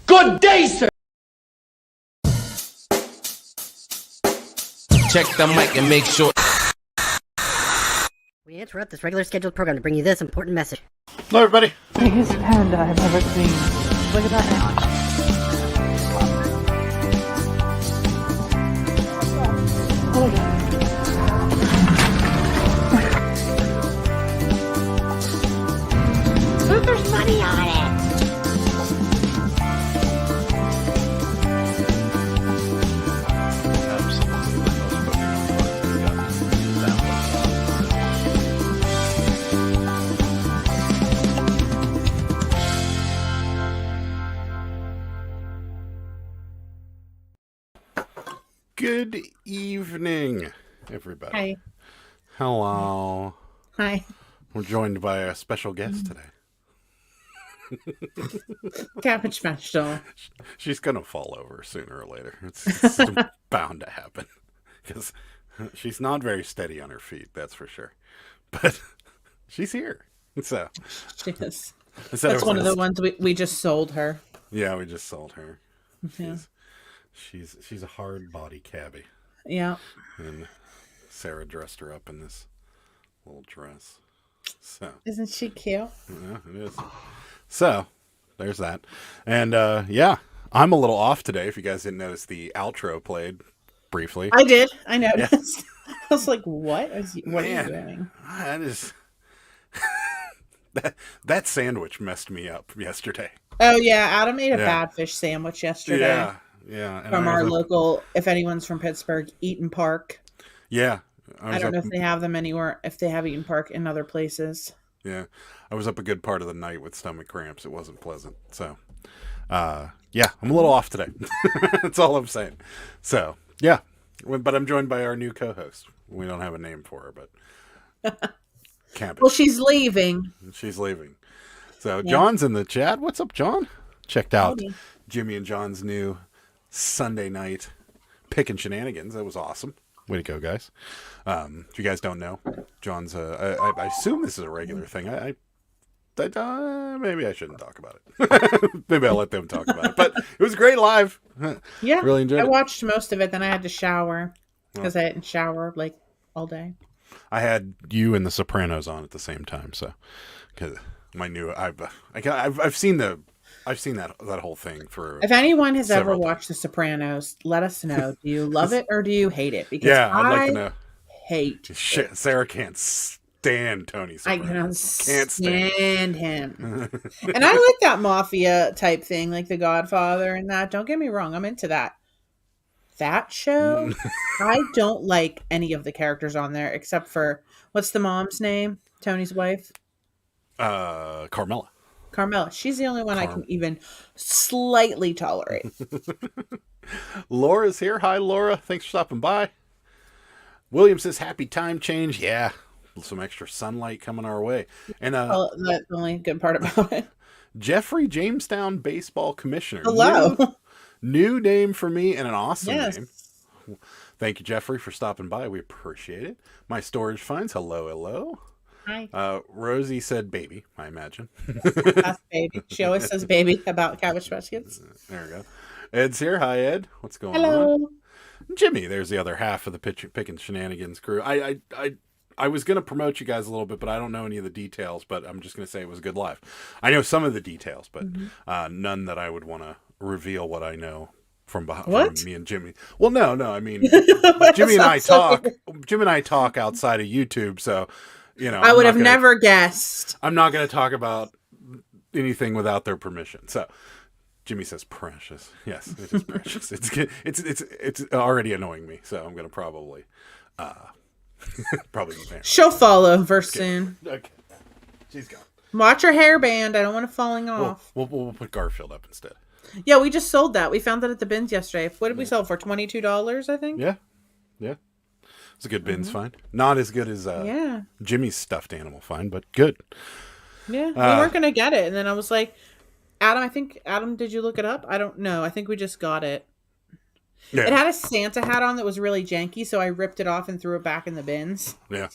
Good day, sir. Check the mic and make sure. We interrupt this regular scheduled program to bring you this important message. Hello, everybody. Biggest panda I've ever seen. Look at that now. Look, there's money on it. Good evening, everybody. Hi. Hello. Hi. We're joined by a special guest today. Cabbage vegetable. She's gonna fall over sooner or later. It's bound to happen because she's not very steady on her feet. That's for sure. But she's here. So She is. instead That's one of the ones we just sold her. Yeah, we just sold her. Yeah. She's a hard body cabbie, Yeah. and Sarah dressed her up in this little dress. So Isn't she cute? yeah, it is. So there's that, and yeah, I'm a little off today. If you guys didn't notice, the outro played briefly. I did. I noticed. I was like, what? What are you Man. doing? I just that sandwich messed me up yesterday. Oh, yeah. Adam ate a Yeah. bad fish sandwich yesterday. Yeah. And From I our was up- local, if anyone's from Pittsburgh, Eaton Park. Yeah, I don't know if they have them anywhere, if they have Eaton Park in other places. Yeah, I was up a good part of the night with stomach cramps. It wasn't pleasant. So, yeah, I'm a little off today. That's all I'm saying. So, yeah, but I'm joined by our new co-host. We don't have a name for her, but Cabbage. Well, she's leaving. She's leaving. So, John's in the chat. What's up, John? Checked out Howdy. Jimmy and John's new Sunday night picking shenanigans. That was awesome. Way to go, guys. If you guys don't know, John's I assume this is a regular thing. I maybe I shouldn't talk about it. Maybe I'll let them talk about it. But it was great live. Yeah. Really enjoyed I it. watched most of it, then I had to shower because I didn't shower like all day. I had you and The Sopranos on at the same time, so because my new I've seen that whole thing for. If anyone has ever several watched The Sopranos, let us know. Do you love it or do you hate it? Because Yeah, I'd like to know. hate Shit, it. Sarah can't stand Tony I Soprano. cannot Can't stand. stand him. And I like that mafia type thing, like The Godfather and that. Don't get me wrong, I'm into that. That show, I don't like any of the characters on there except for, what's the mom's name? Tony's wife? Carmela. Carmela. She's the only one I can even slightly tolerate. Laura's here. Hi, Laura. Thanks for stopping by. William says, happy time change. Yeah. Some extra sunlight coming our way. And Well, that's the only good part about it. Jeffrey Jamestown Baseball Commissioner. Hello. New name for me and an awesome Yes. name. Thank you, Jeffrey, for stopping by. We appreciate it. My storage finds. Hello. Hi. Rosie said baby, I imagine. That's baby. She always says baby about Cabbage Patch Kids. There we go. Ed's here. Hi, Ed. What's going on? Hello. Jimmy, there's the other half of the picking shenanigans crew. I was going to promote you guys a little bit, but I don't know any of the details, but I'm just going to say it was a good live. I know some of the details, but none that I would want to reveal what I know from behind What? from me and Jimmy. Well, no, I mean, Jimmy and I talk outside of YouTube, so, you know. I would have never guessed. I'm not going to talk about anything without their permission. So, Jimmy says precious. Yes, it is precious. It's already annoying me, so I'm going to probably probably. She'll follow verse soon. Okay, she's gone. Watch her hairband. I don't want it falling off. We'll put Garfield up instead. Yeah, we just sold that. We found that at the bins yesterday. What did we sell it for? $22, I think? Yeah. It's a good bins find. Not as good as Yeah. Jimmy's stuffed animal find, but good. Yeah. We weren't going to get it. And then I was like, Adam, did you look it up? I don't know. I think we just got it. Yeah. It had a Santa hat on that was really janky, so I ripped it off and threw it back in the bins. Yeah.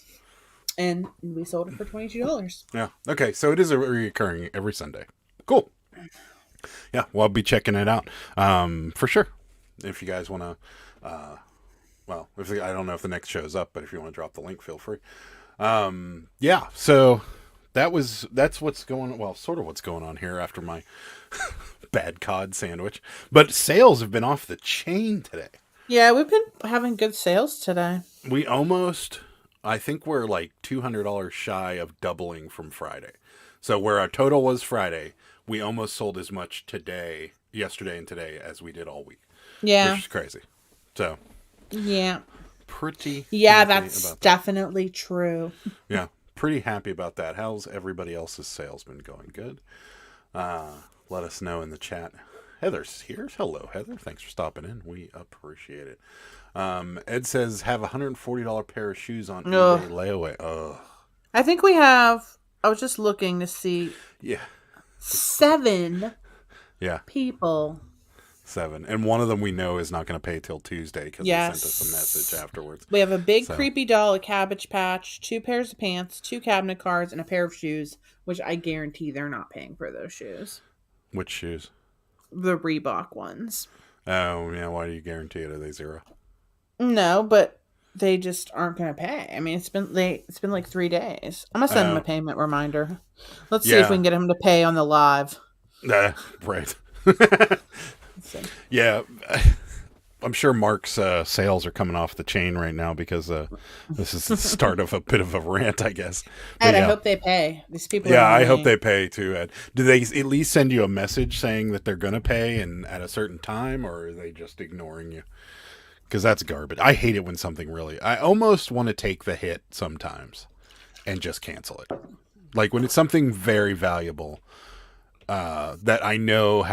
And we sold it for $22. Yeah. Okay, so it is a recurring every Sunday. Cool. Yeah, well, I'll be checking it out for sure. If you guys want to, well, I don't know if the next show's up, but if you want to drop the link, feel free. Yeah, so that's what's going on. Well, sort of what's going on here after my bad cod sandwich. But sales have been off the chain today. Yeah, we've been having good sales today. We I think we're like $200 shy of doubling from Friday. So where our total was Friday, we almost sold as much yesterday and today as we did all week. Yeah. Which is crazy. So. Yeah. Pretty. Yeah, that's definitely true. Yeah. Pretty happy about that. How's everybody else's sales been going? Good. Let us know in the chat. Heather's here. Hello, Heather. Thanks for stopping in. We appreciate it. Ed says, have a $140 pair of shoes on eBay layaway. Ugh. I think we have, I was just looking to see. Yeah. 7 people. 7. And one of them we know is not going to pay till Tuesday because they sent us a message afterwards. We have a big creepy doll, a Cabbage Patch, 2 pairs of pants, 2 cabinet cards, and a pair of shoes, which I guarantee they're not paying for those shoes. Which shoes? The Reebok ones. Oh, yeah. Why do you guarantee it? Are they 0? No, but they just aren't going to pay. I mean, it's been like 3 days. I'm going to send them a payment reminder. Let's see if we can get them to pay on the live. Right. Yeah. I'm sure Mark's sales are coming off the chain right now because this is the start of a bit of a rant, I guess. Ed, I hope they pay. These people. Yeah, I hope they pay too, Ed. Do they at least send you a message saying that they're going to pay and at a certain time, or are they just ignoring you? Because that's garbage. I hate it when I almost want to take the hit sometimes and just cancel it. Like when it's something very valuable that I know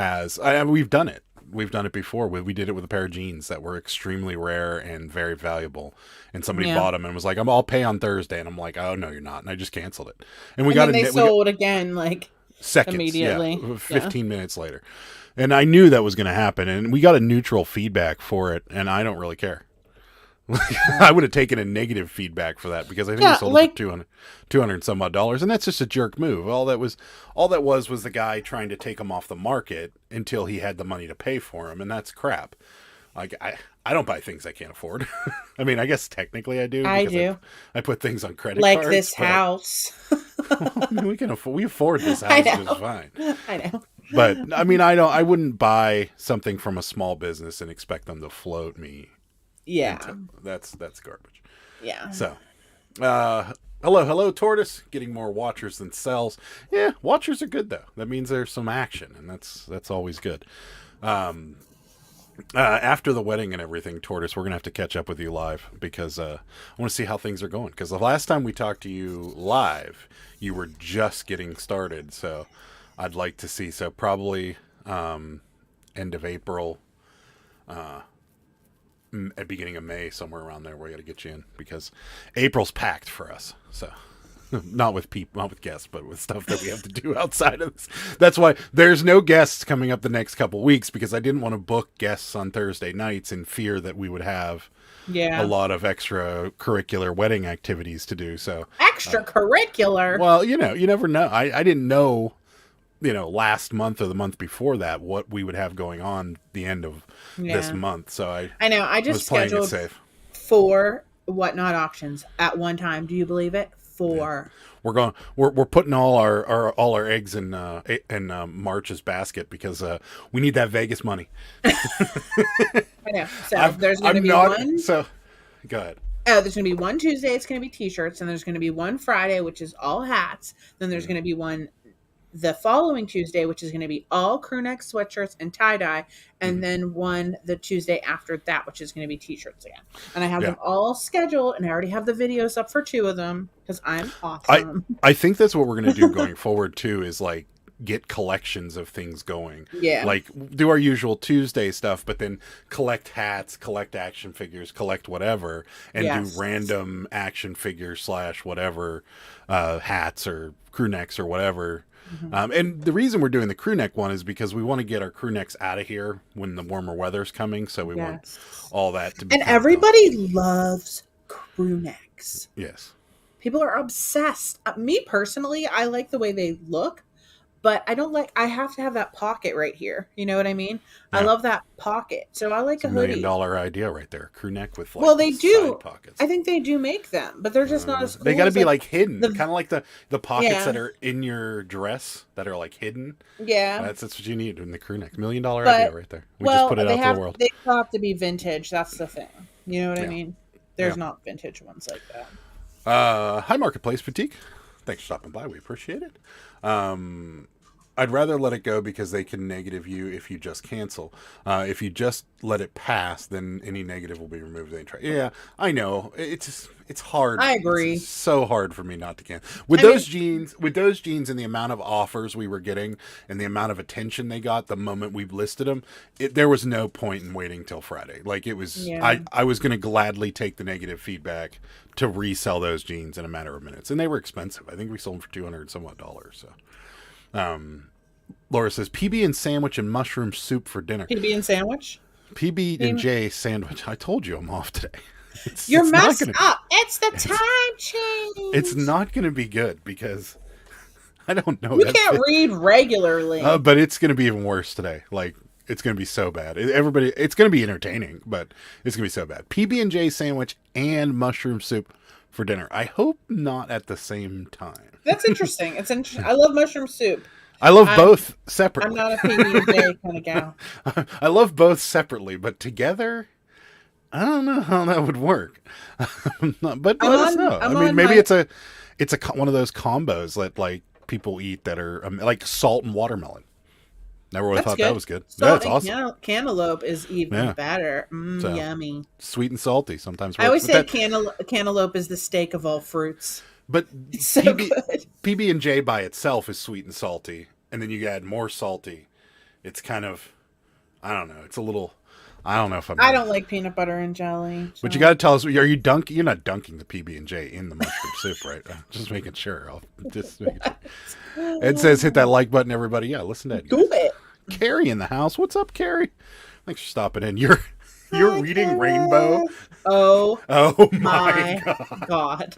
we've done it. We've done it before. We did it with a pair of jeans that were extremely rare and very valuable. And somebody bought them and was like, I'll pay on Thursday. And I'm like, oh, no, you're not. And I just canceled it. And they sold again, like seconds, immediately. 15 minutes later. And I knew that was going to happen. And we got a neutral feedback for it. And I don't really care. I would have taken a negative feedback for that because I think we sold it for $200 and some odd dollars, and that's just a jerk move. All that was the guy trying to take them off the market until he had the money to pay for them, and that's crap. Like I don't buy things I can't afford. I mean, I guess technically I do. I do. I put things on credit cards, like this house. I mean, we afford this house just fine. I know. But I mean, I wouldn't buy something from a small business and expect them to float me. Yeah, that's garbage. Yeah. So, hello, Tortoise. Getting more watchers than sells. Yeah, watchers are good though. That means there's some action, and that's always good. After the wedding and everything, Tortoise, we're gonna have to catch up with you live because I want to see how things are going. Because the last time we talked to you live, you were just getting started. So, I'd like to see. So probably end of April. At beginning of May, somewhere around there, we got to get you in because April's packed for us. So, not with guests, but with stuff that we have to do outside of this. That's why there's no guests coming up the next couple weeks because I didn't want to book guests on Thursday nights in fear that we would have a lot of extracurricular wedding activities to do. So extracurricular. Well, you never know. I didn't know. Last month or the month before that, what we would have going on the end of this month. So I know. I just scheduled 4 whatnot auctions at one time. Do you believe it? 4. Yeah. We're putting all our eggs in March's basket because we need that Vegas money. I know. So there's going to be one. So go ahead. There's going to be one Tuesday. It's going to be T-shirts, and there's going to be one Friday, which is all hats. Then there's going to be one the following Tuesday, which is going to be all crew neck sweatshirts and tie-dye, and then one the Tuesday after that, which is going to be T-shirts again. And I have them all scheduled, and I already have the videos up for 2 of them because I'm awesome. I think that's what we're going to do going forward too, is like get collections of things going. Yeah. Like do our usual Tuesday stuff, but then collect hats, collect action figures, collect whatever, and do random action figures / whatever, hats or crew necks or whatever. Mm-hmm. And the reason we're doing the crew neck one is because we want to get our crew necks out of here when the warmer weather's coming. So we want all that to be. And everybody loves crew necks. Yes. People are obsessed. Me personally, I like the way they look, but I don't like. I have to have that pocket right here. You know what I mean? I Yeah. love that pocket, so I like It's a $1 hoodie. million idea right there. Crew neck with like Well, they do. side pockets. I think they do make them, but they're just not as cool. They got to as, be like hidden, the- kind of like the pockets Yeah. that are in your dress that are like hidden. yeah. That's what you need in the crew neck. $1 million idea But- right there. We Well, just put it they out have to the world. they have to be vintage. That's the thing. You know what I Yeah. mean? There's Yeah. not vintage ones like that. Hi, Marketplace Boutique. Thanks for stopping by. We appreciate it. I'd rather let it go because they can negative you if you just cancel. If you just let it pass, then any negative will be removed. Yeah, I know. It's hard. I agree. It's so hard for me not to cancel. With I those jeans and the amount of offers we were getting and the amount of attention they got the moment we listed them, there was no point in waiting till Friday. Like it was, Yeah. I was going to gladly take the negative feedback to resell those jeans in a matter of minutes, and they were expensive. I think we sold them for $200 and somewhat. So, Laura says PB and sandwich and mushroom soup for dinner. PB and sandwich. PB and J sandwich. I told you I'm off today. You're it's not messed gonna- up. It's the time change. It's not going to be good because I don't know. You can't read regularly. But it's going to be even worse today. Like it's going to be so bad. It's going to be entertaining, but it's going to be so bad. PB and J sandwich and mushroom soup for dinner. I hope not at the same time. That's interesting. It's interesting. I love mushroom soup. I love I'm- both separately. I'm not a PB and J kind of gal. I love both separately, but together, I don't know how that would work. But let us know. I mean, maybe it's one of those combos that like people eat that are like salt and watermelon. Never would have thought that was good. Salt That's and awesome. Cantaloupe is even Yeah. better. So, Yummy. Sweet and salty sometimes. I always works. say But cantaloupe is the steak of all fruits. But It's so PB, good. PB and J by itself is sweet and salty, and then you add more salty. It's kind of, I don't know. It's a little. I don't know if I'm. I don't like peanut butter and jelly. But so- you got to tell us. Are you dunking? You're not dunking the PB and J in the mushroom soup, right? Just making sure. Just making sure. Ed says, "Hit that like button, everybody." Yeah, listen to Ed. Do it. Carrie in the house. What's up, Carrie? Thanks for stopping in. You're reading Rainbow. Oh Oh my my god. god.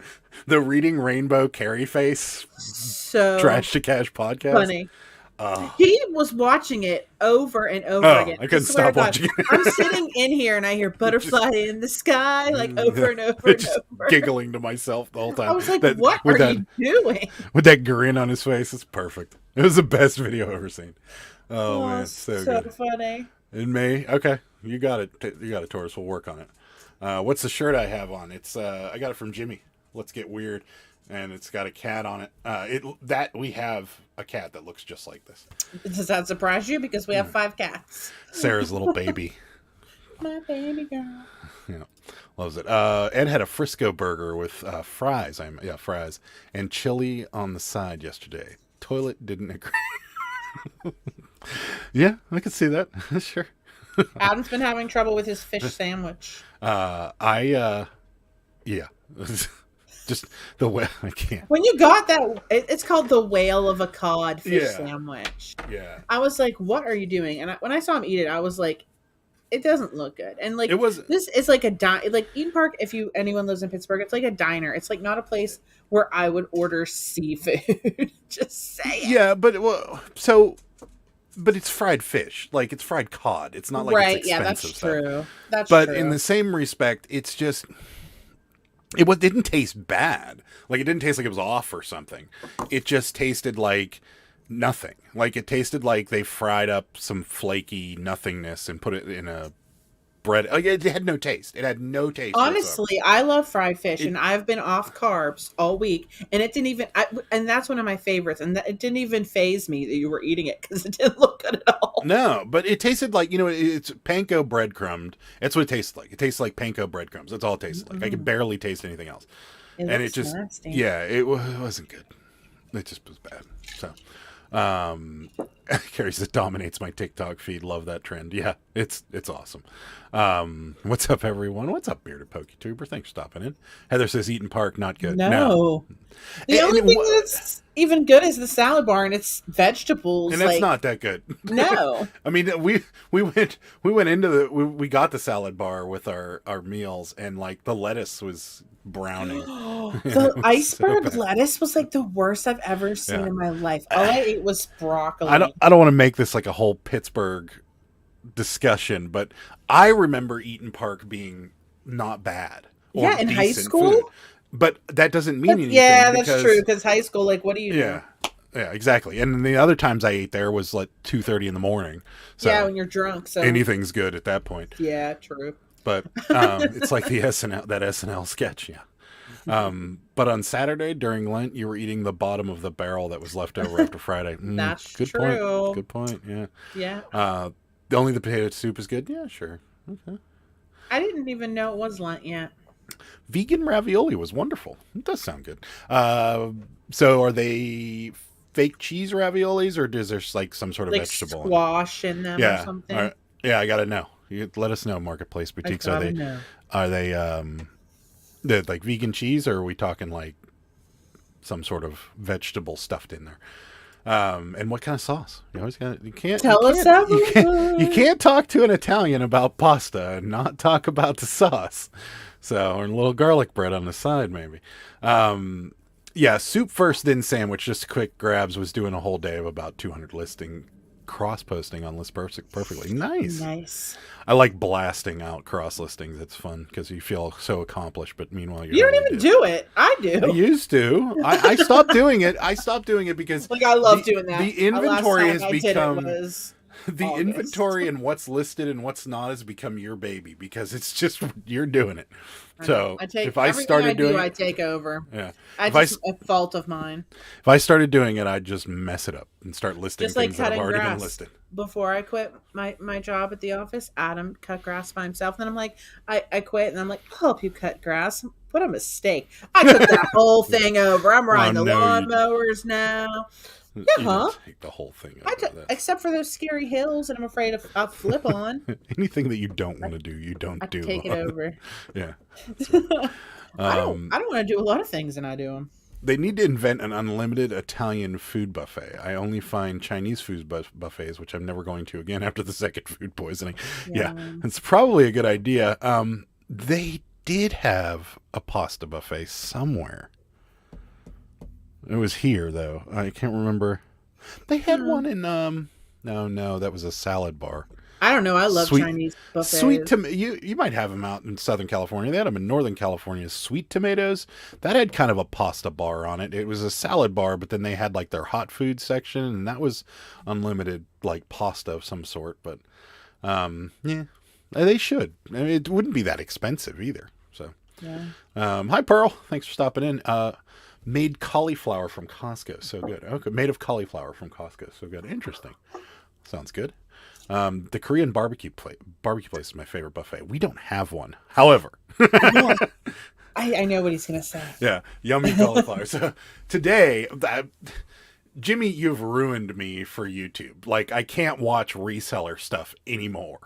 The reading Rainbow Carrie face So Trash to Cash podcast. funny. He was watching it over and over again. I couldn't swear to stop God. watching it. I'm sitting in here and I hear butterfly in the sky like over and over and Just over. giggling to myself the whole time. I was like, That- what with are that, you doing? with that grin on his face? It's perfect. It was the best video I've ever seen. Oh, man, it's so good. funny. In May, okay, you got it. You got it, Taurus. We'll work on it. What's the shirt I have on? It's I got it from Jimmy. Let's Get Weird, and it's got a cat on it. We have a cat that looks just like this. Does that surprise you? Because we have 5 cats. Sarah's little baby. My baby girl. Yeah, loves it. Ed had a Frisco burger with fries. Fries and chili on the side yesterday. Toilet didn't agree. Yeah, I could see that. Sure. Adam's been having trouble with his fish sandwich. Yeah. Just the way I can't. When you got that, it's called the whale of a cod fish Yeah. sandwich. Yeah. I was like, what are you doing? And when I saw him eat it, I was like, it doesn't look good. And like, It was. this is like like Eden Park. If anyone lives in Pittsburgh, it's like a diner. It's like not a place where I would order seafood. Just say it. Yeah, but but it's fried fish. Like it's fried cod. It's not like Right? it's Yeah, expensive that's stuff. true. That's But true. in the same respect, it's just didn't taste bad. Like it didn't taste like it was off or something. It just tasted like nothing. Like it tasted like they fried up some flaky nothingness and put it in a bread. Like it had no taste. It had no taste. whatsoever. Honestly, I love fried fish, and I've been off carbs all week, and it didn't even. And that's one of my favorites, and it didn't even faze me that you were eating it because it didn't look good at all. No, but it tasted like, it's panko breadcrumbed. That's what it tasted like. It tasted like panko breadcrumbs. That's all it tasted like. I could barely taste anything else. It And looks it just, nasty. yeah, it wasn't good. It just was bad. So, Carrie said dominates my TikTok feed. Love that trend. Yeah, it's awesome. What's up, everyone? What's up, Bearded PokeTuber? Thanks for stopping in. Heather says Eaton Park, not good. No. The And- only and thing wha- that's even good as the salad bar, and it's vegetables. And it's like, not that good. no. I mean, we went into we got the salad bar with our meals, and like the lettuce was browning. The It was so iceberg bad. lettuce was like the worst I've ever seen Yeah. in my life. All I ate was broccoli. I don't want to make this like a whole Pittsburgh discussion, but I remember Eaton Park being not bad. Or Yeah, in high decent school? food. But that doesn't mean anything. Yeah, that's because, true. Because high school, like, what do you Yeah, do? yeah, exactly. And the other times I ate there was like 2:30 in the morning. So Yeah, when you're drunk. So anything's good at that point. yeah, true. But it's like the SNL sketch, yeah. But on Saturday during Lent, you were eating the bottom of the barrel that was left over after Friday. That's good true. point. Good point. Yeah. Yeah, Only the potato soup is good. Yeah, sure. Okay. I didn't even know it was Lent yet. Vegan ravioli was wonderful. It does sound good. So are they fake cheese raviolis, or is there like some sort of Like vegetable? squash in them or Yeah. something. All right. Yeah, I gotta know. You let us know, Marketplace I Boutiques. gotta know. Are they they're like vegan cheese, or are we talking like some sort of vegetable stuffed in there? And what kind of sauce? You can't Tell us you can't talk to an Italian about pasta and not talk about the sauce. So, or a little garlic bread on the side, maybe. Yeah, soup first, then sandwich. Just quick grabs. Was doing a whole day of about 200 listing, cross posting on List Perfectly. Nice. I like blasting out cross listings. It's fun because you feel so accomplished, but meanwhile You don't even do it. I do. I used to. I stopped doing it. I stopped doing it because Like, I love doing that. The inventory has I did become it was the August. inventory and what's listed and what's not has become your baby because it's just you're doing it. So I take if I everything started I do, doing I it, take over. yeah. It's a fault of mine. If I started doing it, I'd just mess it up and start listing Just like things that have cutting already been grass. listed. Before I quit my job at the office, Adam cut grass by himself. And then I'm like, I quit, and I'm like, I'll help you cut grass. What a mistake. I took that whole thing over. I'm riding the lawnmowers now. You huh? didn't take the whole thing over. Except for those scary hills that I'm afraid I'll flip on. Anything that you don't want to do, you don't do. Take it over. Yeah. I don't want to do a lot of things, and I do them. They need to invent an unlimited Italian food buffet. I only find Chinese food buffets, which I'm never going to again after the second food poisoning. Yeah, it's probably a good idea. They did have a pasta buffet somewhere. It was here, though. I can't remember. They had one in, no, that was a salad bar. I don't know. I love Chinese buffets. Sweet tomato. You might have them out in Southern California. They had them in Northern California. Sweet tomatoes. That had kind of a pasta bar on it. It was a salad bar, but then they had like their hot food section, and that was unlimited, like pasta of some sort. But yeah, they should. I mean, it wouldn't be that expensive either. So, hi Pearl. Thanks for stopping in. Made cauliflower from Costco. So good. Okay, made of cauliflower from Costco. So good. Interesting. Sounds good. The Korean barbecue place is my favorite buffet. We don't have one. However, I know what he's going to say. Yeah, yummy cauliflower. So today, Jimmy, you've ruined me for YouTube. Like, I can't watch reseller stuff anymore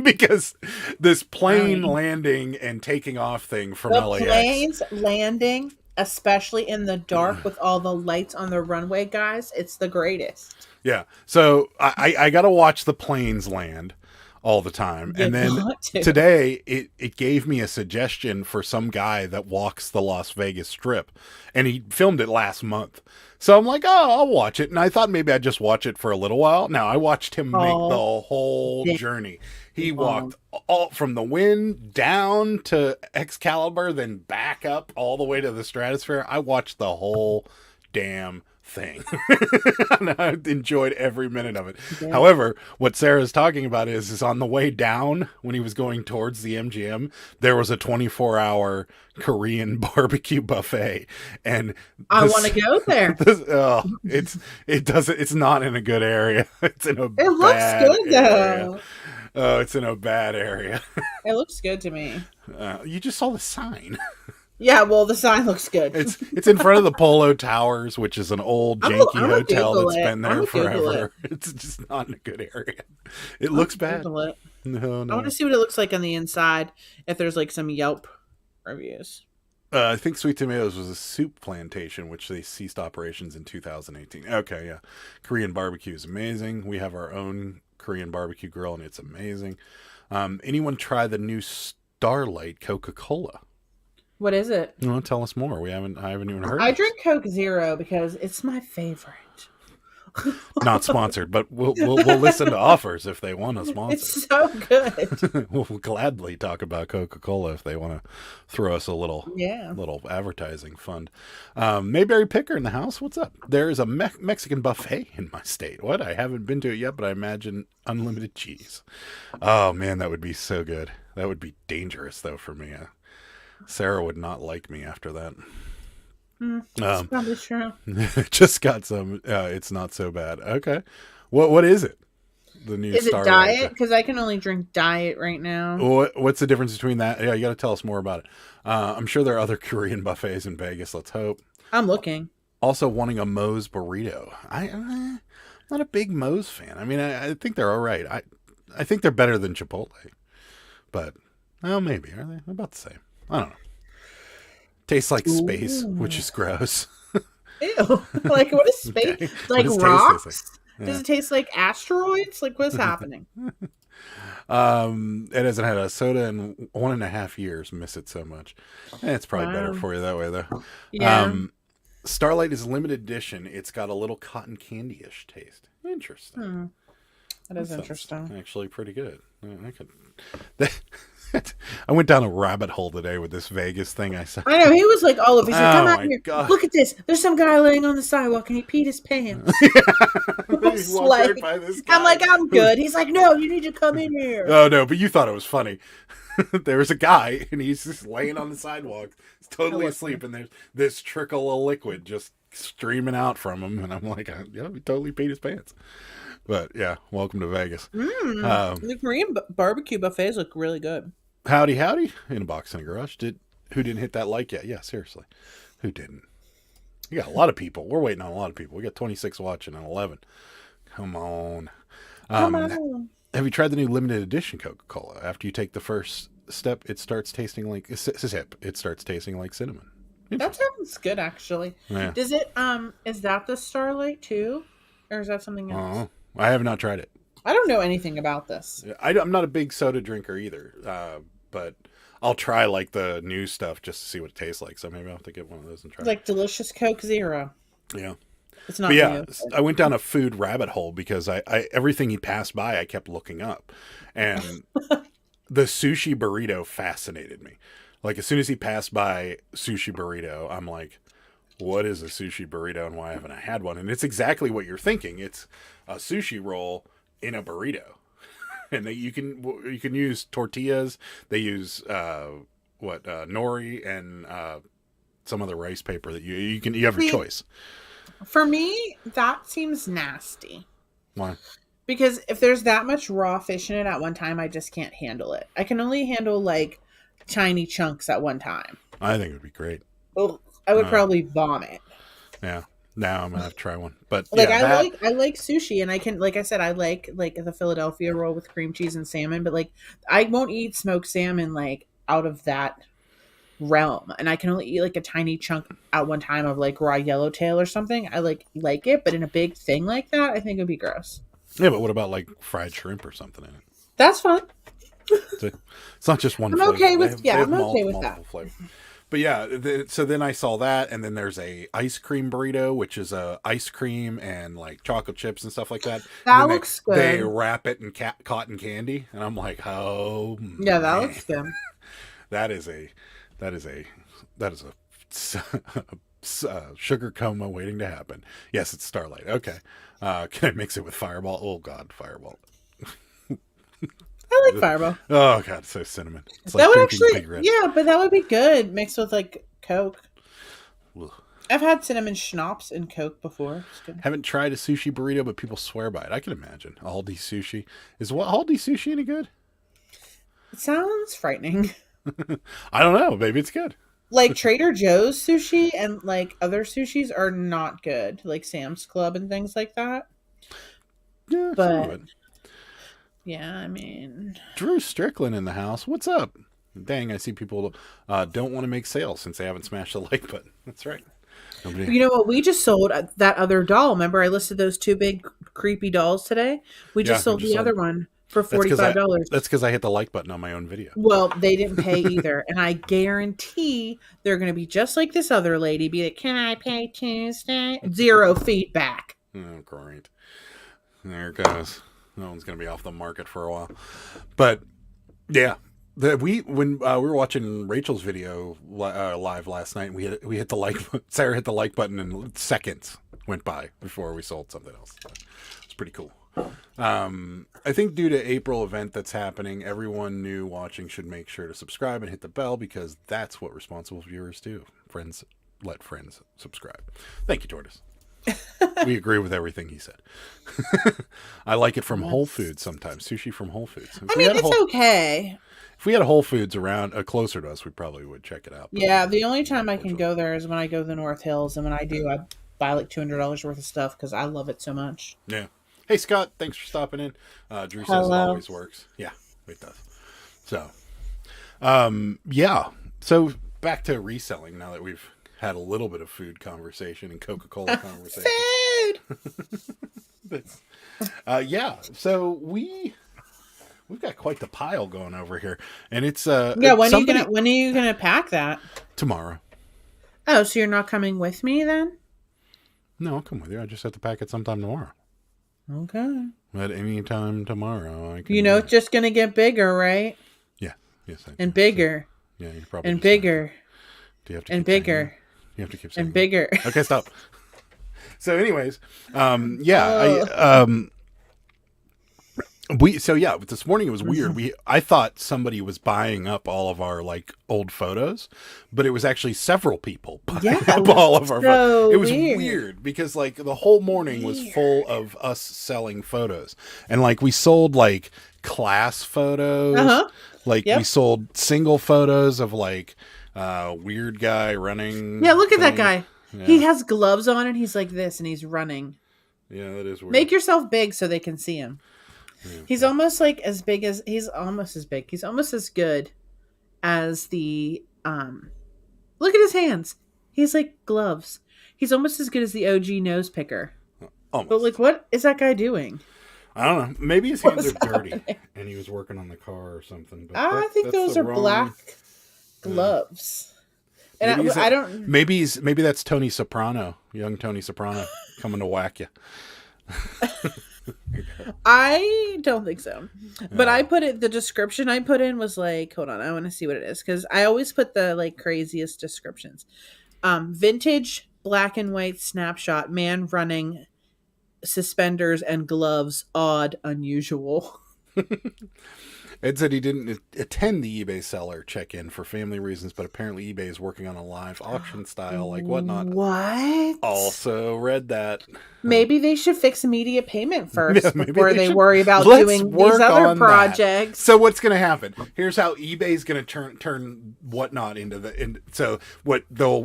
because this plane landing and taking off thing from LAX. The planes landing, especially in the dark with all the lights on the runway, guys, it's the greatest. Yeah. So I got to watch the planes land all the time. You and then today it gave me a suggestion for some guy that walks the Las Vegas Strip, and he filmed it last month. So I'm like, oh, I'll watch it. And I thought maybe I'd just watch it for a little while. Now I watched him make the whole journey. He walked all from the wind down to Excalibur, then back up all the way to the stratosphere. I watched the whole damn thing. And I enjoyed every minute of it. Yeah. However, what Sarah's talking about is on the way down when he was going towards the MGM, there was a 24-hour Korean barbecue buffet, and I want to go there. It's not in a good area. It's in a it looks good though. Oh, it's in a bad area. It looks good to me. You just saw the sign. Yeah, well, the sign looks good. It's in front of the Polo Towers, which is an old janky hotel that's been there forever. It's just not in a good area. It looks bad. No. I want to see what it looks like on the inside. If there's like some Yelp reviews. I think Sweet Tomatoes was a soup plantation, which they ceased operations in 2018. Okay, yeah. Korean barbecue is amazing. We have our own Korean barbecue grill, and it's amazing. Anyone try the new Starlight Coca-Cola? What is it? No, tell us more. I haven't even heard. I drink Coke Zero because it's my favorite. Not sponsored, but we'll listen to offers if they want to sponsor. It's so good. We'll gladly talk about Coca-Cola if they want to throw us a little advertising fund. Mayberry Picker in the house. What's up? There is a Mexican buffet in my state. What? I haven't been to it yet, but I imagine unlimited cheese. Oh man, that would be so good. That would be dangerous though for me. Sarah would not like me after that. That's probably true. Just got some. It's not so bad. Okay, what is it? The new is Starlight? It diet? Because I can only drink diet right now. What's the difference between that? Yeah, you got to tell us more about it. I'm sure there are other Korean buffets in Vegas. Let's hope. I'm looking. Also wanting a Moe's burrito. I'm not a big Moe's fan. I mean, I think they're all right. I think they're better than Chipotle, but maybe are they about the same? I don't know. Tastes like space, which is gross. Ew. Like, what is space? Okay. Like what rocks? Like? Yeah. Does it taste like asteroids? Like, what's happening? It hasn't had a soda in 1.5 years. Miss it so much. It's probably better for you that way, though. Yeah. Starlight is limited edition. It's got a little cotton candy-ish taste. Interesting. That is interesting. Actually, pretty good. I went down a rabbit hole today with this Vegas thing I saw. I know, he was like all of. He's like, come out here. God. Look at this. There's some guy laying on the sidewalk and he peed his pants. Like, by this guy. I'm like, I'm good. He's like, no, you need to come in here. Oh no, but you thought it was funny. There was a guy and he's just laying on the sidewalk. He's totally asleep, and there's this trickle of liquid just streaming out from him, and I'm like, yeah, he totally peed his pants. But yeah, welcome to Vegas. The Korean barbecue buffets look really good. Howdy, in a box in a garage. Who didn't hit that like yet? Yeah, seriously, who didn't? You got a lot of people. We're waiting on a lot of people. We got 26 watching and 11. Come on. Have you tried the new limited edition Coca-Cola? After you take the first step, it starts tasting like It starts tasting like cinnamon. That sounds good, actually. Yeah. Does it? Is that the Starlight too, or is that something else? I have not tried it. I don't know anything about this. I'm not a big soda drinker either, but I'll try like the new stuff just to see what it tastes like. So maybe I'll have to get one of those and try. Like delicious Coke Zero. Yeah. It's not. But yeah, new. I went down a food rabbit hole because I everything he passed by I kept looking up, and the sushi burrito fascinated me. Like as soon as he passed by sushi burrito, I'm like, what is a sushi burrito and why haven't I had one? And it's exactly what you're thinking. It's a sushi roll in a burrito, and you can use tortillas. They use nori and some other rice paper that you have your choice. For me, that seems nasty. Why? Because if there's that much raw fish in it at one time, I just can't handle it. I can only handle like tiny chunks at one time. I think it would be great. Ugh, I would probably vomit. Yeah. Now I'm gonna have to try one. But like yeah, I like sushi, and I can, like I said, I like the Philadelphia roll with cream cheese and salmon. But like I won't eat smoked salmon like out of that realm, and I can only eat like a tiny chunk at one time of like raw yellowtail or something. I like it, but in a big thing like that, I think it would be gross. Yeah, but what about like fried shrimp or something in it? That's fine. It's not just one. I'm flavor. okay with they have okay with that. Flavors. But yeah, so then I saw that, and then there's a ice cream burrito, which is ice cream and like chocolate chips and stuff like that. That looks good. They wrap it in cotton candy, and I'm like, oh yeah, that looks good. that is a sugar coma waiting to happen. Yes, it's Starlight. Okay, can I mix it with Fireball? Oh God, Fireball. I like Fireball. Oh God, it's so cinnamon. It's like that would drinking actually, Big Red. yeah, but that would be good mixed with like Coke. Ugh. I've had cinnamon schnapps in Coke before. It's good. Haven't tried a sushi burrito, but people swear by it. I can imagine. Aldi sushi. Is Aldi sushi any good? It sounds frightening. I don't know. Maybe it's good. Like Trader Joe's sushi and like other sushis are not good. Like Sam's Club and things like that. Yeah, but yeah, I mean, Drew Strickland in the house. What's up? Dang, I see people don't want to make sales since they haven't smashed the like button. That's right. Nobody... You know what? We just sold that other doll. Remember, I listed those 2 big creepy dolls today. We just sold the other one for $45. That's because I hit the like button on my own video. Well, they didn't pay either, and I guarantee they're going to be just like this other lady. Be like, "Can I pay Tuesday?" 0 feedback. Oh, great! There it goes. No one's going to be off the market for a while, but yeah. When we were watching Rachel's video live last night, we hit the like. Sarah hit the like button, and seconds went by before we sold something else. It's pretty cool. I think due to April event that's happening, everyone new watching should make sure to subscribe and hit the bell because that's what responsible viewers do. Friends let friends subscribe. Thank you, Tortoise. We agree with everything he said. I like it from Whole Foods sometimes. Sushi from Whole Foods. I mean, it's okay. If we had a Whole Foods around closer to us, we probably would check it out. Yeah, the only time I can go there is when I go to the North Hills, and when I do, I buy like $200 worth of stuff because I love it so much. Yeah. Hey, Scott, thanks for stopping in. Drew says it always works. Yeah, it does. So, yeah. So back to reselling now that we've had a little bit of food conversation and Coca-Cola conversation. Food! Yeah. So we've got quite the pile going over here, and it's yeah. When are you gonna pack that? Tomorrow. Oh, so you're not coming with me then? No, I'll come with you. I just have to pack it sometime tomorrow. Okay. At any time tomorrow, I can. It's just gonna get bigger, right? Yeah. Yes. And bigger. Yeah, you probably. And bigger. Do you have to? And bigger. You have to keep saying. And bigger. Okay, stop. So, anyways, yeah, this morning it was weird. I thought somebody was buying up all of our old photos, but it was actually several people buying up all of our photos. It was weird because the whole morning was full of us selling photos, and we sold class photos. We sold single photos of weird guy running. Yeah, look at that guy. Yeah. He has gloves on and he's like this and he's running. Yeah, that is weird. Make yourself big so they can see him. Yeah. He's almost he's almost as big. He's almost as good as the look at his hands. He's like gloves. He's almost as good as the OG nose picker. Almost. But what is that guy doing? I don't know. Maybe his hands are dirty and he was working on the car or something. But I think those are black gloves. And I don't. Maybe that's Tony Soprano, young Tony Soprano, coming to whack you. I don't think so. But the description I put in was hold on, I want to see what it is because I always put the craziest descriptions. Vintage black and white snapshot, man running, suspenders and gloves, odd, unusual. Ed said he didn't attend the eBay seller check-in for family reasons, but apparently eBay is working on a live auction style whatnot. What? Also read that. Maybe they should fix immediate payment first before they worry about doing these other projects. So what's going to happen? Here's how eBay's going to turn whatnot into so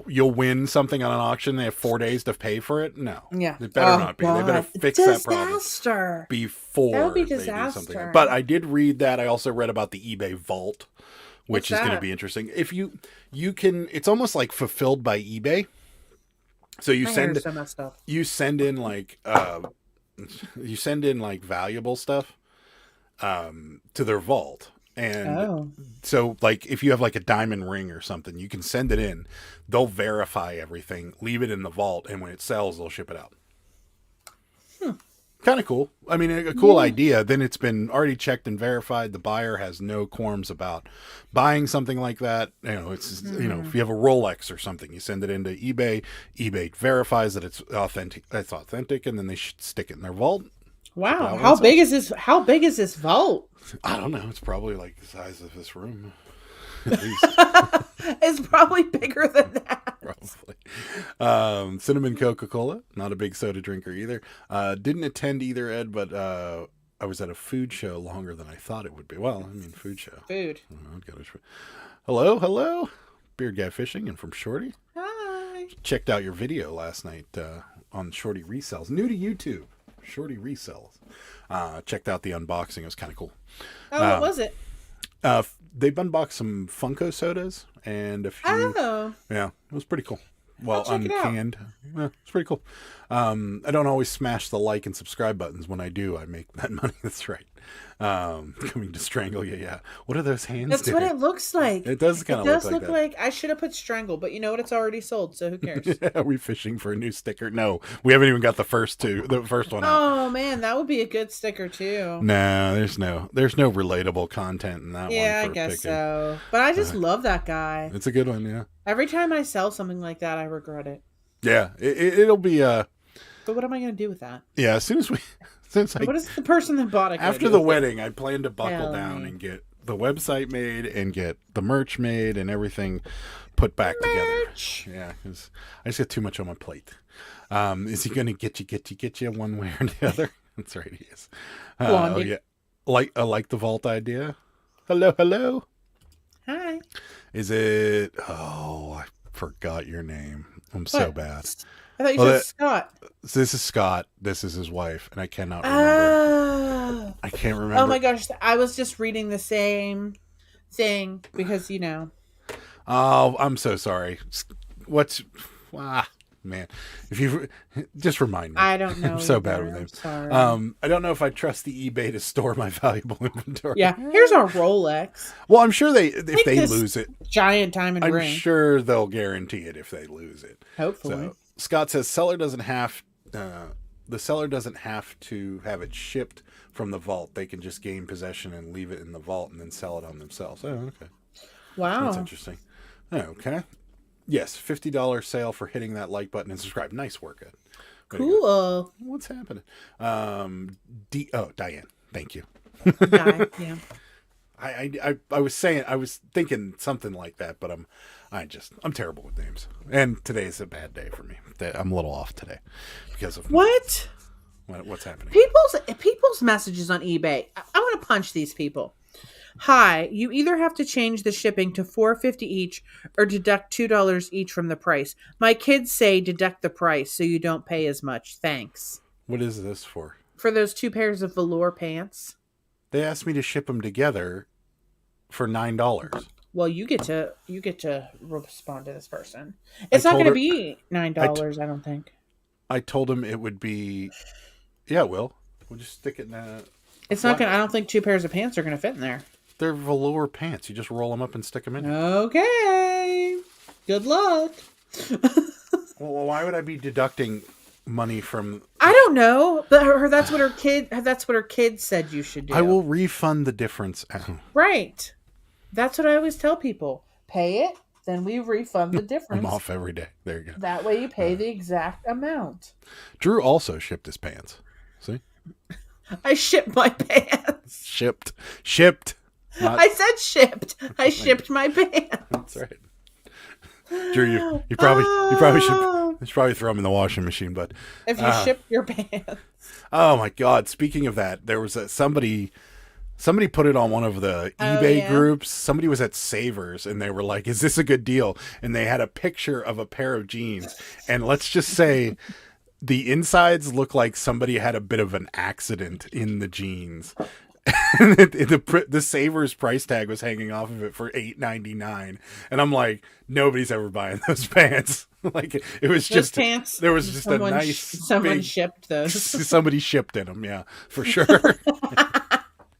you'll win something on an auction. They have 4 days to pay for it. No, it better not be. God. They better fix that problem before that would be they do disaster. something. But I did read that. I also read about the eBay Vault, which is going to be interesting. If you can, it's almost like fulfilled by eBay. So you send in valuable stuff to their vault. And so if you have a diamond ring or something, you can send it in. They'll verify everything, leave it in the vault, and when it sells, they'll ship it out. Kind of cool. I mean, a cool idea. Then it's been already checked and verified. The buyer has no qualms about buying something like that. It's if you have a Rolex or something, you send it into eBay. eBay verifies that it's authentic. And then they should stick it in their vault. Wow, how big is this? How big is this vault? I don't know. It's probably the size of this room. It's probably bigger than that. Probably. Cinnamon Coca-Cola. Not a big soda drinker either. Didn't attend either, Ed, but I was at a food show longer than I thought it would be. Well, I mean, food show. Food. Hello. Beard Guy Fishing and from Shorty. Hi. Checked out your video last night on Shorty Resells. New to YouTube. Shorty Resells. Checked out the unboxing. It was kind of cool. Oh, what was it? They've unboxed some Funko sodas and a few. Oh, Yeah, it was pretty cool. Well, check it out. uncanned. Yeah, it's pretty cool. I don't always smash the like and subscribe buttons. When I do, I make that money. That's right. Coming to strangle you. Yeah. What are those hands that's doing? what it looks like. It does kind of It does look look that. like I should have put strangle, but you know what? It's already sold, so who cares? Are we fishing for a new sticker? No, we haven't even got the first one out. Oh man, that would be a good sticker too. No, there's no relatable content in that Yeah, one. I guess so. But I just love that guy. It's a good one, yeah. Every time I sell something like that, I regret it. Yeah, it'll be But what am I going to do with that? yeah. As soon as What is the person that bought it? after the wedding, I plan to buckle Tell down me. and get the website made and get the merch made and everything put back Merch. together. Yeah, because I just got too much on my plate. Is he going to get you one way or the other? That's right, he is. Oh Blondie. yeah, I like the vault idea. Hello. Hi. Is it? Oh, I forgot your name. I'm so What? bad. I thought you Well, said Scott. This is Scott. This is his wife, and I cannot remember. Oh. I can't remember. Oh my gosh, I was just reading the same thing because Oh, I'm so sorry. What's man? If you just remind me. I don't know. I'm so either. bad with I'm names. sorry. I don't know if I trust the eBay to store my valuable inventory. Yeah, here's our Rolex. Well, I'm sure if Take they this lose it, giant diamond I'm ring. sure they'll guarantee it if they lose it. Hopefully. So Scott says the seller doesn't have to have it shipped from the vault. They can just gain possession and leave it in the vault and then sell it on themselves. Oh, okay. Wow. That's interesting. Okay. Yes, $50 sale for hitting that like button and subscribe. Nice work, Ed. Way to go. Cool. What's happening? Diane, thank you. Yeah. I was thinking something like that, but I'm terrible with names. And today's a bad day for me. I'm a little off today because of What? what's happening. People's messages on eBay. I want to punch these people. Hi, you either have to change the shipping to $4.50 each or deduct $2 each from the price. My kids say deduct the price so you don't pay as much. Thanks. What is this for? For those 2 pairs of velour pants. They asked me to ship them together for $9. Well, you get to respond to this person. It's not told going to her- be $9, I don't think. I told him it would be, yeah, we'll just stick it in a. It's not going to, I don't think 2 pairs of pants are going to fit in there. They're velour pants. You just roll them up and stick them in. Okay. Good luck. Well, why would I be deducting money from? I don't know, but that's what her kid said you should do. I will refund the difference. Right. That's what I always tell people. Pay it, then we refund the difference. I'm off every day. There you go. That way you pay the exact amount. Drew also shipped his pants. See? I shipped my pants. Shipped. Not, I said shipped. I shipped my pants. that's right. Drew, you probably should throw them in the washing machine. But If you ship your pants. oh my God! Speaking of that, there was somebody put it on one of the eBay groups. Somebody was at Savers and they were like, "Is this a good deal?" And they had a picture of a pair of jeans, and let's just say the insides look like somebody had a bit of an accident in the jeans. The Savers price tag was hanging off of it for $8.99, and I'm like, nobody's ever buying those pants. Like it was Those just pants. there was just someone a nice someone big- shipped those. somebody shipped in them, yeah, for sure.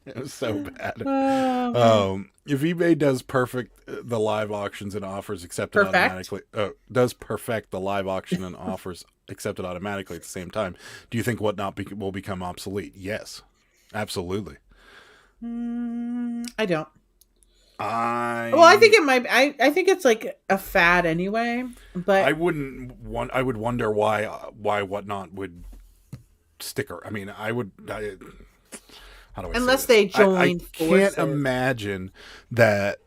It was so bad. If eBay does perfect the live auctions and offers accepted automatically, does perfect the live auction and offers accepted automatically at the same time, do you think Whatnot will become obsolete? Yes, absolutely. I don't. I think it might. I think it's like a fad anyway. But I would wonder why Whatnot would sticker. I mean, how do I unless say they this? join I can't forces. imagine that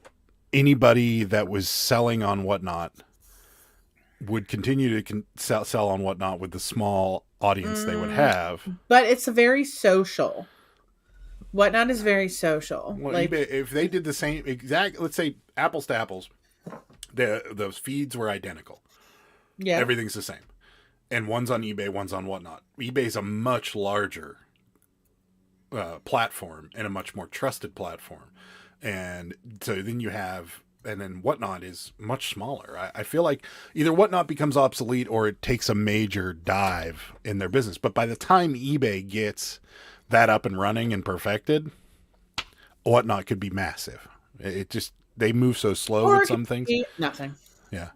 anybody that was selling on Whatnot would continue to sell on Whatnot with the small audience they would have. But it's a very social. Whatnot is very social. Well, like eBay, if they did the same exact, let's say apples to apples, those feeds were identical. yeah, Everything's the same. And one's on eBay, one's on Whatnot. eBay's a much larger platform and a much more trusted platform. And so then you have, and then Whatnot is much smaller. I feel like either Whatnot becomes obsolete or it takes a major dive in their business. But by the time eBay gets that up and running and perfected, Whatnot could be massive. It just, they move so slow Or with it some could things. be nothing. Yeah.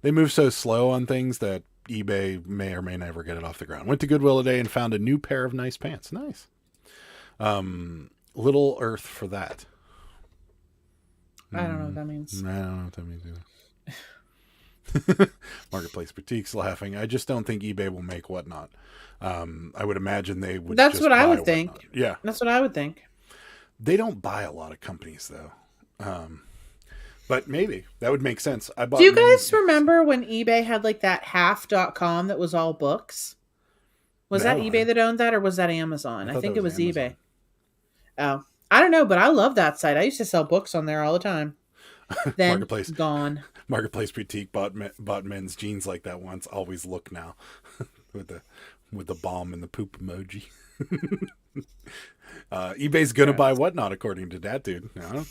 They move so slow on things that eBay may or may never get it off the ground. Went to Goodwill today and found a new pair of nice pants. Nice. Little Earth for that. I don't know what that means. I don't know what that means either. Marketplace Boutique's laughing. I just don't think eBay will make Whatnot. I would imagine they would. That's just what I buy would think. Whatnot. Yeah. That's what I would think. They don't buy a lot of companies though. But maybe that would make sense. I bought. Do you guys remember when eBay had like that half.com that was all books? Was that No, eBay that owned that, or was that Amazon? I thought think that it was Amazon. eBay. Oh, I don't know, but I love that site. I used to sell books on there all the time. Then Marketplace. gone. Marketplace Boutique bought men's jeans like that once. Always look now, with the bomb and the poop emoji. eBay's gonna buy Whatnot, according to that dude. No,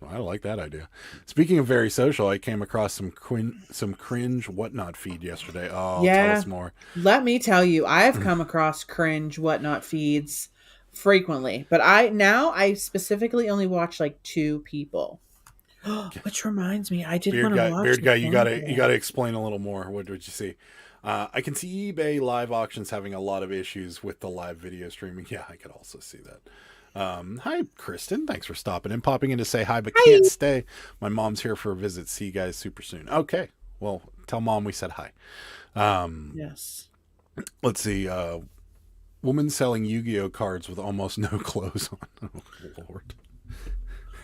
I like that idea. Speaking of very social, I came across some cringe Whatnot feed yesterday. Oh, Yeah. tell us more. Let me tell you, I have come across cringe whatnot feeds frequently, but I specifically only watch like 2 people. Which reminds me, I did want to watch. Beard the guy, you Thunder. gotta explain a little more. What did you see? I can see eBay live auctions having a lot of issues with the live video streaming. Yeah, I could also see that. Hi, Kristen. Thanks for stopping in, popping in to say hi, but can't stay. My mom's here for a visit. See you guys super soon. Okay. Well, tell mom we said hi. Yes. Let's see. Woman selling Yu-Gi-Oh cards with almost no clothes on. Oh, Lord.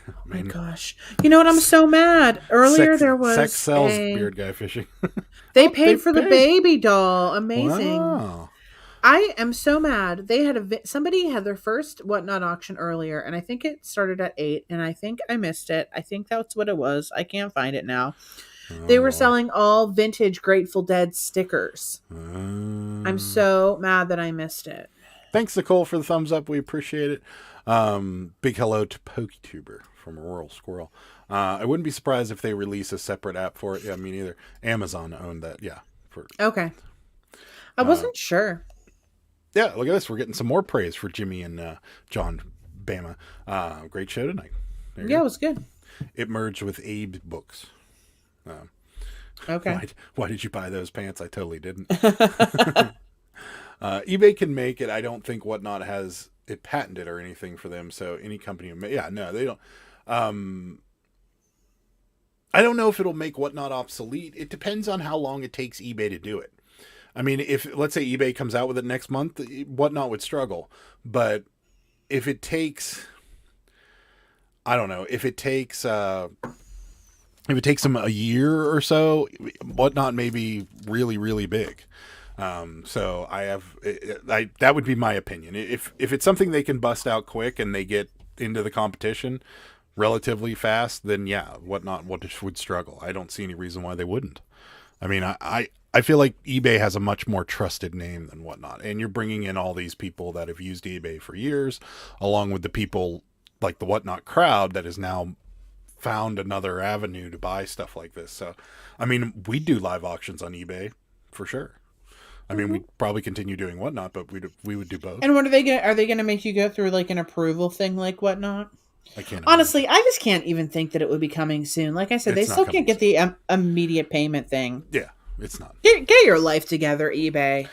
Oh my gosh. You know what? I'm so mad. Earlier there was sex sells beard guy fishing. They Oh, paid for the paid. baby doll. Amazing. Wow. I am so mad. They had somebody had their first Whatnot auction earlier, and I think it started at 8, and I think I missed it. I think that's what it was. I can't find it now. They were selling all vintage Grateful Dead stickers. I'm so mad that I missed it. Thanks, Nicole, for the thumbs up. We appreciate it. Big hello to PokeTuber from Rural Squirrel. I wouldn't be surprised if they release a separate app for it. Yeah, me neither. Amazon owned that. Yeah. Okay. I wasn't sure. Yeah, look at this. We're getting some more praise for Jimmy and John Bama. Great show tonight. There you Yeah, go. it was good. It merged with Abe Books. Okay. Why did you buy those pants? I totally didn't. eBay can make it. I don't think Whatnot has it patented or anything for them. So any company, yeah, no, they don't. I don't know if it'll make Whatnot obsolete. It depends on how long it takes eBay to do it. I mean, if let's say eBay comes out with it next month, Whatnot would struggle. But if it takes, I don't know, if it takes them a year or so, Whatnot may be really, really big. So that would be my opinion. If it's something they can bust out quick and they get into the competition relatively fast, then yeah, Whatnot would struggle. I don't see any reason why they wouldn't. I mean, I feel like eBay has a much more trusted name than Whatnot, and you're bringing in all these people that have used eBay for years, along with the people like the Whatnot crowd that has now found another avenue to buy stuff like this. So, I mean, we do live auctions on eBay for sure. I mean, we'd probably continue doing Whatnot, but we would do both. And what are they going to make you go through like an approval thing like Whatnot? I can't Honestly, I just can't even think that it would be coming soon. Like I said, It's they not still coming can't get the immediate payment thing. Yeah, it's not. Get your life together, eBay.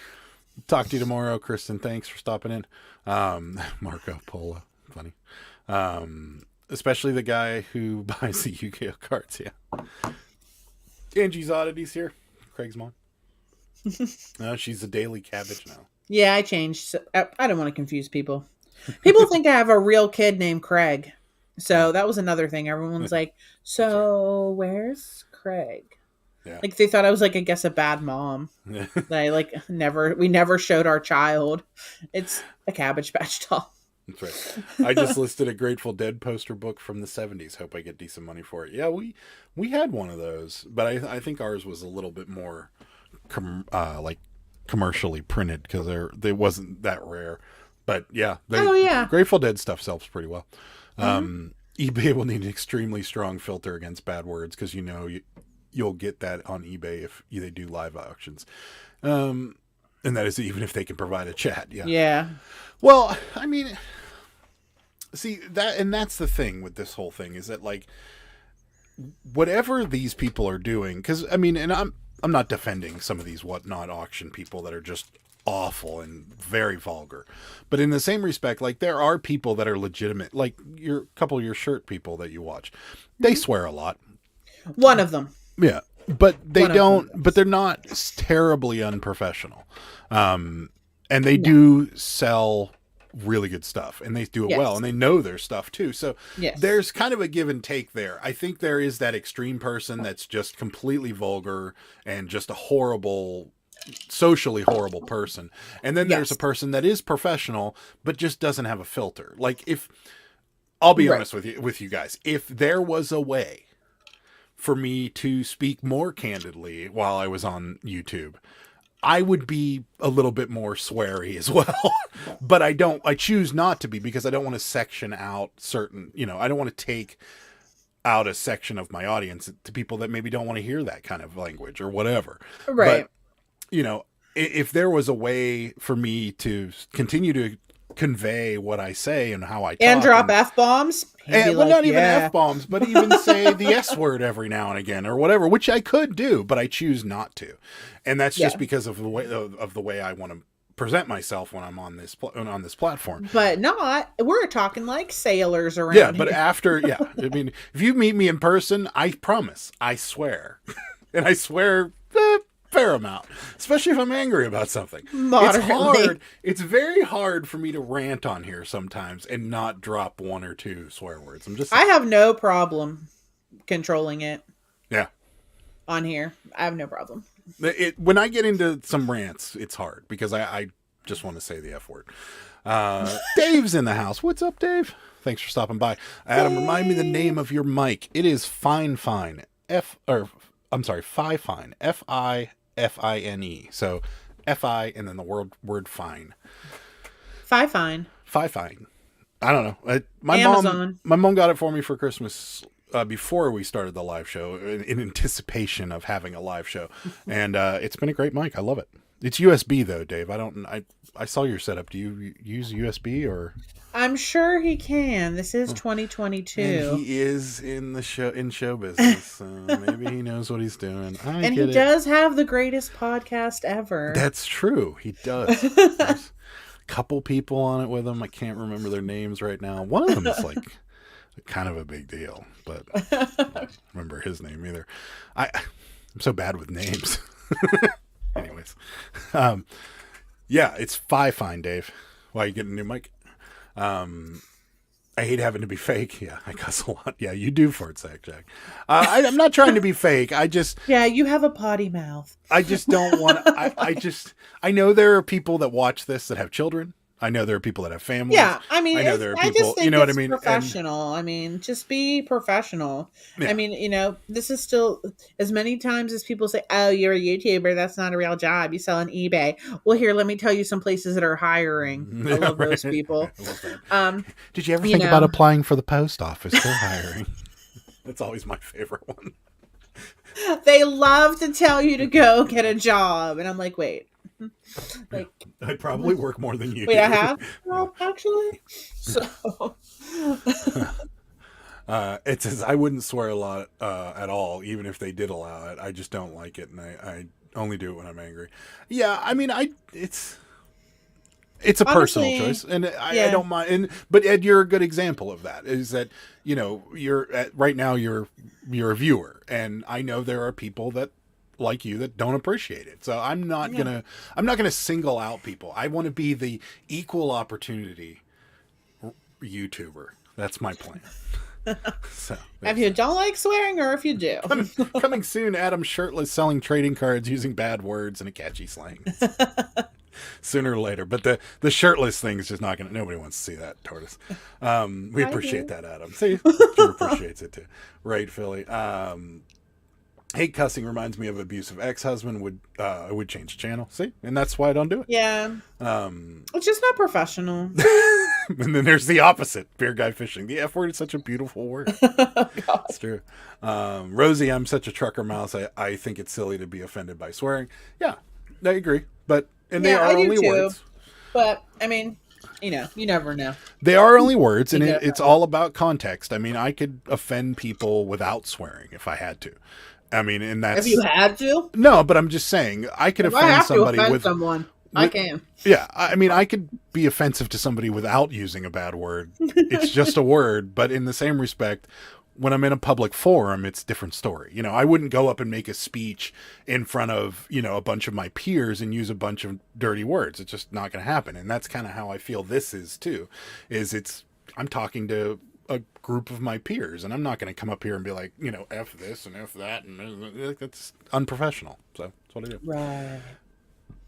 Talk to you tomorrow, Kristen. Thanks for stopping in. Marco Polo, funny. Especially the guy who buys the Yu-Gi-Oh cards. Yeah. Angie's Oddities here. Craig's mom. She's a daily cabbage now. Yeah, I changed. So, I don't want to confuse people. People think I have a real kid named Craig. So that was another thing. Everyone's like, so where's Craig? Yeah. Like they thought I was like, I guess, a bad mom. That we never showed our child. It's a Cabbage Patch doll. That's right. I just listed a Grateful Dead poster book from the 70s. Hope I get decent money for it. Yeah, we had one of those, but I think ours was a little bit more commercially printed because they wasn't that rare. But yeah, Oh, yeah. Grateful Dead stuff sells pretty well. eBay will need an extremely strong filter against bad words because you'll get that on eBay if they do live auctions. And that is even if they can provide a chat. Yeah. Yeah. Well, I mean, see that's the thing with this whole thing is that like whatever these people are doing, because I mean, and I'm not defending some of these whatnot auction people that are just awful and very vulgar, but in the same respect, like there are people that are legitimate, like your couple of your shirt people that you watch, they swear a lot. One of them. Yeah, but but they're not terribly unprofessional. And they do sell really good stuff and they do it well and they know their stuff too. So there's kind of a give and take there. I think there is that extreme person that's just completely vulgar and just a socially horrible person. And then there's a person that is professional, but just doesn't have a filter. Like I'll be honest with you guys, if there was a way for me to speak more candidly while I was on YouTube, I would be a little bit more sweary as well, but I choose not to be because I don't want to section out certain, I don't want to take out a section of my audience to people that maybe don't want to hear that kind of language or whatever. Right. But, if there was a way for me to continue to convey what I say and how I talk and drop F-bombs, not even F-bombs, but even say the S word every now and again or whatever, which I could do, but I choose not to. And that's just because of the way I want to present myself when I'm on this platform. But we're talking like sailors around here. But I mean, if you meet me in person, I promise, I swear. And I swear fair amount, especially if I'm angry about something. Moderately. It's very hard for me to rant on here sometimes and not drop one or two swear words. I have no problem controlling it. Yeah. On here, I have no problem. When I get into some rants, it's hard because I just want to say the F word. Dave's in the house. What's up, Dave? Thanks for stopping by. Adam, remind me the name of your mic. It is Fine. Fine. F-I-F-I-N-E. So F-I and then the word fine. Fine. I don't know. My mom got it for me for Christmas before we started the live show in anticipation of having a live show. And it's been a great mic. I love it. It's USB though, Dave. I saw your setup. Do you use USB or? I'm sure he can. This is 2022. And he is in show business, so maybe he knows what he's doing. And he does have the greatest podcast ever. That's true. He does. There's a couple people on it with him. I can't remember their names right now. One of them is like kind of a big deal, but I don't remember his name either. I'm so bad with names. Anyways, it's fine, Dave. Why are you getting a new mic? I hate having to be fake. Yeah, I cuss a lot. Yeah, you do, Fort Sack Jack. I'm not trying to be fake. You have a potty mouth. I just don't want. I know there are people that watch this that have children. I know there are people that have families. Yeah, I mean, I know there are people. You know what I mean? Professional. I mean, just be professional. Yeah. I mean, this is still as many times as people say, "Oh, you're a YouTuber. That's not a real job. You sell on eBay." Well, here, let me tell you some places that are hiring. I love those people. I love that. Did you ever think about applying for the post office? They're hiring. That's always my favorite one. They love to tell you to go get a job, and I'm like, wait. I probably work more than you. Wait, I have? Well, actually. So it says I wouldn't swear a lot at all, even if they did allow it. I just don't like it, and I only do it when I'm angry. Yeah, I mean, it's a personal choice, and I don't mind. But Ed, you're a good example of that. Is that you're right now you're a viewer, and I know there are people that like you that don't appreciate it. So I'm not gonna single out people. I want to be the equal opportunity YouTuber. That's my plan. So if you don't like swearing, or if you do, coming soon, Adam shirtless selling trading cards using bad words and a catchy slang. Sooner or later, but the shirtless thing is just not gonna. Nobody wants to see that, Tortoise. We appreciate that, Adam. See, Drew appreciates it too, right, Philly? Hate cussing reminds me of abusive ex-husband. Would change channel. See, and that's why I don't do it. Yeah. It's just not professional. And then there's the opposite, beer guy fishing. The F word is such a beautiful word. It's true. Rosie, I'm such a trucker mouse. I think it's silly to be offended by swearing. Yeah, I agree. And they are I do only too. words. But I mean, you never know. They are only words, and You it's all about context. I mean, I could offend people without swearing if I had to. I mean, and that's If you had to, no, but I'm just saying I could if I offend have to somebody offend with someone, I can. Yeah, I mean, I could be offensive to somebody without using a bad word. It's just a word, but in the same respect, when I'm in a public forum, it's a different story. I wouldn't go up and make a speech in front of, a bunch of my peers and use a bunch of dirty words. It's just not going to happen. And that's kind of how I feel this is too, I'm talking to a group of my peers, and I'm not going to come up here and be like, F this and F that. And that's unprofessional. So that's what I do. Right.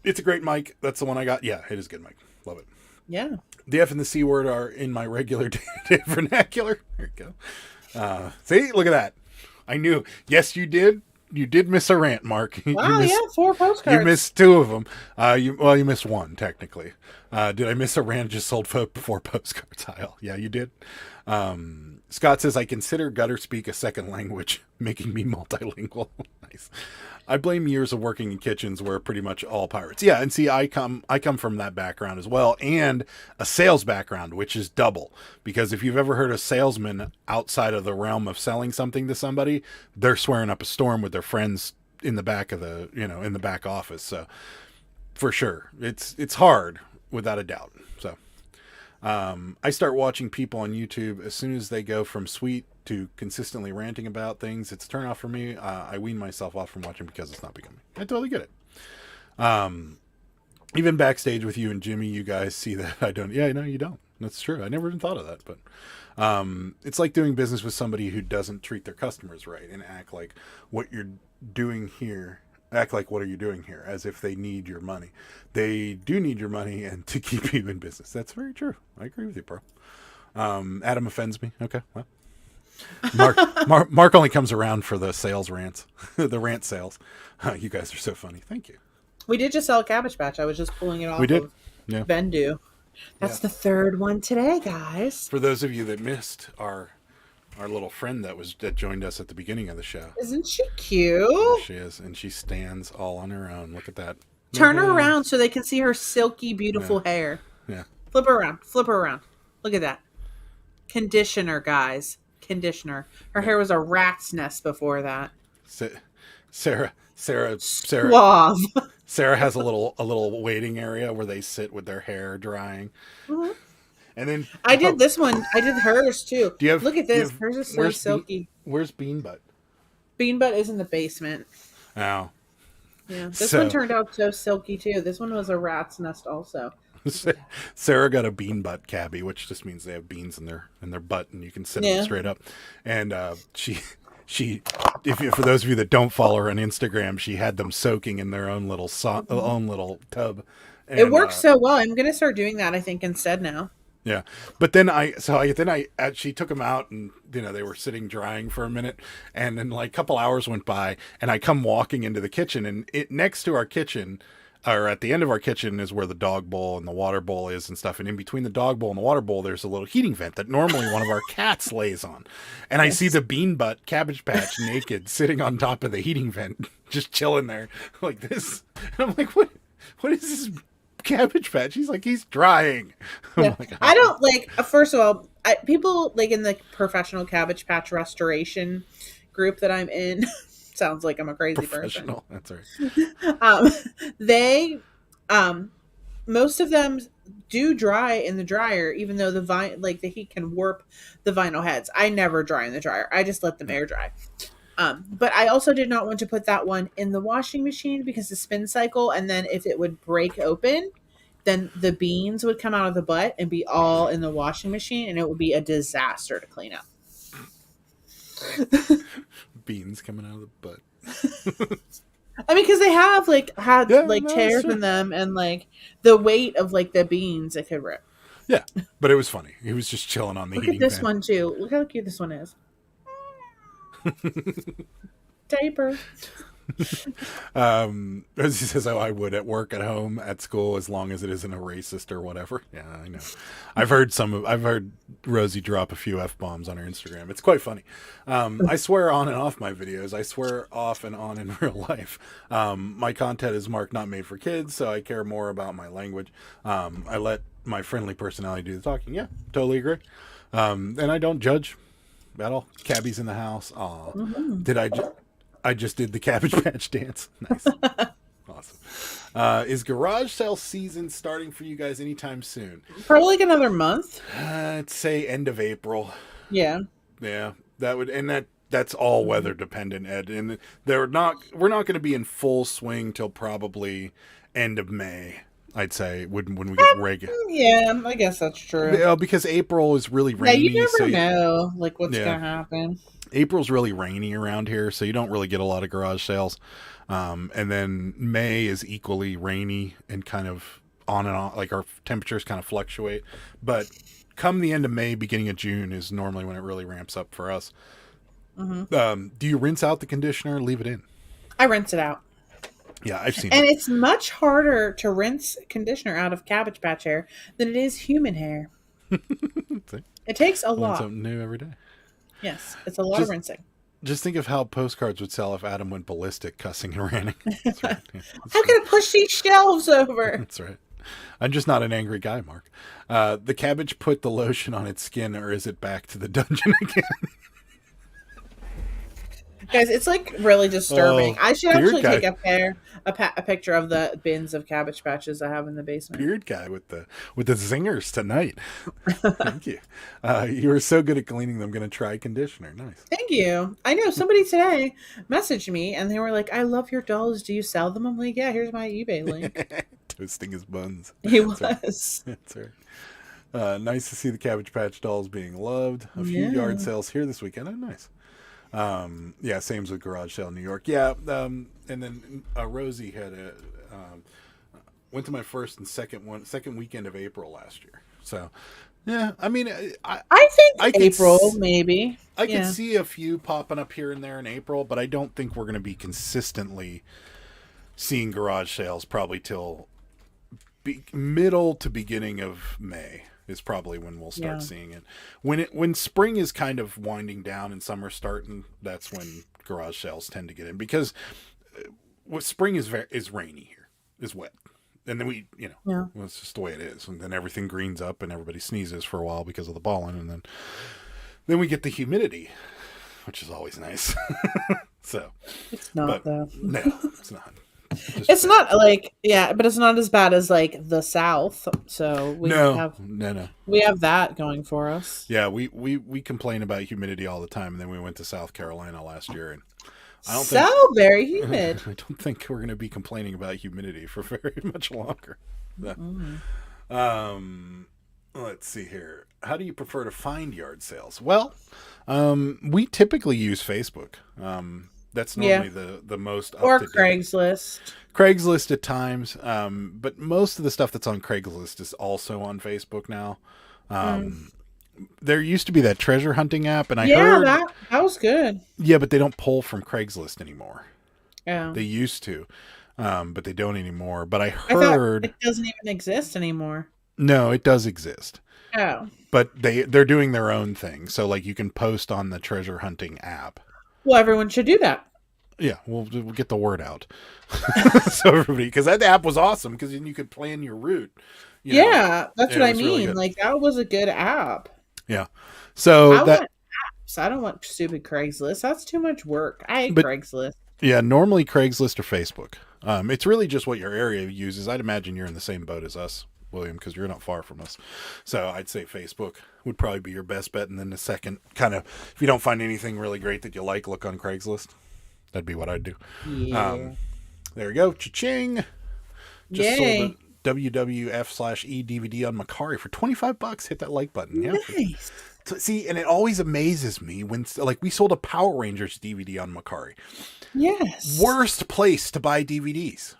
It's a great mic. That's the one I got. Yeah, it is a good mic. Love it. Yeah. The F and the C word are in my regular day-to-day vernacular. There you go. See, look at that. I knew. Yes, you did. You did miss a rant, Mark. Wow, yeah, 4 postcards. You missed 2 of them. You missed 1 technically. Did I miss a rant? Just sold 4 postcards. Yeah, you did. Scott says I consider gutter speak a second language, making me multilingual. Nice. I blame years of working in kitchens where pretty much all pirates. Yeah, and see, I come from that background as well, and a sales background, which is double. Because if you've ever heard a salesman outside of the realm of selling something to somebody, they're swearing up a storm with their friends in the back of in the back office. So for sure, it's hard without a doubt. So I start watching people on YouTube as soon as they go from sweet to consistently ranting about things. It's a turn off for me. I wean myself off from watching because it's not becoming. I totally get it. Even backstage with you and Jimmy, you guys see that I don't. Yeah, no, you don't. That's true. I never even thought of that. But it's like doing business with somebody who doesn't treat their customers right and act like what you're doing here. Act like, what are you doing here? As if they need your money. They do need your money and to keep you in business. That's very true. I agree with you, bro. Adam offends me. Okay, well. Mark only comes around for the sales rants, the rant sales. You guys are so funny. Thank you. We did just sell a Cabbage Patch. I was just pulling it off. We did. Of Yeah. Vendu. That's the 3rd one today, guys. For those of you that missed our little friend that joined us at the beginning of the show. Isn't she cute? There she is, and she stands all on her own. Look at that. Turn her around so they can see her silky, beautiful hair. Yeah. Flip her around. Flip her around. Look at that. Conditioner, guys. Conditioner. Her hair was a rat's nest before that. Sarah Suave. Sarah has a little waiting area where they sit with their hair drying. Mhm. And then I did this one. I did hers too. Do you have, Look at this. Hers is so silky. Where's Bean Butt? Bean Butt is in the basement. Oh. Yeah. This one turned out so silky too. This one was a rat's nest also. Sarah got a bean butt cabbie, which just means they have beans in their butt and you can sit them straight up. And she for those of you that don't follow her on Instagram, she had them soaking in their own little tub. And, it works so well. I'm gonna start doing that, I think, instead now. Yeah, but then she took them out and they were sitting drying for a minute, and then like a couple hours went by, and I come walking into the kitchen, and next to our kitchen, or at the end of our kitchen, is where the dog bowl and the water bowl is and stuff, and in between the dog bowl and the water bowl, there's a little heating vent that normally one of our cats lays on, and I see the Bean Butt Cabbage Patch naked sitting on top of the heating vent, just chilling there like this, and I'm like, what is this Cabbage Patch? He's drying. Yeah. Like, I don't like. First of all, people like in the professional Cabbage Patch restoration group that I'm in. Sounds like I'm a crazy person. That's right. They, most of them do dry in the dryer, even though the heat can warp the vinyl heads. I never dry in the dryer. I just let them air dry. But I also did not want to put that one in the washing machine because the spin cycle, and then if it would break open, then the beans would come out of the butt and be all in the washing machine, and it would be a disaster to clean up. Beans coming out of the butt. I mean, because they have tears in them, and like the weight of like the beans, it could rip. Yeah, but it was funny. He was just chilling on the heating Look at this fan. one too. Look how cute this one is. Diaper. As he says, "Oh, I would at work, at home, at school, as long as it isn't a racist or whatever." Yeah, I know. I've heard Rosie drop a few f-bombs on her Instagram. It's quite funny. I swear on and off my videos. I swear off and on in real life. My content is marked not made for kids, so I care more about my language. I let my friendly personality do the talking. Yeah, totally agree. And I don't judge at all. Cabby's in the house. Aw, did I just did the Cabbage Patch dance. Nice. Awesome. Is garage sale season starting for you guys anytime soon? Probably like another month. I'd say end of April. Yeah. Yeah, that would, and that's all weather dependent, Ed. And we're not going to be in full swing till probably end of May. I'd say when we get regular. Yeah, I guess that's true. Yeah, because April is really rainy. Yeah, you never know like what's gonna happen. April's really rainy around here, so you don't really get a lot of garage sales. And then May is equally rainy and kind of on and off, like our temperatures kind of fluctuate. But come the end of May, beginning of June is normally when it really ramps up for us. Do you rinse out the conditioner or leave it in? I rinse it out. Yeah, I've seen and it. it's much harder to rinse conditioner out of Cabbage Patch hair than it is human hair. It takes a lot. Something new every day. Yes, it's a lot of rinsing. Just think of how postcards would sell if Adam went ballistic, cussing and ranting. That's right. Yeah, I'm going to push these shelves over. That's right. I'm just not an angry guy, Mark. The cabbage put the lotion on its skin, or is it back to the dungeon again? Guys, it's like really disturbing. I should actually guy. take a picture of the bins of Cabbage Patches I have in the basement. Beard guy with the zingers tonight. Thank you. You were so good at cleaning them. I'm going to try conditioner. Nice. Thank you. I know somebody today messaged me and they were like, "I love your dolls. Do you sell them?" I'm like, "Yeah, here's my eBay link." Toasting his buns. He was. That's right. Nice to see the Cabbage Patch dolls being loved. A few yard sales here this weekend. Oh, nice. Yeah, same with garage sale in New York. Yeah, and then Rosie had went to my first and second weekend of April last year. So, yeah, I mean, I think April maybe. I could see a few popping up here and there in April, but I don't think we're going to be consistently seeing garage sales probably till middle to beginning of May. Is probably when we'll start seeing it. When spring is kind of winding down and summer starting, that's when garage sales tend to get in, because spring is rainy here, is wet, and then well, it's just the way it is, and then everything greens up and everybody sneezes for a while because of the pollen, and then we get the humidity, which is always nice. So it's not though. No, it's not. It's not like but it's not as bad as like the South. So we have that going for us. Yeah, we complain about humidity all the time, and then we went to South Carolina last year, and I don't think very humid. I don't think we're going to be complaining about humidity for very much longer. Let's see here. How do you prefer to find yard sales? Well, we typically use Facebook. That's normally the most up or to date. Craigslist. Craigslist at times, but most of the stuff that's on Craigslist is also on Facebook now. There used to be that treasure hunting app, and I heard that was good. Yeah, but they don't pull from Craigslist anymore. Yeah, they used to, but they don't anymore. But I heard it doesn't even exist anymore. No, it does exist. Oh, but they're doing their own thing. So like you can post on the treasure hunting app. Well, everyone should do that. Yeah, we'll get the word out. So everybody, because that app was awesome, because then you could plan your route. That's what I mean. Really, like that was a good app. Yeah. So I want apps. I don't want stupid Craigslist. That's too much work. I hate Craigslist. Yeah, normally Craigslist or Facebook. It's really just what your area uses. I'd imagine you're in the same boat as us, William, because you're not far from us. So I'd say Facebook would probably be your best bet, and then the second, kind of, if you don't find anything really great that you like, look on Craigslist. That'd be what I'd do. Yeah. There we go. Cha-ching. Just Yay. sold a WWF/E DVD on Macari for $25. Hit that like button. Yeah. Nice. So, see, and it always amazes me when, like, we sold a Power Rangers DVD on Macari. Yes. Worst place to buy DVDs.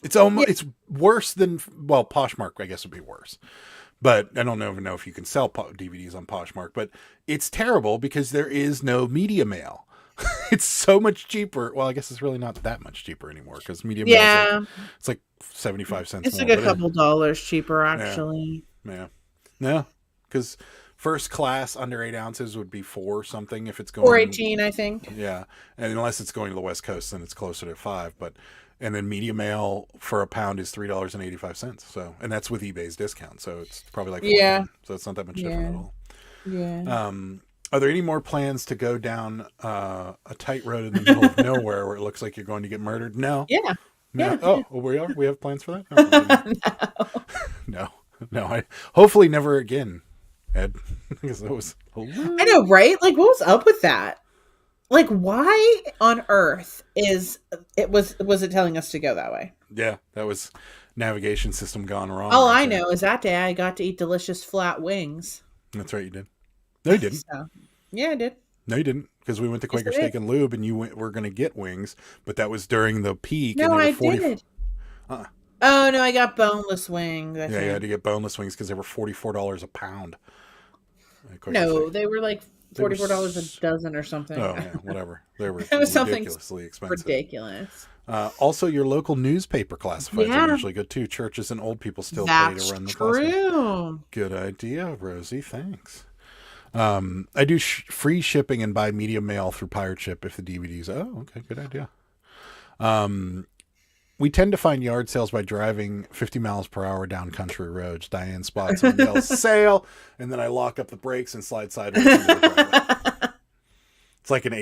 It's almost it's worse than, well, Poshmark, I guess, would be worse. But I don't even know if you can sell DVDs on Poshmark. But it's terrible because there is no media mail. It's so much cheaper. Well, I guess it's really not that much cheaper anymore because medium mail Yeah, it's like 75 cents it's more. like a but couple dollars cheaper actually. yeah. No, because first class under 8 ounces would be 4 something if it's Or going. 18, I think. Yeah, and unless it's going to the West Coast, then it's closer to 5. But and then medium mail for a pound is $3.85. So, and that's with eBay's discount. So it's probably like 4. Yeah. So it's not that much different at all. Yeah. Are there any more plans to go down a tight road in the middle of nowhere where it looks like you're going to get murdered? No. Yeah. No. Yeah. Oh, we are. We have plans for that. No. No. I hopefully never again, Ed. Because that was. I know, right? Like, what was up with that? Like, why on earth was it telling us to go that way? Yeah, that was navigation system gone wrong. All right I there. know is that day I got to eat delicious flat wings. That's right, you did. No, you didn't. So, yeah, I did. No, you didn't. Because we went to Quaker Yes, I Steak did. and Lube, and were going to get wings, but that was during the peak. No, and they were I 40. did. Uh-uh. Oh no, I got boneless wings. I Yeah, think. you had to get boneless wings because they were $44 a pound. at Quaker No, Steak. they were like $44 a dozen or something. Oh, yeah, whatever. They were It was something ridiculously expensive. ridiculous. Also, your local newspaper classifieds Yeah. are usually good too. Churches and old people still pay That's to run the classifieds. true. Good idea, Rosie. Thanks. I do free shipping and buy media mail through Pirate Ship if the DVDs. Oh, okay, good idea. We tend to find yard sales by driving 50 miles per hour down country roads. Diane spots and yells "sale," and then I lock up the brakes and slide sideways into the driveway.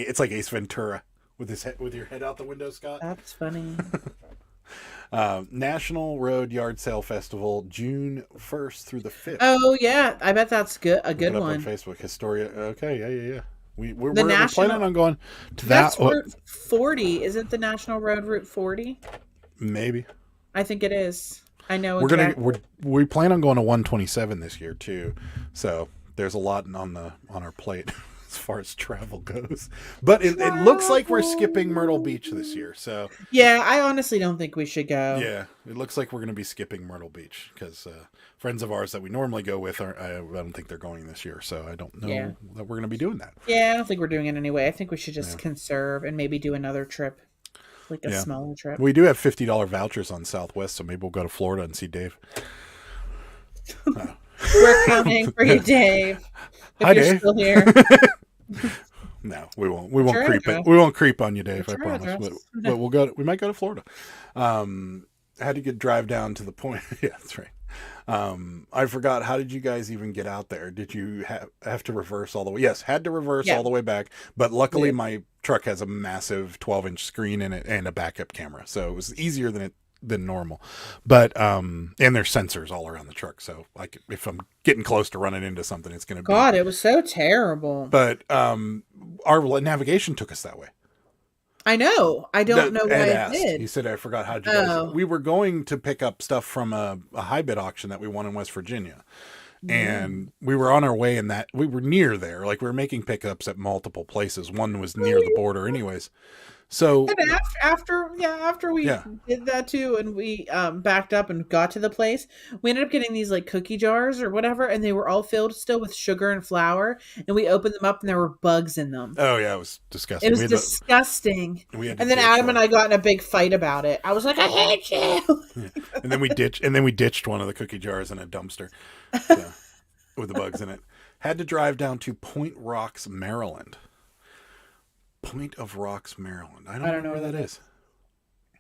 It's like Ace Ventura with your head out the window, Scott. That's funny. National Road Yard Sale Festival, June 1st through the 5th. Oh yeah, I bet that's good. A Look good it up one. on Facebook. Historia. Okay, yeah. We're national- planning on going to That's that. Route 40. Isn't the National Road Route 40? Maybe I think it is. I know. we plan on going to 127 this year too. So there's a lot on our plate as far as travel goes. But it looks like we're skipping Myrtle Beach this year. So Yeah, I honestly don't think we should go. yeah, it looks like we're going to be skipping Myrtle Beach because friends of ours that we normally go with I don't think they're going this year. So I don't know that we're going to be doing that. Yeah, I don't think we're doing it anyway. I think we should just conserve and maybe do another trip, like a smaller trip. We do have $50 vouchers on Southwest, so maybe we'll go to Florida and see Dave. We're coming for you, Dave. If Hi, you're Dave. still here. No, we won't. We won't Your creep. address. We won't creep on you, Dave. What's I your promise. address? But we'll go. We might go to Florida. I had to drive down to the point. Yeah, that's right. I forgot. How did you guys even get out there? Did you have to reverse all the way? Yes, had to reverse all the way back. But luckily, my truck has a massive 12-inch screen in it and a backup camera, so it was easier than normal. But and there's sensors all around the truck, so like if I'm getting close to running into something, it's going to be. God, it was so terrible. But our navigation took us that way. I know. I don't know why Ed it asked. did. He said, I forgot how you guys. We were going to pick up stuff from a high bid auction that we won in West Virginia. And we were on our way in that we were near there. Like we were making pickups at multiple places. One was near the border anyways. So And after we did that too, and we backed up and got to the place, we ended up getting these like cookie jars or whatever, and they were all filled still with sugar and flour. And we opened them up, and there were bugs in them. oh yeah, it was disgusting. It was disgusting. And then Adam and I got in a big fight about it. I was like, I hate you. and then we ditched one of the cookie jars in a dumpster so, with the bugs in it. Had to drive down to Point Rocks, Maryland. Point of Rocks, Maryland. I don't know where that is.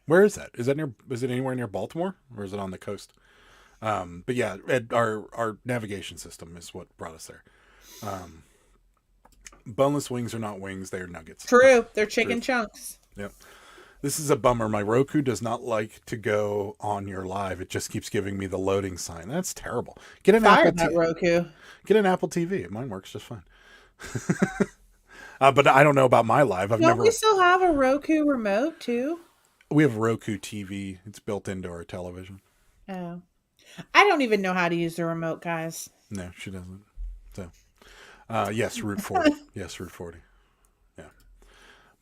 Where is that? Is it anywhere near Baltimore, or is it on the coast? But yeah, our navigation system is what brought us there. Boneless wings are not wings; they are nuggets. True, they're chicken chunks. Yep. This is a bummer. My Roku does not like to go on your live. It just keeps giving me the loading sign. That's terrible. Get an Fire Apple that Roku. Get an Apple TV. Mine works just fine. But I don't know about my live. Don't we still have a Roku remote too? We have Roku TV. It's built into our television. Oh, I don't even know how to use the remote, guys. No, she doesn't. So, yes, Route 40. Yes, Route 40. Yeah.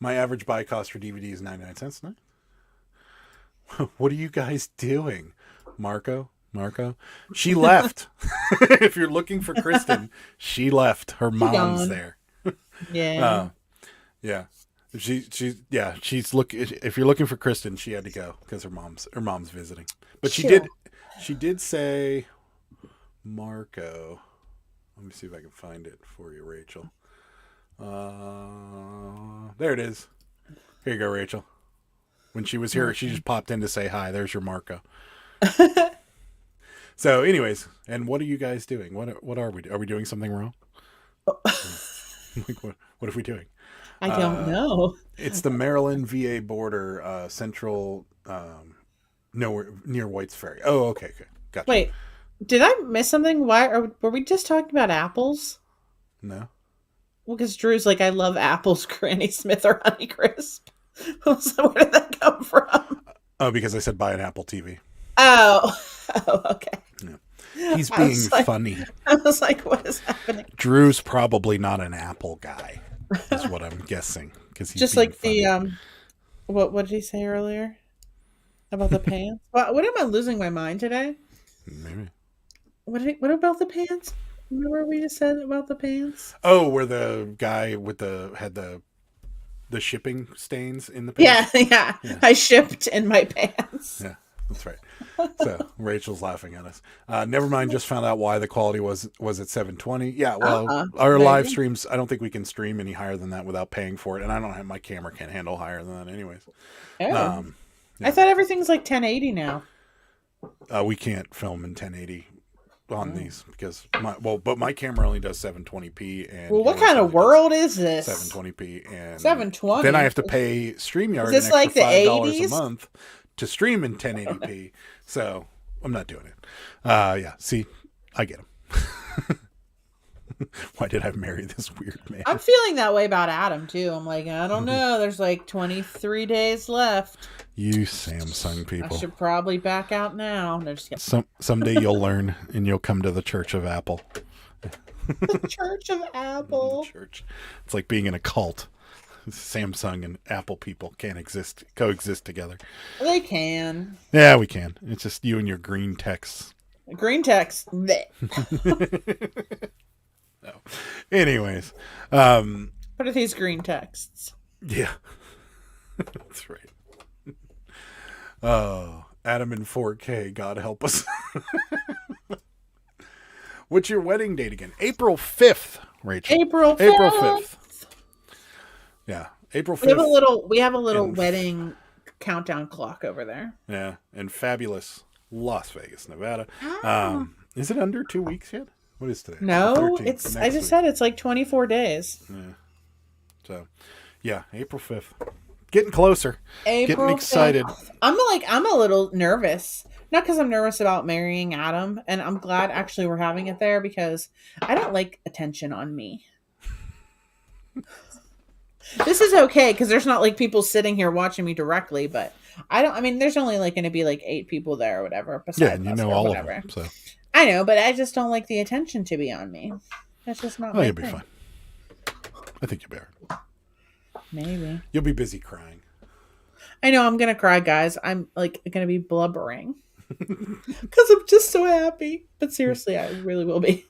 My average buy cost for DVD is 99 cents. No? What are you guys doing? Marco? She left. If you're looking for Kristen, she left. Her mom's there. Yeah. Yeah. She's look. If you're looking for Kristen, she had to go because her mom's visiting. But Chill. she did say Marco. Let me see if I can find it for you, Rachel. There it is. Here you go, Rachel. When she was here, she just popped in to say hi. There's your Marco. So, anyways, and what are you guys doing? What are we? Are we doing something wrong? Like, what are we doing? I don't know. It's the Maryland VA border, central, nowhere near White's Ferry. Oh, okay, gotcha. Wait, did I miss something? Were we just talking about apples? No. Well, because Drew's like, I love apples, Granny Smith or Honeycrisp. So where did that come from? Oh, because I said buy an Apple TV. Oh, okay. Yeah. He's being funny. I was like, what is happening? Drew's probably not an Apple guy, is what I'm guessing. Because he's Just being like funny. what did he say earlier about the pants? What am I losing my mind today? Maybe. What about the pants? Remember we just said about the pants? Oh, where the guy had the shipping stains in the pants? Yeah. I shipped in my pants. Yeah, that's right. So Rachel's laughing at us. Never mind. Just found out why the quality was at 720. Yeah, well, our live streams. I don't think we can stream any higher than that without paying for it, and I don't have my camera can't handle higher than that, anyways. Oh. Yeah. I thought everything's like 1080 now. We can't film in 1080 on these because but my camera only does 720p. And Well, what kind of world is this? 720p and 720. Then I have to pay StreamYard Is this an extra like the $5 80s? a month to stream in 1080p. So I'm not doing it. Yeah. See, I get him. Why did I marry this weird man? I'm feeling that way about Adam too. I'm like, I don't know. There's like 23 days left. You Samsung people. I should probably back out now. No, just kidding. Someday you'll learn and you'll come to the Church of Apple. The Church of Apple. Church. It's like being in a cult. Samsung and Apple people can't coexist together. They can. Yeah, we can. It's just you and your green texts. Green text. Bleh. No. Anyways, What are these green texts? yeah, that's right. Oh, Adam in 4K. God help us. What's your wedding date again? April 5th, Rachel. April 5th. Yeah, April 5th. We have a little wedding countdown clock over there. Yeah, in fabulous Las Vegas, Nevada. Oh. Is it under 2 weeks yet? What is today? No, 13th, it's. I next just week. said it's like 24 days. Yeah. So, yeah, April 5th. Getting closer. Getting excited. 5th. I'm a little nervous. Not because I'm nervous about marrying Adam, and I'm glad actually we're having it there because I don't like attention on me. This is okay because there's not like people sitting here watching me directly, but I mean, there's only like going to be like 8 people there or whatever. Yeah, and you know all of them. So I know, but I just don't like the attention to be on me. That's just not. oh, you'll be fine. I think you'll be all right. Maybe. You'll be busy crying. I know I'm gonna cry, guys. I'm like gonna be blubbering because I'm just so happy. But seriously, I really will be.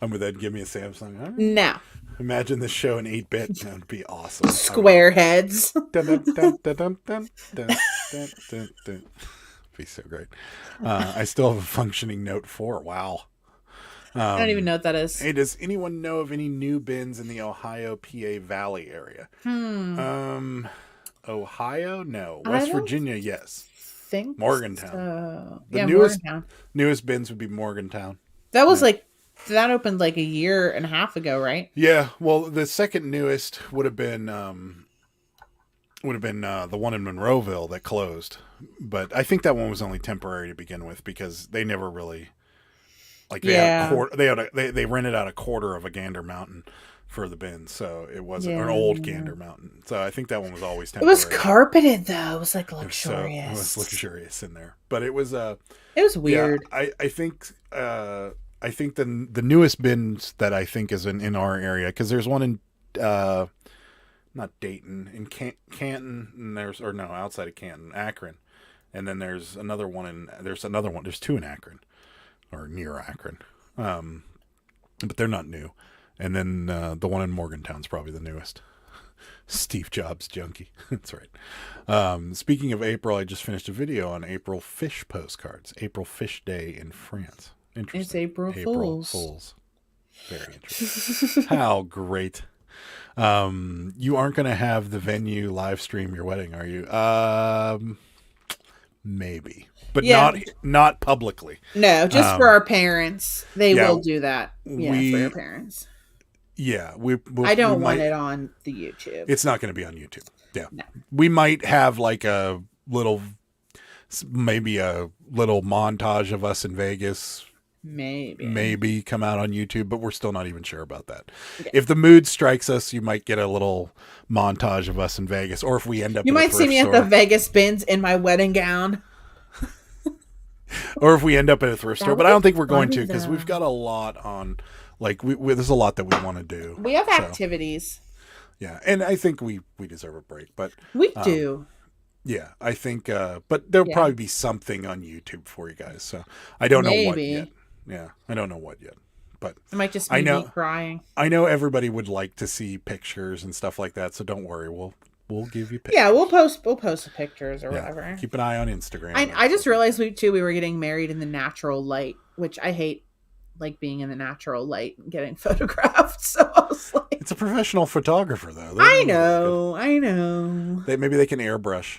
I'm with Ed. Give me a Samsung. All right. Now, Imagine this show in 8-bit. That would be awesome. square heads. Dun, dun, dun, dun, dun, dun, dun, dun, dun, dun. Be so great. I still have a functioning Note 4. Wow. I don't even know what that is. Hey, does anyone know of any new bins in the Ohio PA Valley area? Ohio? No. West Virginia? Yes. Think Morgantown. so. The Morgantown. newest bins would be Morgantown. That was that opened like a year and a half ago, right? Yeah. Well, the second newest would have been the one in Monroeville that closed, but I think that one was only temporary to begin with because they never really they rented out a quarter of a Gander Mountain for the bins, so it wasn't an old Gander Mountain. So I think that one was always temporary. It was carpeted though. It was like luxurious. It was luxurious in there, but it was it was weird. Yeah, I think the newest bins that I think is in our area because there's one in not Dayton, in Canton, and outside of Canton, Akron, and then there's another one there's two in Akron or near Akron, but they're not new. And then the one in Morgantown's probably the newest. Steve Jobs junkie. That's right. Speaking of April, I just finished a video on April fish postcards. April Fish Day in France. Interesting. It's April Fools. Very interesting. How great. You aren't going to have the venue live stream your wedding, are you? Maybe, but not publicly. No, just for our parents. They will do that. Yeah, for our parents. Yeah, I don't want it on the YouTube. It's not going to be on YouTube. Yeah, no. We might have like maybe a little montage of us in Vegas. Maybe come out on YouTube, but we're still not even sure about that. Okay. If the mood strikes us, you might get a little montage of us in Vegas, or if we end up, you might see me at the Vegas bins in my wedding gown, or if we end up at a thrift store. But I don't think we're going to, because we've got a lot on. Like there's a lot that we want to do. We have activities. Yeah, and I think we deserve a break, but we do. Yeah, I think, but there'll probably be something on YouTube for you guys. So I don't know what yet. Yeah, I don't know what yet, but it might just be me crying. I know everybody would like to see pictures and stuff like that, so don't worry. We'll give you pictures. Yeah, we'll post pictures or whatever. Keep an eye on Instagram. I just realized we were getting married in the natural light, which I hate, like being in the natural light and getting photographed. So I was like, it's a professional photographer though. I know. Maybe they can airbrush.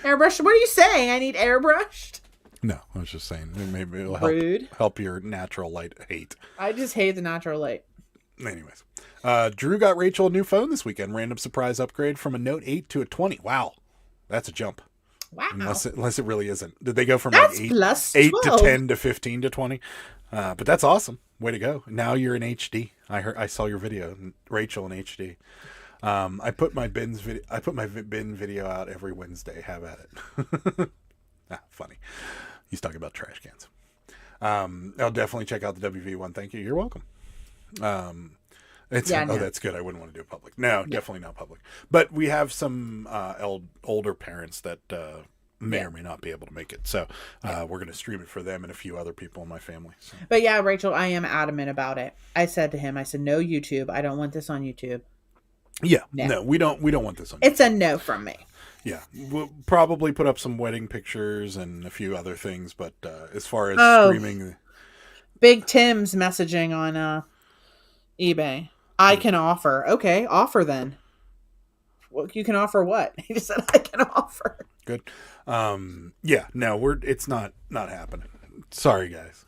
Airbrush? What are you saying? I need airbrushed? No, I was just saying maybe it'll help your natural light hate. I just hate the natural light. Anyways, Drew got Rachel a new phone this weekend. Random surprise upgrade from a Note 8 to a 20. Wow, that's a jump. Wow. Unless it really isn't. Did they go from that's like 8 to 10 to 15 to 20? But that's awesome. Way to go. Now you're in HD. I saw your video, Rachel in HD. I put my bin video out every Wednesday. Have at it. Funny. He's talking about trash cans. I'll definitely check out the WV one. Thank you. You're welcome. That's good. I wouldn't want to do it public. No, definitely not public. But we have some older parents that may or may not be able to make it. So we're going to stream it for them and a few other people in my family. So. But yeah, Rachel, I am adamant about it. I said to him, no YouTube. I don't want this on YouTube. Yeah, no, we don't want this on YouTube. It's a no from me. Yeah, we'll probably put up some wedding pictures and a few other things. But as far as streaming... Big Tim's messaging on eBay. I can offer. Okay, offer then. Well, you can offer what? He just said I can offer. Good. It's not happening. Sorry, guys.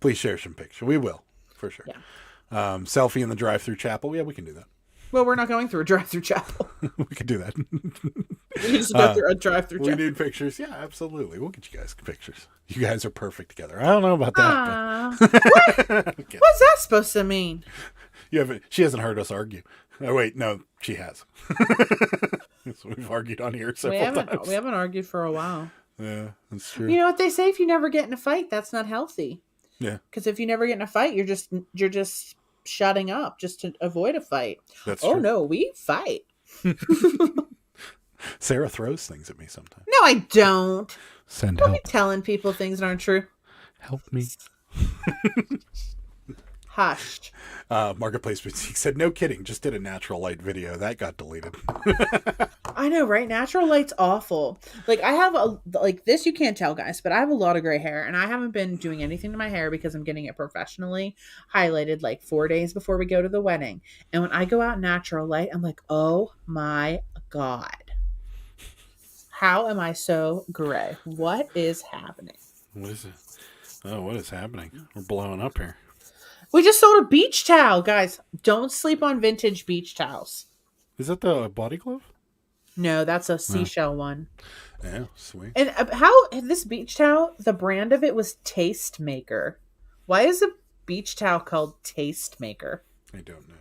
Please share some pictures. We will, for sure. Yeah. Selfie in the drive-through chapel. Yeah, we can do that. Well, we're not going through a drive-through chapel. We can do that. We can just go through a drive-through chapel. We need pictures. Yeah, absolutely. We'll get you guys pictures. You guys are perfect together. I don't know about that. What? What's that supposed to mean? She hasn't heard us argue. Oh, wait, no, she has. So we've argued on here several times. We haven't argued for a while. Yeah, that's true. You know what they say? If you never get in a fight, that's not healthy. Yeah. Because if you never get in a fight, you're just shutting up just to avoid a fight. That's true. Oh no, we fight. Sarah throws things at me sometimes. No, I don't. Don't be telling people things that aren't true. Help me. Hushed. Marketplace Boutique said, no kidding, just did a natural light video. That got deleted. I know, right? Natural light's awful. Like, I have this you can't tell, guys, but I have a lot of gray hair, and I haven't been doing anything to my hair because I'm getting it professionally highlighted like 4 days before we go to the wedding. And when I go out natural light, I'm like, oh my God. How am I so gray? What is happening? What is it? Oh, what is happening? We're blowing up here. We just sold a beach towel, guys. Don't sleep on vintage beach towels. Is that the body glove? No, that's a seashell one. Yeah, sweet. And how this beach towel, the brand of it was Tastemaker. Why is a beach towel called Tastemaker? I don't know.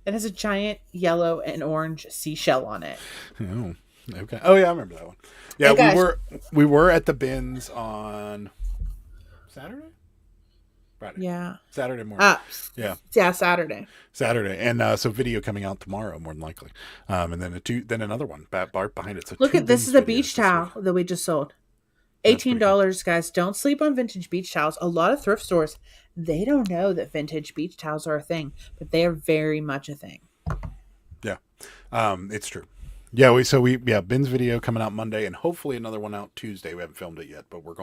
It has a giant yellow and orange seashell on it. Oh, okay. Oh yeah, I remember that one. Yeah, hey, we were at the bins on Saturday. Friday. Yeah. Saturday morning. Yeah, Saturday. And so video coming out tomorrow, more than likely. And then another one behind it. So look at this is a beach towel that we just sold. $18, guys. Don't sleep on vintage beach towels. A lot of thrift stores, they don't know that vintage beach towels are a thing, but they are very much a thing. Yeah, it's true. Yeah, Ben's video coming out Monday, and hopefully another one out Tuesday. We haven't filmed it yet, but we're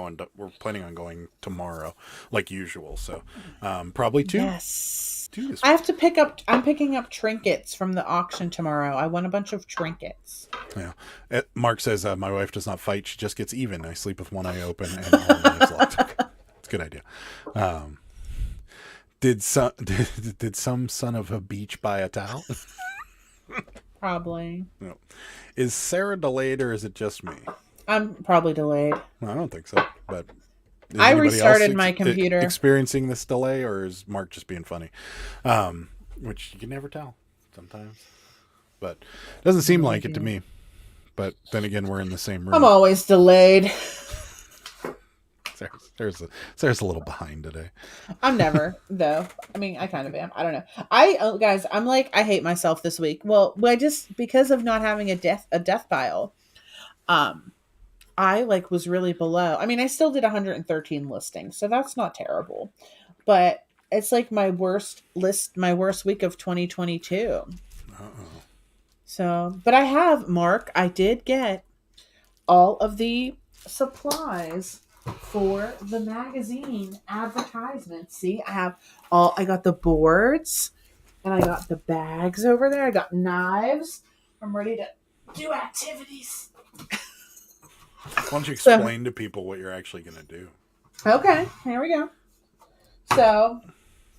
planning on going tomorrow, like usual. So, probably two. Yes. I have to pick up. I'm picking up trinkets from the auction tomorrow. I want a bunch of trinkets. Yeah. Mark says my wife does not fight; she just gets even. I sleep with one eye open and all my eyes locked. Okay. It's a good idea. Did some son of a beach buy a towel? Probably. No. Is Sarah delayed or is it just me? I'm probably delayed. I don't think so, but I restarted my computer. Experiencing this delay, or is Mark just being funny? Which you can never tell sometimes, but it doesn't seem like it to me. But then again, we're in the same room. I'm always delayed. Sarah's a little behind today. I'm never, though. I mean, I kind of am. I don't know. Guys, I'm like, I hate myself this week. Well, because of not having a death pile, I was really below. I mean, I still did 113 listings, so that's not terrible. But it's like my worst week of 2022. Uh-oh. So, but I did get all of the supplies for the magazine advertisements. See, I got the boards and I got the bags over there. I got knives. I'm ready to do activities. Why don't you explain to people what you're actually going to do? Okay, here we go. So,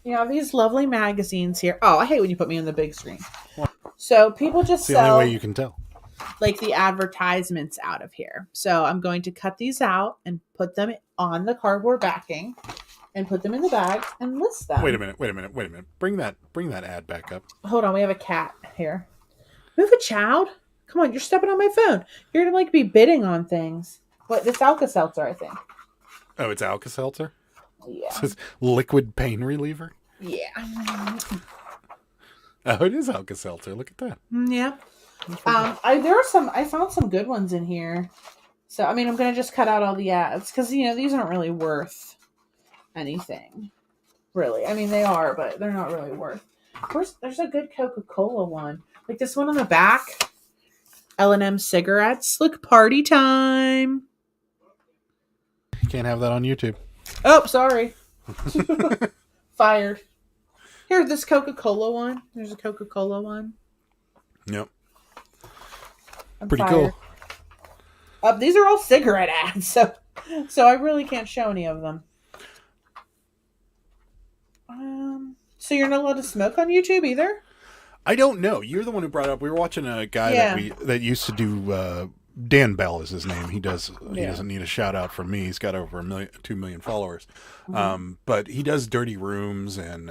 these lovely magazines here. Oh, I hate when you put me on the big screen. So people just sell. The only way you can tell. Like the advertisements out of here. So I'm going to cut these out and put them on the cardboard backing and put them in the bag and list them. Wait a minute. Bring that ad back up. Hold on, we have a cat here. Move it, child. Come on, you're stepping on my phone. You're going to be bidding on things. What, this Alka-Seltzer, I think. Oh, it's Alka-Seltzer? Yeah. It says liquid pain reliever? Yeah. Oh, it is Alka-Seltzer. Look at that. Yeah. I found some good ones in here. So, I mean, I'm going to just cut out all the ads because, these aren't really worth anything. Really. I mean, they are, but they're not really worth. There's a good Coca-Cola one. Like this one on the back. L&M cigarettes. Look, party time. Can't have that on YouTube. Oh, sorry. Fired. Here, this Coca-Cola one. There's a Coca-Cola one. Yep. I'm pretty fired. Cool. These are all cigarette ads, so I really can't show any of them. So you're not allowed to smoke on YouTube either? I don't know. You're the one who brought up. We were watching a guy that used to do. Dan Bell is his name. He doesn't need a shout out from me. He's got over 2 million followers. Mm-hmm. But he does dirty rooms and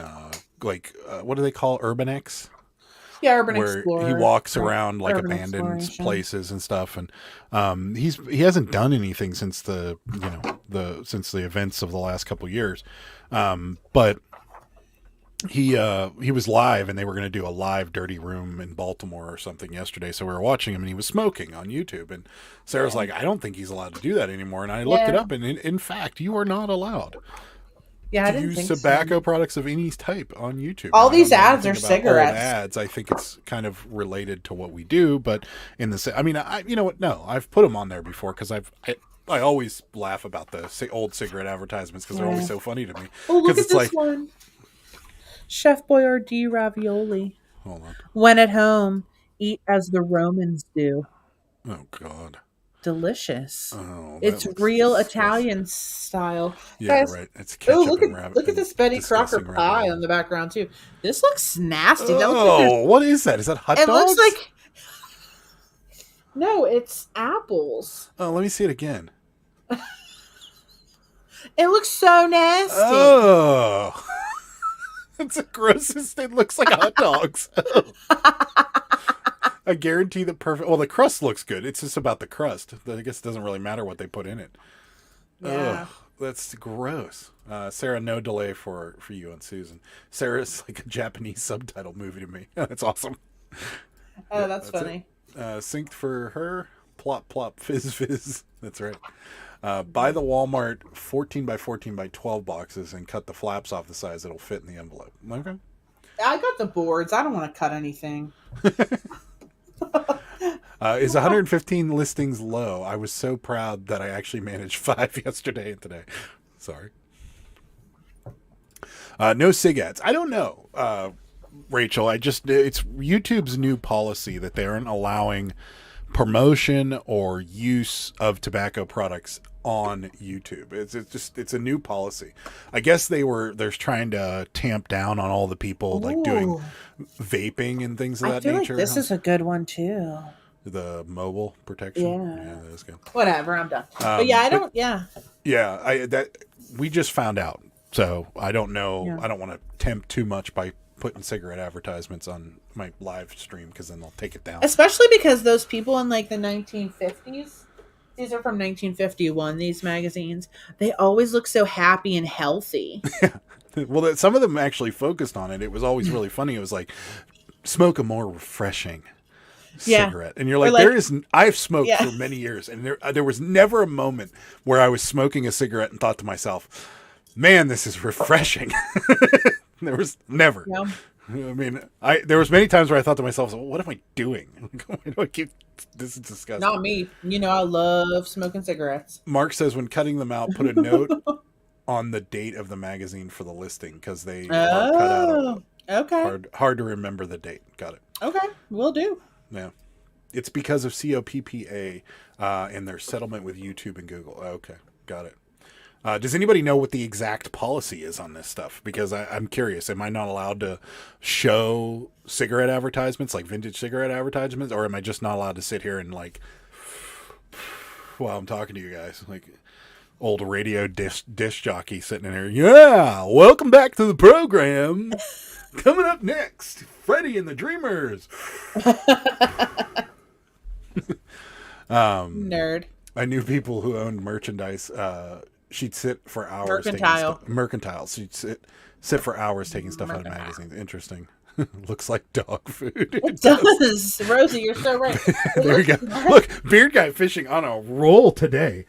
what do they call Urbenex? Yeah, Urban where Explorer. He walks around like abandoned places and stuff, and he hasn't done anything since the events of the last couple years, but he was live, and they were going to do a live dirty room in Baltimore or something yesterday. So we were watching him, and he was smoking on YouTube, and Sarah's like, "I don't think he's allowed to do that anymore." And I looked it up, and in fact, you are not allowed. Yeah, to use tobacco products of any type on YouTube. All these ads are cigarettes. Ads. I think it's kind of related to what we do, but you know what? No, I've put them on there before because I always laugh about the old cigarette advertisements because they're always so funny to me. Oh, look at this one. Chef Boyardee ravioli. Hold on. When at home, eat as the Romans do. Oh God. Delicious. Oh, it's real Italian style. Yeah, guys, right. It's ketchup look at this Betty Crocker pie on the background too. This looks nasty. What is that? Is that hot dogs? It looks like no, it's apples. Oh, let me see it again. It looks so nasty. Oh, it's the grossest. It looks like hot dogs. I guarantee the perfect. Well, the crust looks good. It's just about the crust. I guess it doesn't really matter what they put in it. Yeah. Ugh, that's gross. Sarah, no delay for you and Susan. Sarah's like a Japanese subtitle movie to me. That's awesome. Oh, that's funny. Synced for her. Plop, plop, fizz, fizz. That's right. Buy the Walmart 14 by 14 by 12 boxes and cut the flaps off the size that'll fit in the envelope. Okay. I got the boards. I don't want to cut anything. Is 115 listings low? I was so proud that I actually managed 5 yesterday and today. Sorry. No sig ads. I don't know, Rachel. It's YouTube's new policy that they aren't allowing promotion or use of tobacco products on YouTube. It's a new policy. I guess they're trying to tamp down on all the people like doing vaping and things of that nature. Like this is a good one too. The mobile protection. Yeah, that is good. Whatever, I'm done. But yeah, I don't. We just found out, so I don't know. Yeah. I don't want to tempt too much by putting cigarette advertisements on my live stream because then they'll take it down. Especially because those people in like the 1950s, these are from 1951. These magazines, they always look so happy and healthy. Well, some of them actually focused on it. It was always really funny. It was like smoke a more refreshing cigarette, and you're like, I've smoked for many years, and there was never a moment where I was smoking a cigarette and thought to myself, man, this is refreshing. There was never. Yeah. I mean, there was many times where I thought to myself, what am I doing? Why do I keep, this is disgusting. Not me. I love smoking cigarettes. Mark says when cutting them out, put a note on the date of the magazine for the listing because they are cut out. Okay. Hard to remember the date. Got it. Okay, will do. Yeah. It's because of COPPA and their settlement with YouTube and Google. Okay, got it. Does anybody know what the exact policy is on this stuff? Because I'm curious. Am I not allowed to show cigarette advertisements, like vintage cigarette advertisements, or am I just not allowed to sit here and like, while I'm talking to you guys, like old radio disc jockey sitting in here? Yeah, welcome back to the program. Coming up next, Freddie and the Dreamers. Nerd. I knew people who owned merchandise. She'd sit for hours. Mercantile. She'd sit for hours taking stuff out of magazines. Interesting. Looks like dog food. It does. Rosie, you're so right. There you go. Look, Beard Guy fishing on a roll today.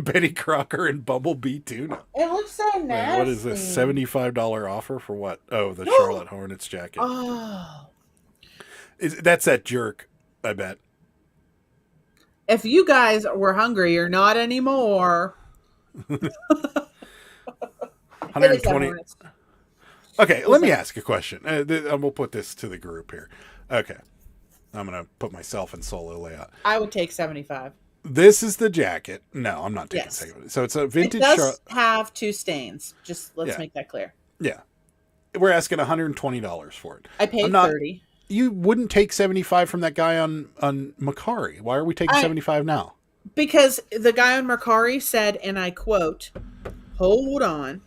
Betty Crocker and Bumblebee tuna. It looks so nasty. Wait, what is this? $75 offer for what? Oh, the Charlotte Hornets jacket. Oh. That's that jerk, I bet. If you guys were hungry, you're not anymore. 120. Okay, let me ask a question. We'll put this to the group here. Okay. I'm going to put myself in solo layout. I would take 75. This is the jacket. No, I'm not taking 75. So it's a vintage. It does have 2 stains. Just let's make that clear. Yeah. We're asking $120 for it. I paid 30. You wouldn't take 75 from that guy on Macari. Why are we taking 75 now? Because the guy on Macari said, and I quote, "Hold on."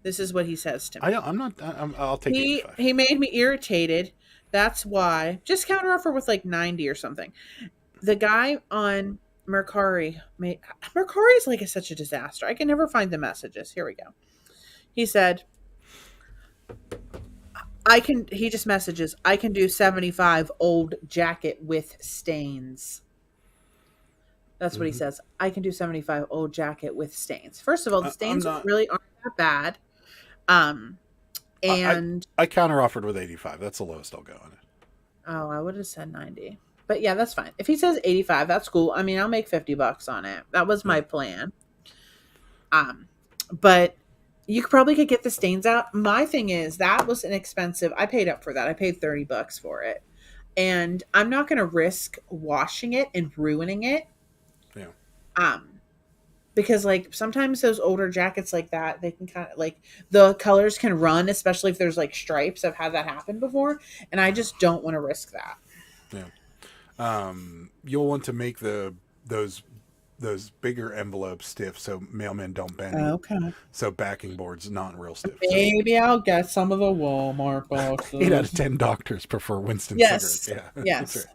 This is what he says to me. I'll take 85. He made me irritated. That's why. Just counteroffer with like 90 or something. The guy on Mercari is like such a disaster. I can never find the messages. Here we go. He said, he just messages, I can do 75 old jacket with stains. That's what he says. I can do 75 old jacket with stains. First of all, the stains really aren't that bad. And I counteroffered with 85. That's the lowest I'll go on it. Oh, I would have said 90. But yeah, that's fine. If he says 85, that's cool. I mean, I'll make $50 on it. That was my plan. But you probably could get the stains out. My thing is that was inexpensive. I paid up for that. I paid $30 for it. And I'm not going to risk washing it and ruining it. Yeah. Because like sometimes those older jackets like that, they can kind of like the colors can run, especially if there's like stripes. I've had that happen before, and I just don't want to risk that. Yeah. You'll want to make those bigger envelopes stiff so mailmen don't bend. Okay. So backing boards not real stiff. Maybe I'll get some of the Walmart boxes. 8 out of 10 doctors prefer Winston cigarettes. Yeah. Yes. That's right.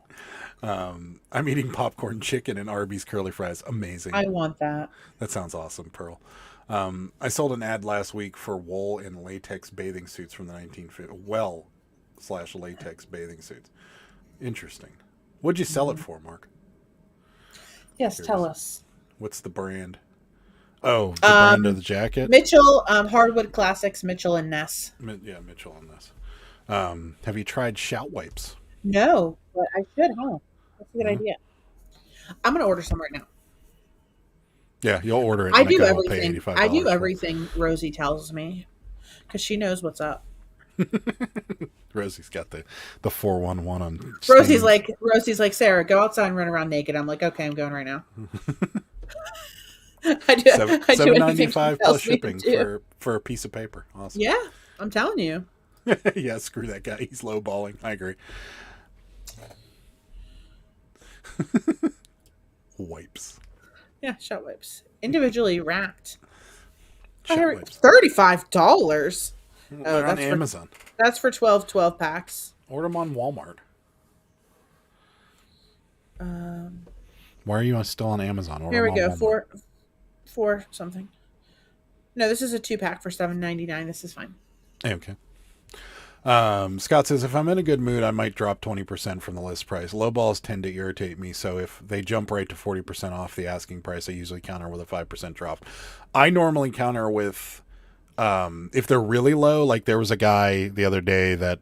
I'm eating popcorn chicken and Arby's curly fries. Amazing. I want that. That sounds awesome, Pearl. I sold an ad last week for wool and latex bathing suits from the 1950s. /latex bathing suits. Interesting. What'd you sell it for, Mark? Yes, tell us. What's the brand? Oh, the brand of the jacket? Mitchell, Hardwood Classics, Mitchell and Ness. Yeah, Mitchell on this. Have you tried shout wipes? No, but I should, huh? That's a good idea. I'm going to order some right now. Yeah, you'll order it. I And do the guy will pay everything. $85 I do for it. everything Rosie tells me because she knows what's up. Rosie's got the 411 on. Rosie's Steam. like, Sarah, go outside and run around naked. I'm like, okay, I'm going right now. I do $7.95 plus shipping for a piece of paper. Awesome. Yeah, I'm telling you. Yeah, screw that guy. He's lowballing. I agree. Wipes. Yeah, shot wipes. Individually wrapped. Shot wipes. $35. They're on Amazon. That's for 12 packs. Order them on Walmart. Why are you still on Amazon? Order Here we them on go. Walmart. Four something. No, this is a 2-pack for $7.99. This is fine. Okay. Scott says, if I'm in a good mood, I might drop 20% from the list price. Low balls tend to irritate me, so if they jump right to 40% off the asking price, I usually counter with a 5% drop. I normally counter with, if they're really low, like there was a guy the other day that,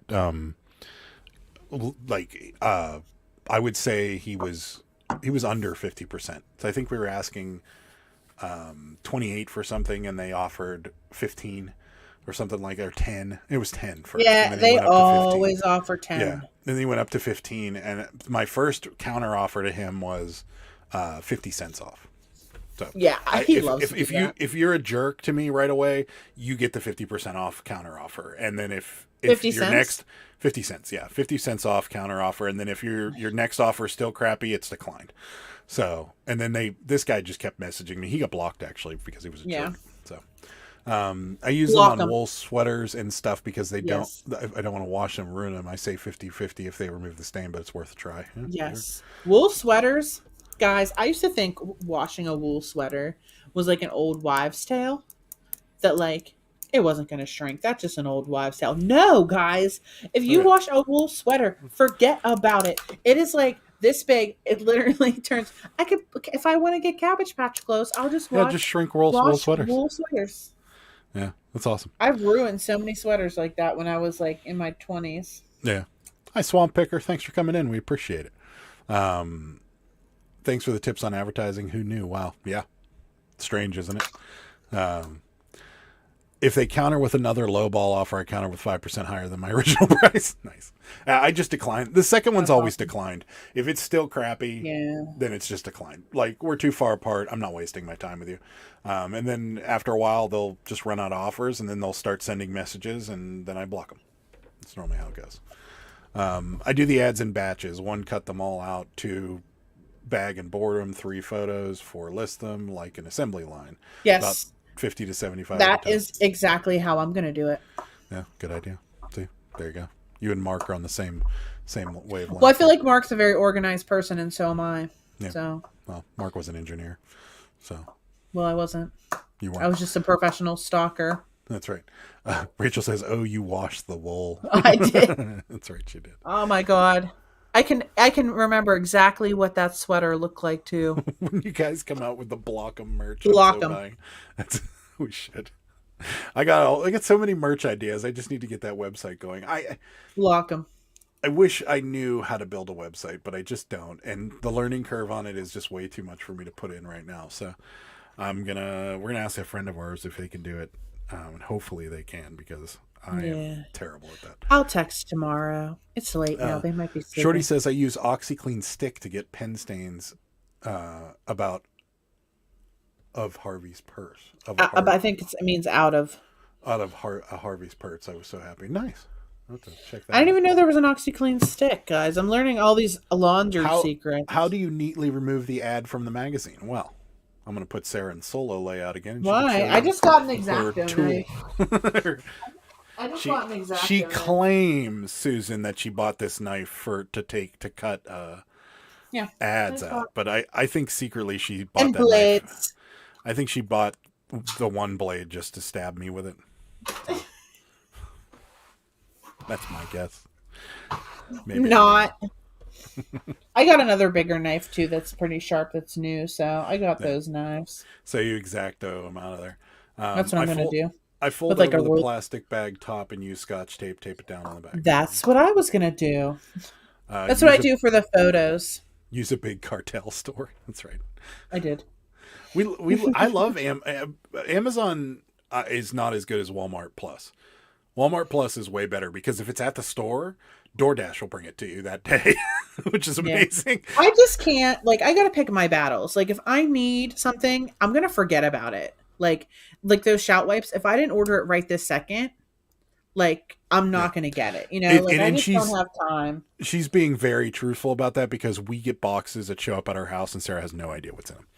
I would say he was under 50%. So I think we were asking 28 for something, and they offered 15 or something like that, or 10. It was 10 first. Yeah, they always offer 10. Yeah, then he went up to 15, and my first counter offer to him was 50 cents off. So yeah, he loves that. If you're a jerk to me right away, you get the 50% off counter offer, and then if 50 your cents? next 50 cents, yeah, 50 cents off counter offer, and then if your next offer is still crappy, it's declined. So, and then this guy just kept messaging me. He got blocked actually because he was a jerk. So, I use them on wool sweaters and stuff because I don't want to wash them and ruin them. I say 50-50 if they remove the stain, but it's worth a try. Yeah, yes. Sure. Wool sweaters, guys, I used to think washing a wool sweater was like an old wives' tale. That like, it wasn't going to shrink. That's just an old wives' tale. No, guys. If you wash a wool sweater, forget about it. It is like this big. It literally turns. If I want to get Cabbage Patch clothes, I'll just just shrink wool sweaters. Wool sweaters. Yeah, that's awesome. I've ruined so many sweaters like that when I was like in my 20s. Yeah. Hi, Swamp Picker. Thanks for coming in. We appreciate it. Thanks for the tips on advertising. Who knew? Wow. Yeah. Strange, isn't it? If they counter with another low ball offer, I counter with 5% higher than my original price. Nice. I just declined. The second one's always declined. If it's still crappy, then it's just declined. Like, we're too far apart. I'm not wasting my time with you. And then after a while, they'll just run out of offers, and then they'll start sending messages, and then I block them. That's normally how it goes. I do the ads in batches. 1, cut them all out. 2, bag and board them. 3, photos. 4, list them like an assembly line. Yes. About 50 to 75. That is exactly how I'm going to do it. Yeah, good idea. See, there you go. You and Mark are on the same wavelength. Well, I feel like Mark's a very organized person, and so am I. Yeah. So. Well, Mark was an engineer, so. Well, I wasn't. You weren't. I was just a professional stalker. That's right. Rachel says, "Oh, you washed the wool." I did. That's right, she did. Oh my god. I can remember exactly what that sweater looked like too. When you guys come out with the block 'em merch, we should. I got so many merch ideas. I just need to get that website going. Block 'em. I wish I knew how to build a website, but I just don't. And the learning curve on it is just way too much for me to put in right now. So we're gonna ask a friend of ours if they can do it, and hopefully they can because I am terrible at that. I'll text tomorrow. It's late now. They might be sleeping. Shorty says I use OxyClean stick to get pen stains of Harvey's purse. I think it means out of Harvey's purse. I was so happy. Nice. I'll have to check that I didn't out. even know there was an OxyClean stick, guys. I'm learning all these laundry secrets. How do you neatly remove the ad from the magazine? Well, I'm going to put Sarah in solo layout again. Why? I just got an X-Acto knife. She claims, Susan, that she bought this knife to cut ads out. But I think secretly she bought that knife. I think she bought the one blade just to stab me with it. That's my guess. Maybe not. I got another bigger knife too that's pretty sharp that's new, so I got Yeah. those knives. So you exacto them out of there. That's what I'm going to do. I fold With like over a the roll. plastic bag top and use Scotch tape it down on the back. That's what I was going to do. That's Use what I do for the photos. Use a big cartel store. That's right. I did. I love Amazon is not as good as Walmart Plus. Walmart Plus is way better because if it's at the store, DoorDash will bring it to you that day, which is amazing. Yeah. I just can't, like, I got to pick my battles. Like, if I need something, I'm going to forget about it. Like those shout wipes, if I didn't order it right this second, like, I'm not going to get it. You know, I just don't have time. She's being very truthful about that because we get boxes that show up at our house and Sarah has no idea what's in them.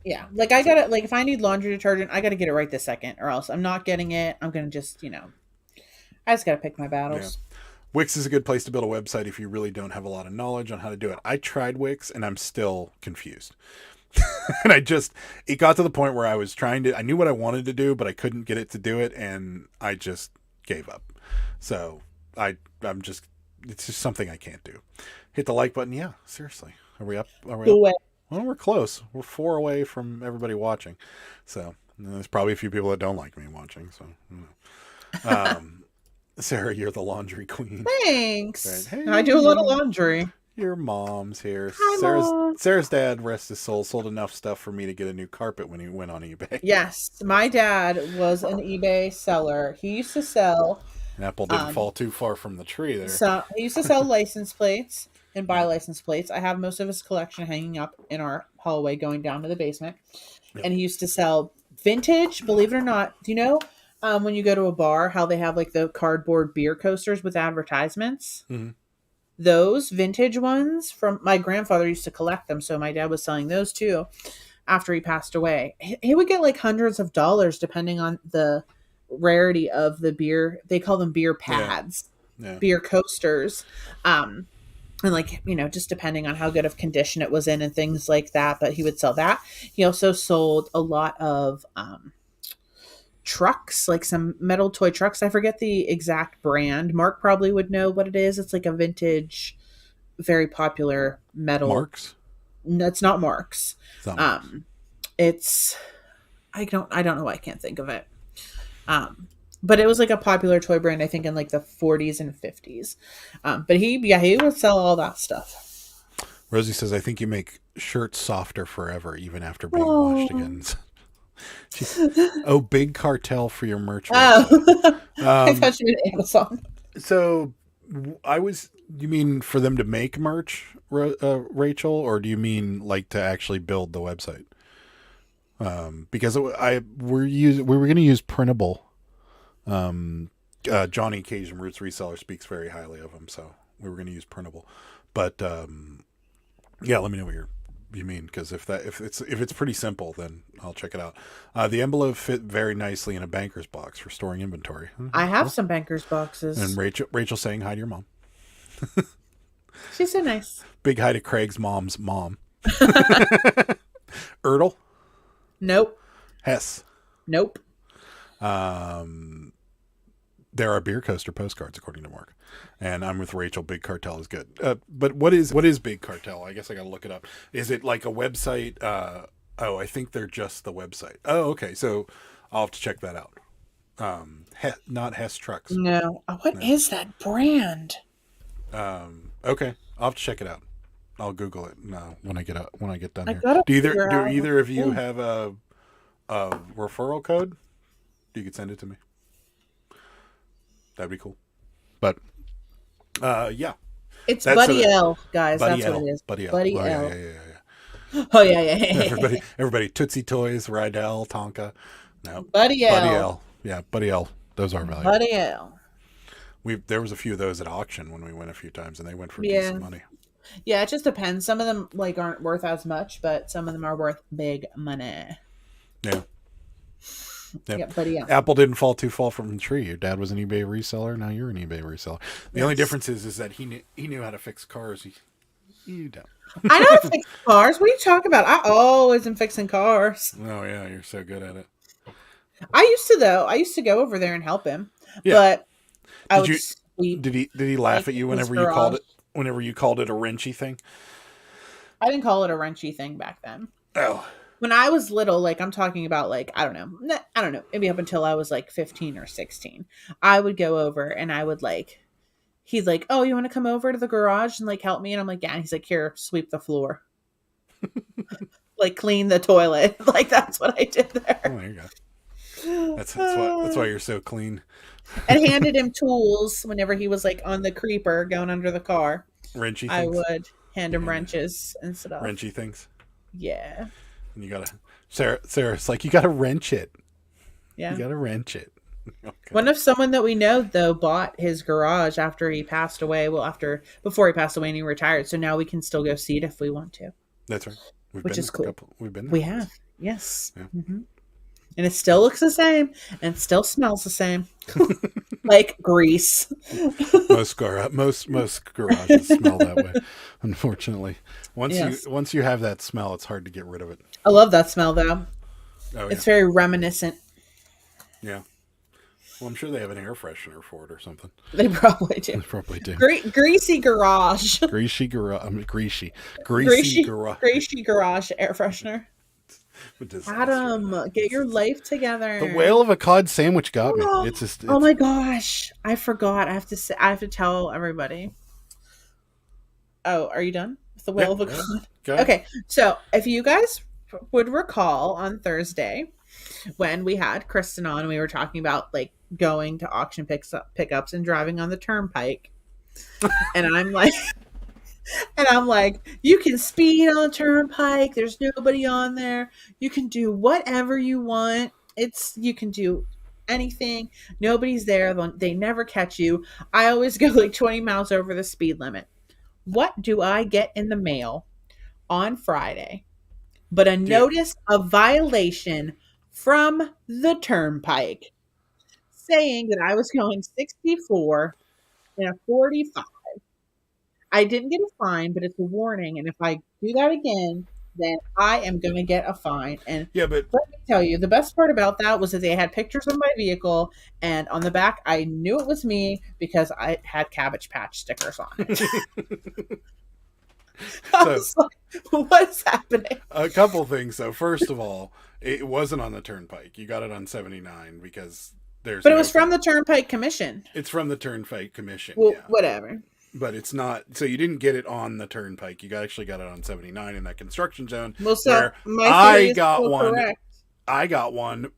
Yeah. Like, I got to, like, if I need laundry detergent, I got to get it right this second or else I'm not getting it. I'm going to just, I just got to pick my battles. Yeah. Wix is a good place to build a website if you really don't have a lot of knowledge on how to do it. I tried Wix and I'm still confused. And it got to the point where I knew what I wanted to do, but I couldn't get it to do it. And I just gave up. So it's just something I can't do. Hit the like button. Yeah, seriously. Are we up? Do it. Well, we're close. We're 4 away from everybody watching. So there's probably a few people that don't like me watching. So, Sarah, you're the laundry queen. Thanks. Right. Hey, I do a lot of laundry. Your mom's here. Hi, Mom. Sarah's dad, rest his soul, sold enough stuff for me to get a new carpet when he went on eBay. Yes, my dad was an eBay seller. He used to sell. An apple didn't fall too far from the tree there. So he used to sell license plates and buy license plates. I have most of his collection hanging up in our hallway going down to the basement. Yep. And he used to sell vintage, believe it or not. Do you know when you go to a bar, how they have like the cardboard beer coasters with advertisements? Mm-hmm. Those vintage ones from my grandfather used to collect them. So my dad was selling those too after he passed away. He would get like hundreds of dollars depending on the rarity of the beer. They call them beer pads, beer coasters. And like, just depending on how good of condition it was in and things like that. But he would sell that. He also sold a lot of, trucks, like some metal toy trucks. I forget the exact brand. Mark probably would know what it is. It's like a vintage, very popular metal. Marks? No, it's not Marks. It's not Marks. It's I don't know. I can't think of it. But it was like a popular toy brand, I think in like the 40s and 50s. But he would sell all that stuff. Rosie says, I think you make shirts softer forever, even after being washed again. Big cartel for your merch. Oh, I thought you meant Amazon. So you mean for them to make merch, Rachel, or do you mean like to actually build the website? Because we were going to use printable. Johnny Cajun Roots Reseller speaks very highly of them, so we were going to use printable. But yeah, let me know what you mean, because if it's pretty simple, then I'll check it out. The envelope fit very nicely in a banker's box for storing inventory. I have some banker's boxes. And Rachel saying hi to your mom. She's so nice. Big hi to Craig's mom's mom. Ertl? Nope. Hess? Nope. There are beer coaster postcards, according to Mark. And I'm with Rachel. Big Cartel is good. But what is Big Cartel? I guess I got to look it up. Is it like a website? I think they're just the website. Oh, okay. So I'll have to check that out. Not Hess Trucks. No. What is that brand? Okay. I'll have to check it out. I'll Google it when I get done here. Do either of you have a referral code? You could send it to me. That'd be cool. But yeah. It's Buddy L, guys. That's what it is. Buddy L. Buddy L. Yeah. Oh yeah. Everybody, Tootsie Toys, Rydell, Tonka. No. Buddy L. Buddy L. Yeah, Buddy L. Those are valuable. Buddy L. There was a few of those at auction when we went a few times, and they went for decent money. Yeah, it just depends. Some of them like aren't worth as much, but some of them are worth big money. Yeah. Yeah, Buddy L. Apple didn't fall too far from the tree. Your dad was an eBay reseller. Now you're an eBay reseller. The only difference is that he knew how to fix cars. You don't. I know how to fix cars. What are you talking about? I always am fixing cars. Oh yeah, you're so good at it. I used to go over there and help him. Yeah. But Did he laugh at you whenever you called it? whenever you called it a wrenchy thing? I didn't call it a wrenchy thing back then. Oh. When I was little, like I'm talking about like, I don't know, maybe up until I was like 15 or 16, I would go over and I would like, he's like, oh, you want to come over to the garage and like help me? And I'm like, yeah. And he's like, here, sweep the floor. Like clean the toilet. Like that's what I did there. Oh, there you go. That's why you're so clean. And handed him tools whenever he was like on the creeper going under the car. Wrenchy things. I would hand him wrenches and stuff. Wrenchy things. Yeah. And you gotta, Sarah's like, you gotta wrench it. Yeah. You gotta wrench it. Okay. One of someone that we know though bought his garage after he passed away. Well, before he passed away and he retired. So now we can still go see it if we want to. That's right. Which is cool. We've been there. We have. Yes. Yeah. Mm-hmm. And it still looks the same and still smells the same. Like grease. Most garages smell that way, unfortunately. Once you have that smell, it's hard to get rid of it. I love that smell though. Oh, it's very reminiscent. Yeah. Well, I'm sure they have an air freshener for it or something. They probably do. They probably do. Greasy garage. Greasy garage air freshener. Adam, get your life together. The whale of a cod sandwich got me. It's oh my gosh, I forgot. I have to tell everybody. Oh, are you done with the whale of a cod? Okay, so if you guys would recall on Thursday when we had Kristen on, we were talking about like going to auction pickups and driving on the turnpike, and I'm like, you can speed on the turnpike. There's nobody on there. You can do whatever you want. You can do anything. Nobody's there. They never catch you. I always go like 20 miles over the speed limit. What do I get in the mail on Friday but a notice of violation from the turnpike saying that I was going 64 in a 45. I didn't get a fine, but it's a warning. And if I do that again, then I am going to get a fine. And but let me tell you, the best part about that was that they had pictures of my vehicle. And on the back, I knew it was me because I had Cabbage Patch stickers on it. I was like, what is happening? A couple things. So first of all, it wasn't on the turnpike. You got it on 79 because there's. But it was from the Turnpike Commission. It's from the Turnpike Commission. Well, whatever. But it's not. So you didn't get it on the turnpike. You actually got it on 79 in that construction zone. Well, so I got one. Correct. I got one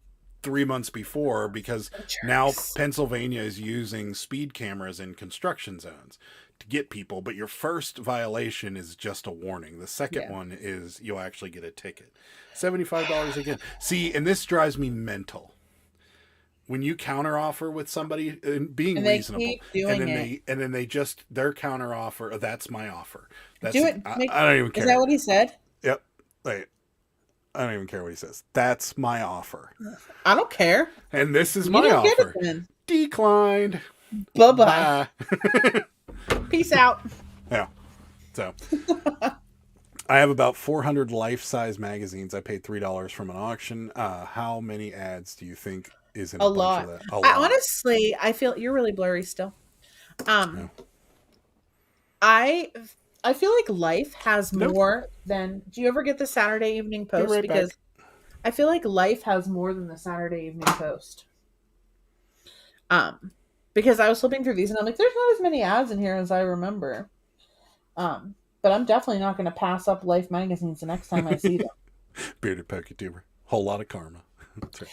3 months before because now Pennsylvania is using speed cameras in construction zones to get people. But your first violation is just a warning. The second one is you'll actually get a ticket. $75 again. See, and this drives me mental. When you counteroffer with somebody and being reasonable, and then they just their counteroffer, that's my offer. That's, do it. I don't even care. Is that what he said? Yep. Wait, I don't even care what he says. That's my offer. I don't care. And this is my offer. Declined. Bye-bye. Peace out. Yeah. So I have about 400 life-size magazines. I paid $3 from an auction. How many ads do you think is in a lot? Bunch of that? A lot. Honestly, I feel you're really blurry still. Yeah. I feel like Life has more than. Do you ever get the Saturday Evening Post? Right because back. I feel like Life has more than the Saturday Evening Post. Because I was flipping through these and I'm like, there's not as many ads in here as I remember. But I'm definitely not going to pass up Life magazines the next time I see them. Bearded PokeTuber. Whole lot of karma. That's right.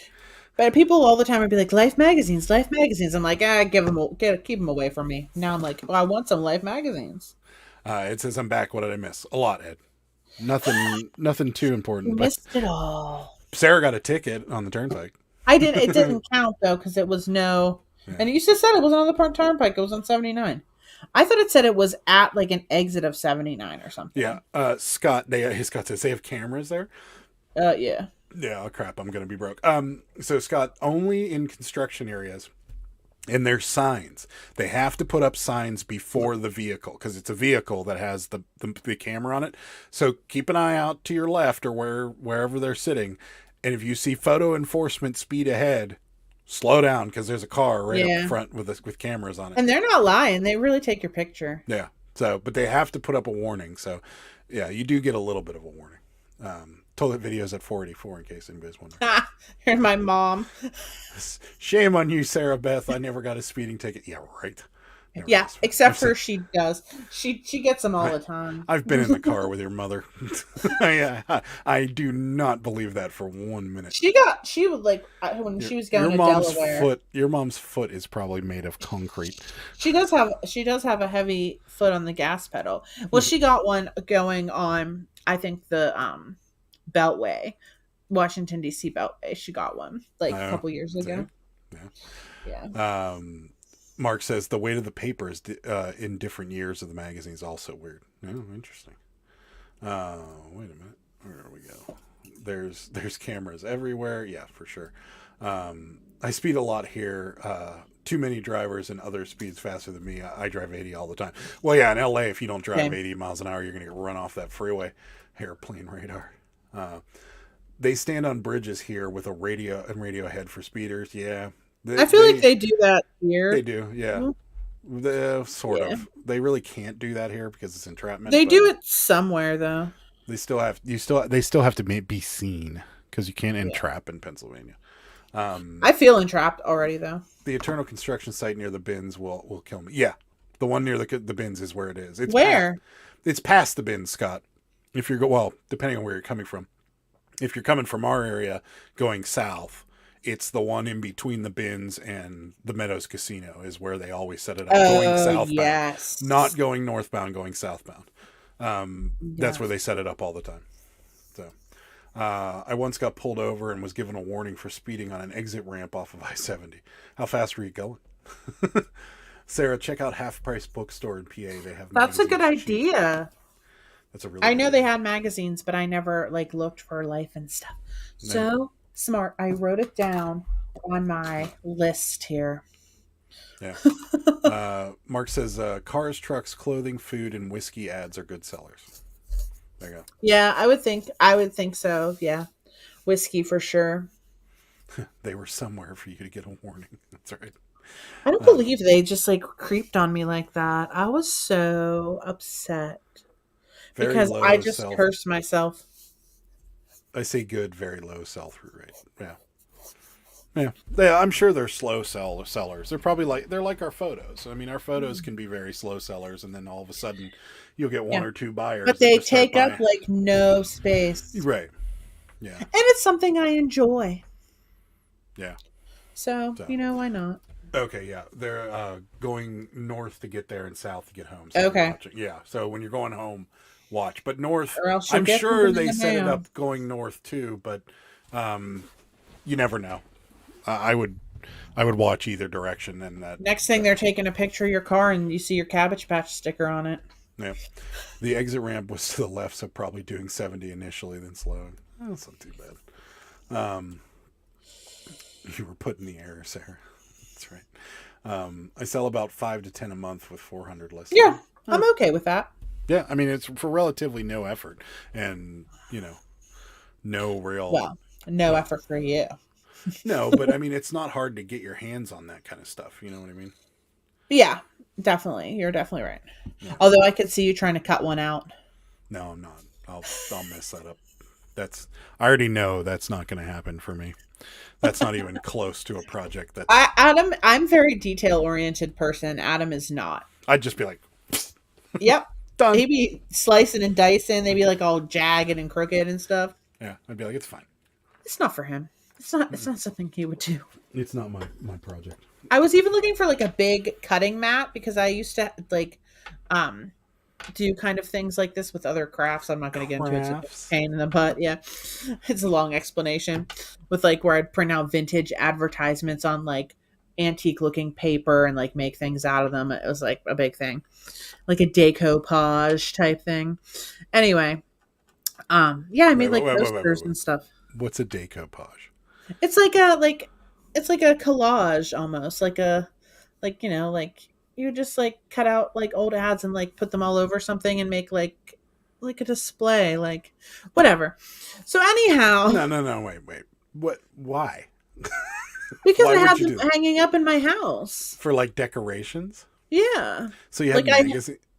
But people all the time would be like, Life magazines, Life magazines. I'm like, keep them away from me. Now I'm like, I want some Life magazines. It says I'm back. What did I miss? A lot, Ed. Nothing too important. You missed it all. Sarah got a ticket on the turnpike. I did. It didn't count though because it was no. Yeah. And you just said it wasn't on the turnpike. It was on 79. I thought it said it was at like an exit of 79 or something. Yeah. Scott says they have cameras there. Yeah. Yeah, oh crap, I'm going to be broke. So Scott, only in construction areas, and there's signs. They have to put up signs before the vehicle, because it's a vehicle that has the camera on it. So keep an eye out to your left or wherever they're sitting, and if you see photo enforcement speed ahead, slow down, because there's a car right up front with cameras on it. And they're not lying. They really take your picture. Yeah. So, but they have to put up a warning. So, yeah, you do get a little bit of a warning. Toilet videos at 484 in case anybody's wondering. Here's my mom. Shame on you, Sarah Beth. I never got a speeding ticket. Yeah, right. Never Yeah, got a except for she does. She gets them all the time. I've been in the car with your mother. I do not believe that for 1 minute. She would like when she was going to Delaware. Your mom's foot is probably made of concrete. She does have a heavy foot on the gas pedal. Well, she got one going on, I think, the Beltway, Washington D.C. Beltway. She got one like a couple years ago. Yeah. Mark says the weight of the papers in different years of the magazine is also weird. Oh, interesting. Wait a minute. Where do we go? There's cameras everywhere. Yeah, for sure. I speed a lot here. Too many drivers and others speeds faster than me. I drive 80 all the time. Well, yeah, in LA, if you don't drive 80 miles an hour, you're going to get run off that freeway. Airplane radar. They stand on bridges here with a radio head for speeders. Yeah. I feel like they do that here. They do, yeah. Sort of. They really can't do that here because it's entrapment. They do it somewhere though. They still have to be seen because you can't entrap in Pennsylvania. I feel entrapped already though. The Eternal Construction site near the bins will kill me. Yeah, the one near the bins is where it is. It's where? It's past the bins, Scott. If you're depending on where you're coming from. If you're coming from our area going south, it's the one in between the bins and the Meadows Casino is where they always set it up. Going southbound. Yes. Not going northbound, going southbound. That's where they set it up all the time. So I once got pulled over and was given a warning for speeding on an exit ramp off of I-70. How fast were you going? Sarah, check out Half Price Bookstore in PA. They have That's a good idea. That's a really I know they had magazines, but I never looked for Life and stuff. No. So smart. I wrote it down on my list here. Yeah. Mark says cars, trucks, clothing, food, and whiskey ads are good sellers. There you go. Yeah, I would think so. Yeah. Whiskey for sure. They were somewhere for you to get a warning. That's right. I don't believe they just creeped on me like that. I was so upset. Because I just cursed myself. I say good, very low sell-through rate. Yeah. I'm sure they're slow sellers. They're probably they're like our photos. I mean, our photos can be very slow sellers, and then all of a sudden, you'll get one or two buyers. But they take up no space. Right. Yeah. And it's something I enjoy. Yeah. So why not? Okay, yeah. They're going north to get there and south to get home. So okay. Yeah. So when you're going home, watch. But north, or else I'm sure they set it up going north too, but you never know. I would watch either direction. And that next thing they're taking a picture of your car and you see your Cabbage Patch sticker on it. Yeah. The exit ramp was to the left, so probably doing 70 initially, then slowing. Oh, that's not too bad. You were put in the air, Sarah. That's right. I sell about 5 to 10 a month with 400 listings. Yeah, I'm okay with that. Yeah, I mean, it's for relatively no effort and, no real... no effort for you. No, but I mean, it's not hard to get your hands on that kind of stuff. You know what I mean? Yeah, definitely. You're definitely right. Yeah. Although I could see you trying to cut one out. No, I'm not. I'll mess that up. I already know that's not going to happen for me. That's not even close to a project that... Adam, I'm a very detail-oriented person. Adam is not. I'd just be like... Yep. Done. They'd be slicing and dicing. They'd be all jagged and crooked and stuff. Yeah, I'd be like, it's fine. It's not for him. It's not something he would do. It's not my project. I was even looking for a big cutting mat because I used to do kind of things like this with other crafts. I'm not going to get into it. It's a pain in the butt. Yeah. It's a long explanation with where I'd print out vintage advertisements on antique looking paper and make things out of them. It was a big thing, a decoupage type thing. Anyway. I made posters and stuff. What's a decoupage? It's it's like a collage almost, you just cut out old ads and put them all over something and make a display, whatever. So anyhow, no, wait. What? Why? Because I have them hanging up in my house for decorations. Yeah. So you have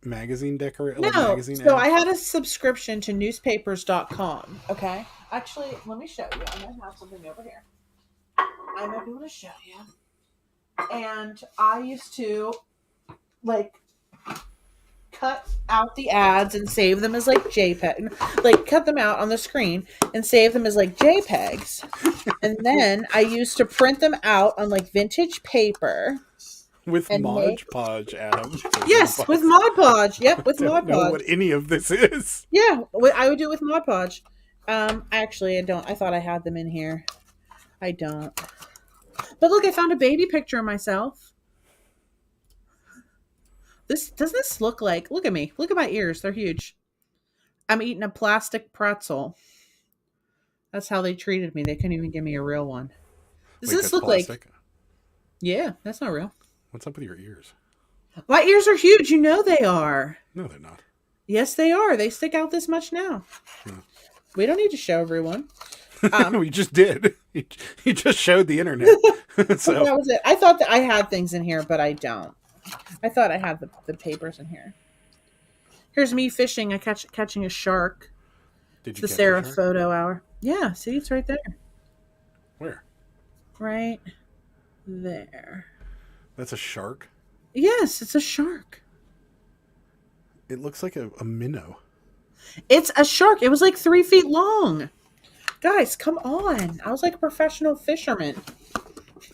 magazine decorate? No, magazine so ad? I had a subscription to newspapers.com. Okay, actually, let me show you. I might have something over here. I might be able to show you. And I used to like cut out the ads and save them as like JPEG, like cut them out on the screen and save them as like JPEGs. And then I used to print them out on like vintage paper. With and Mod Podge, Adam. Yes, with Mod Podge. Yep, with I Mod don't know Podge. what any of this is. Yeah, I would do it with Mod Podge. Actually, I don't. I thought I had them in here. I don't. But look, I found a baby picture of myself. Doesn't this look like? Look at me. Look at my ears. They're huge. I'm eating a plastic pretzel. That's how they treated me. They couldn't even give me a real one. Does Wait, this that's look plastic? like? Yeah, that's not real. What's up with your ears? My ears are huge. You know they are. No, they're not. Yes, they are. They stick out this much now. We don't need to show everyone. We just did. You just showed the internet. So That was it. I thought that I had things in here, but I don't. I thought I had the papers in here. Here's me fishing. Catching a shark. did It's you the catch Sarah a shark? photo hour. Yeah, see, it's right there. Where? Right there. That's a shark? Yes, it's a shark. It looks like a minnow. It's a shark. It was like 3 feet long. Guys, come on. I was like a professional fisherman.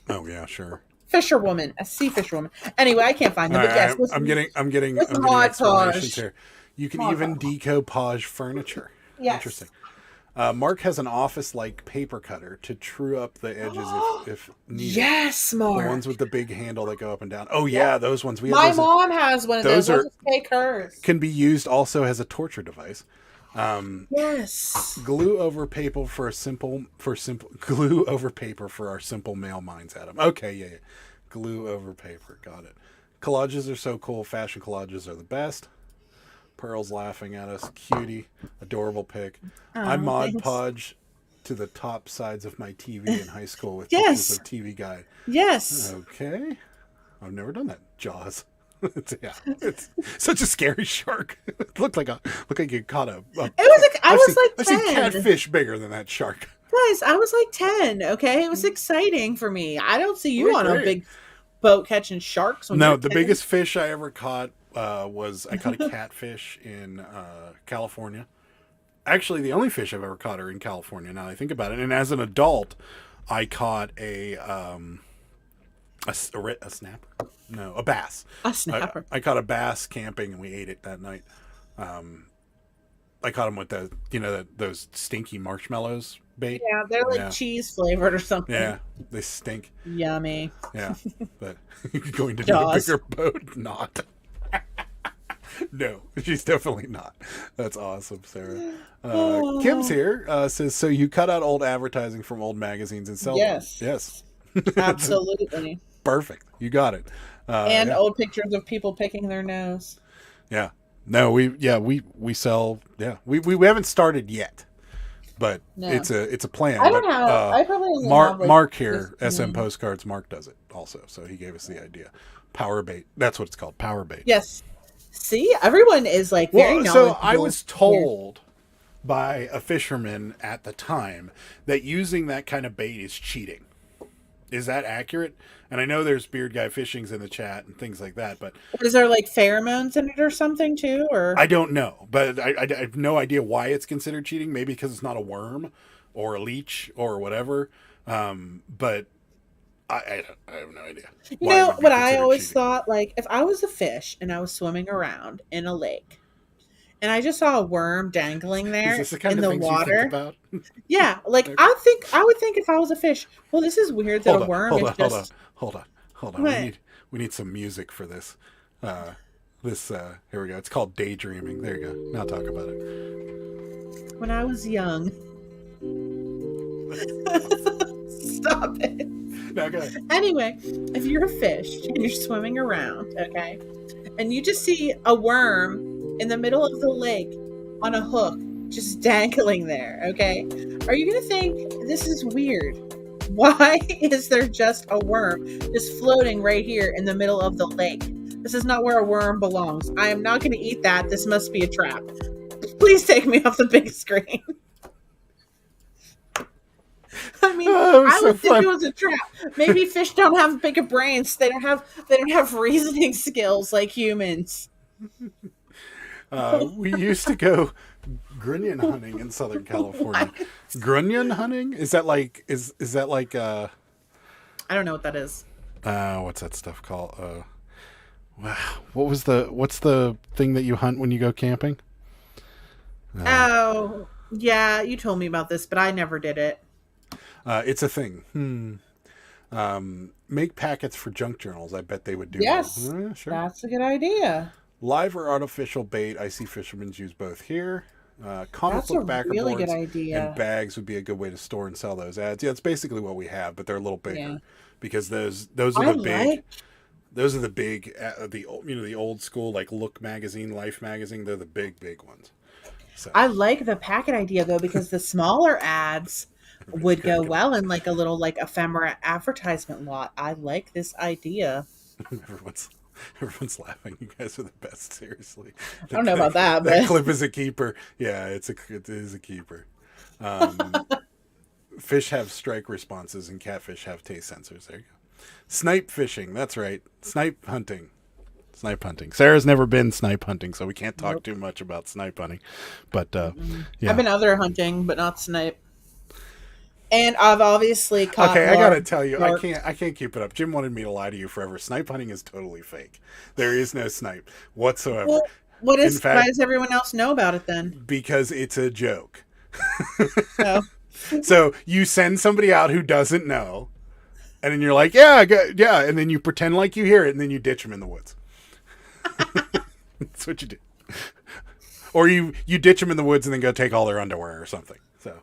Oh yeah, sure. Fisherwoman. A sea fisherwoman. Anyway, I can't find them. But yes, I'm getting with I'm Mod getting explanations Podge. here. You can Mod even Podge. decoupage furniture. Yes. Interesting. Mark has an office-like paper cutter to true up the edges if needed. Yes, The Mark. ones with the big handle that go up and down. Oh yeah, those ones. We have My those mom has one of those. those I'll are- just take hers. can be used also as a torture device. Yes. Glue over paper for glue over paper for our simple male minds, Adam. Okay, yeah. Glue over paper, got it. Collages are so cool. Fashion collages are the best. Pearl's laughing at us. Cutie, adorable pic. I Mod thanks. Podge to the top sides of my TV in high school with Yes. pictures of TV Guide. Yes. Okay, I've never done that. Jaws. It's such a scary shark. It looked like you caught a. It was like I was like I've seen 10. catfish bigger than that shark. Guys, I was like 10, okay? It was exciting for me. I don't see you on a Great. big boat catching sharks. When No, you're the 10. biggest fish I ever caught was I caught a catfish in California. Actually, the only fish I've ever caught are in California. Now that I think about it, and as an adult, I caught a snapper. No, a bass. A snapper. I caught a bass camping, and we ate it that night. I caught him with those stinky marshmallows bait. Yeah, they're like cheese flavored or something. Yeah, they stink. Yummy. Yeah, but going to need a Jaws. bigger boat? Not. No, she's definitely not. That's awesome, Sarah. Kim's here. Says, so you cut out old advertising from old magazines and sell Yes. them? Yes. Absolutely. Perfect. You got it. And yeah. old pictures of people picking their nose. Yeah. No, we sell. Yeah, we haven't started yet, but No. it's a plan. I don't But, have. I probably only Mark have, like, Mark here, 15. SM Postcards. Mark does it also, so he gave us the idea. Power bait. That's what it's called. Power bait. Yes. See, everyone is like very Well, knowledgeable. so I was told by a fisherman at the time that using that kind of bait is cheating. Is that accurate? And I know there's Beard Guy Fishings in the chat and things like that, but Is there like pheromones in it or something too? Or I don't know. But I have no idea why it's considered cheating. Maybe because it's not a worm or a leech or whatever. But I have no idea. you why it know would be what I considered always cheating. thought? Like if I was a fish and I was swimming around in a lake, and I just saw a worm dangling there Is this the kind in of the things water. you think about? Yeah, like Okay. I would think if I was a fish, well, this is weird that a worm is just. Hold on. What? We need some music for this. Here we go. It's called daydreaming. There you go. Now talk about it. When I was young. Stop it. No, go ahead. Anyway, if you're a fish and you're swimming around, okay, and you just see a worm in the middle of the lake on a hook just dangling there, okay, are you going to think this is weird? Why is there just a worm just floating right here in the middle of the lake? This is not where a worm belongs. I am not going to eat that. This must be a trap. Please take me off the big screen. I mean, I so would think fun. it was a trap. Maybe fish don't have bigger brains. They don't have reasoning skills like humans. We used to go grunion hunting in Southern California. Grunion hunting? Is that like I don't know what that is. what's that stuff called? Wow. What's the thing that you hunt when you go camping? Oh, yeah, you told me about this, but I never did it. It's a thing. Make packets for junk journals. I bet they would do Yes, that. Sure. that's a good idea. Live or artificial bait. I see fishermen use both here. Comic That's book a backer really boards good idea. and bags would be a good way to store and sell those ads. Yeah, it's basically what we have, but they're a little bigger Yeah. because those are I the big. like Those are the big, the old school like Look magazine, Life magazine. They're the big ones. So I like the packet idea though because the smaller ads would go well in like a little like ephemera advertisement lot. I like this idea. everyone's laughing. You guys are the best. Seriously, I don't know about that, that but clip is a keeper. Yeah, it is a keeper. Fish have strike responses and catfish have taste sensors. There you go. Snipe fishing. That's right. Snipe hunting. Sarah's never been snipe hunting, so we can't talk too much about snipe hunting. But yeah, I've been other hunting, but not snipe. And I've obviously caught. okay, I gotta tell you, I can't keep it up. Jim wanted me to lie to you forever. Snipe hunting is totally fake. There is no snipe whatsoever. Well, why In fact, does everyone else know about it then? because it's a joke. Oh. So you send somebody out who doesn't know, and then you're like, yeah, yeah, and then you pretend like you hear it, and then you ditch them in the woods. That's what you do. Or you ditch them in the woods and then go take all their underwear or something. So,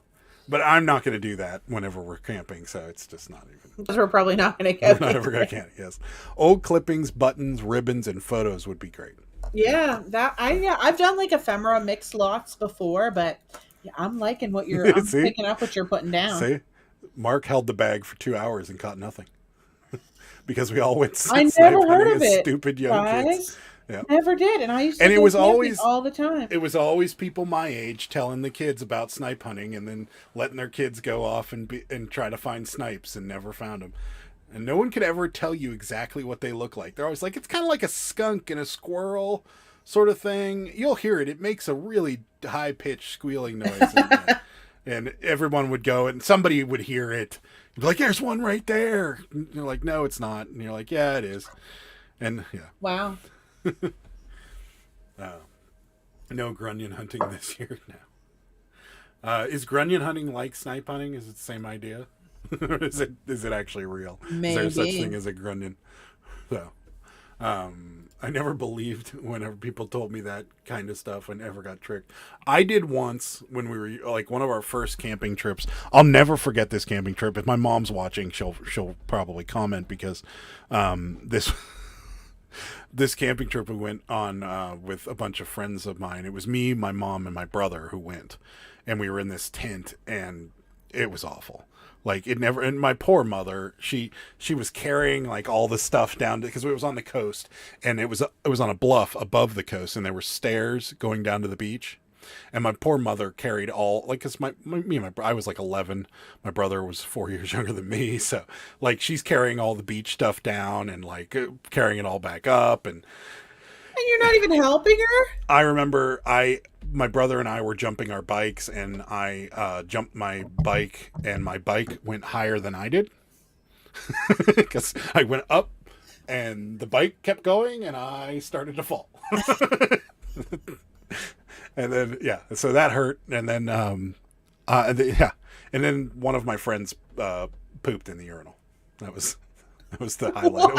but I'm not going to do that whenever we're camping, so it's just not even. Because we're probably not going to go. We're not ever going to camp. Yes, old clippings, buttons, ribbons, and photos would be great. Yeah, I've done like ephemera mixed lots before, but yeah, I'm liking what you're I'm See? picking up what you're putting down. See, Mark held the bag for 2 hours and caught nothing because we all went. I snipe never heard hunting of as it. Stupid young kids. Guys. Yeah. Never did, and I used to. And it go was camping always all the time. It was always people my age telling the kids about snipe hunting, and then letting their kids go off and try to find snipes and never found them. And no one could ever tell you exactly what they look like. They're always like, it's kind of like a skunk and a squirrel sort of thing. You'll hear it. It makes a really high pitched squealing noise, and everyone would go, and somebody would hear it. You'd be like, "There's one right there." And you're like, "No, it's not." And you're like, "Yeah, it is." And yeah. Wow. No grunion hunting this year now. Is grunion hunting like snipe hunting? Is it the same idea? Or is it actually real? Maybe. Is there such thing as a grunion? So, I never believed whenever people told me that kind of stuff. I never got tricked. I did once when we were like one of our first camping trips. I'll never forget this camping trip. If my mom's watching, she'll probably comment because this camping trip we went on with a bunch of friends of mine. It was me, my mom, and my brother who went, and we were in this tent, and it was awful. Like it never. And my poor mother, she was carrying like all the stuff down because it was on the coast, and it was on a bluff above the coast, and there were stairs going down to the beach. And my poor mother carried all, like, cause I was like 11. My brother was 4 years younger than me. So like, she's carrying all the beach stuff down and like carrying it all back up. And you're not even helping her? I remember my brother and I were jumping our bikes, and I jumped my bike, and my bike went higher than I did. Cause I went up and the bike kept going and I started to fall. And then, yeah, so that hurt. And then, and then one of my friends pooped in the urinal. That was the highlight.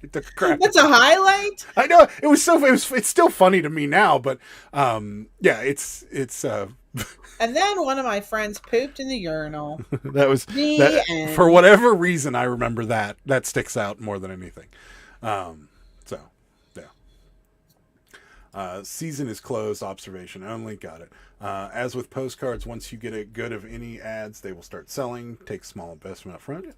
It took a crap. That's a highlight? I know. It's still funny to me now, but yeah, it's. And then one of my friends pooped in the urinal. That was The end. for whatever reason. I remember that sticks out more than anything. So, yeah. Season is closed. Observation only. Got it. As with postcards, once you get a good of any ads, they will start selling. Take small investment up front.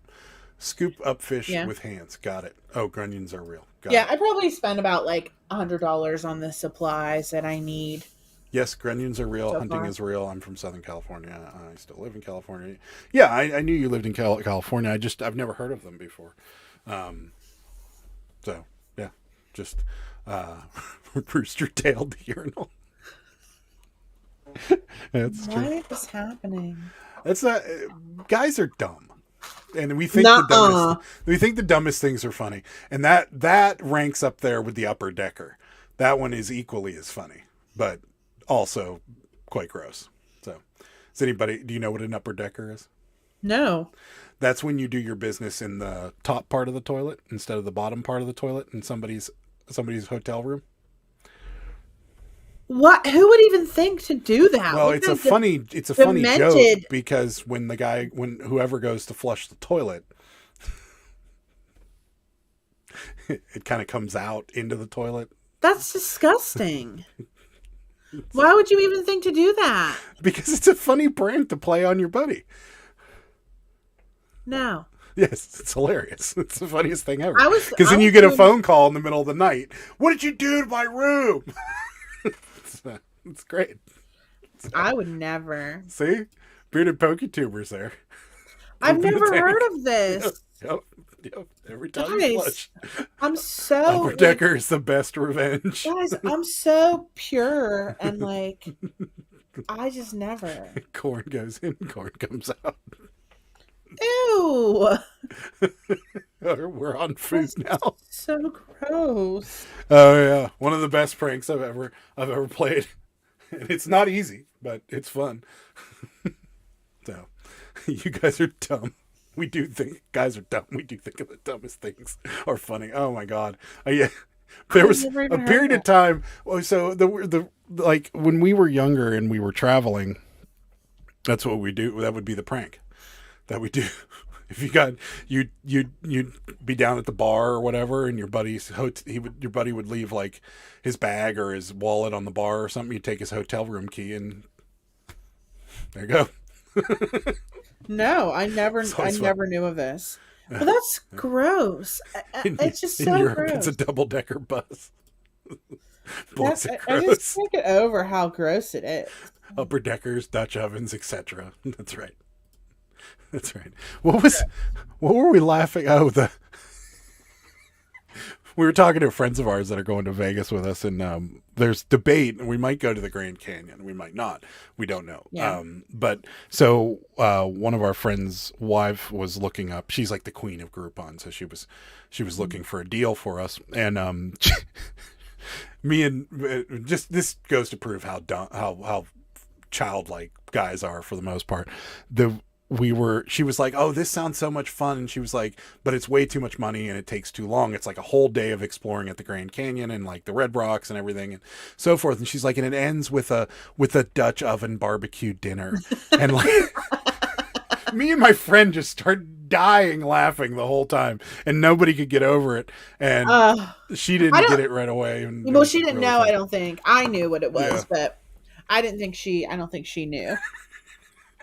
Scoop up fish Yeah. with hands. Got it. Oh, grunions are real. Got Yeah, it. I probably spend about like $100 on the supplies that I need. Yes, grunions are real. So Hunting far. is real. I'm from Southern California. I still live in California. Yeah, I knew you lived in California. I've never heard of them before. So yeah, just rooster-tailed urinal. That's true. What is happening? That's not. Guys are dumb, and we think Nuh-uh. the dumbest things are funny, and that ranks up there with the upper decker. That one is equally as funny, but also quite gross. So, do you know what an upper decker is? No. That's when you do your business in the top part of the toilet instead of the bottom part of the toilet in somebody's hotel room. What? Who would even think to do that? Well, What it's a kind of funny joke demented- because when whoever goes to flush the toilet, it kind of comes out into the toilet. That's disgusting. Why would you even think to do that? Because it's a funny prank to play on your buddy. No. Yes, it's hilarious. It's the funniest thing ever. Because I then you was get a doing- phone call in the middle of the night. What did you do to my room? It's great. I would never. See? Bearded PokeTubers there. I've Open the never tank. heard of this. Yep. Every time you Guys, flush. I'm so Upper Decker is the best revenge. guys, I'm so pure and like I just never. Corn goes in, corn comes out. Ew. We're on food now. So gross. Oh yeah, one of the best pranks I've ever played. And it's not easy, but it's fun. So, you guys are dumb. Guys are dumb. We do think of the dumbest things are funny. Oh my god. Yeah. There was never a even heard period that. of time. So the like when we were younger and we were traveling, that's what we do. That would be the prank that we do. If you got you'd be down at the bar or whatever, and your buddy would leave like his bag or his wallet on the bar or something. You'd take his hotel room key and there you go. No, I never knew of this. Well, that's gross. It's just so in Europe, gross. it's a double-decker bus. That's- Blessed I just gross. can't get over how gross it is. Upper deckers, Dutch ovens, etc. That's right. What were we laughing? Oh, we were talking to friends of ours that are going to Vegas with us, and there's debate, and we might go to the Grand Canyon, we might not, we don't know. Yeah. But so one of our friends' wife was looking up. She's like the queen of Groupon, so she was looking for a deal for us, and me and just this goes to prove how dumb, how childlike guys are for the most part. She was like, oh, this sounds so much fun. And she was like, but it's way too much money and it takes too long. It's like a whole day of exploring at the Grand Canyon and like the Red Rocks and everything and so forth. And she's like, and it ends with a Dutch oven barbecue dinner. And like, me and my friend just started dying laughing the whole time and nobody could get over it. And she didn't get it right away. And Well, she didn't know. funny. I don't think. I knew what it was, Yeah. but I don't think she knew.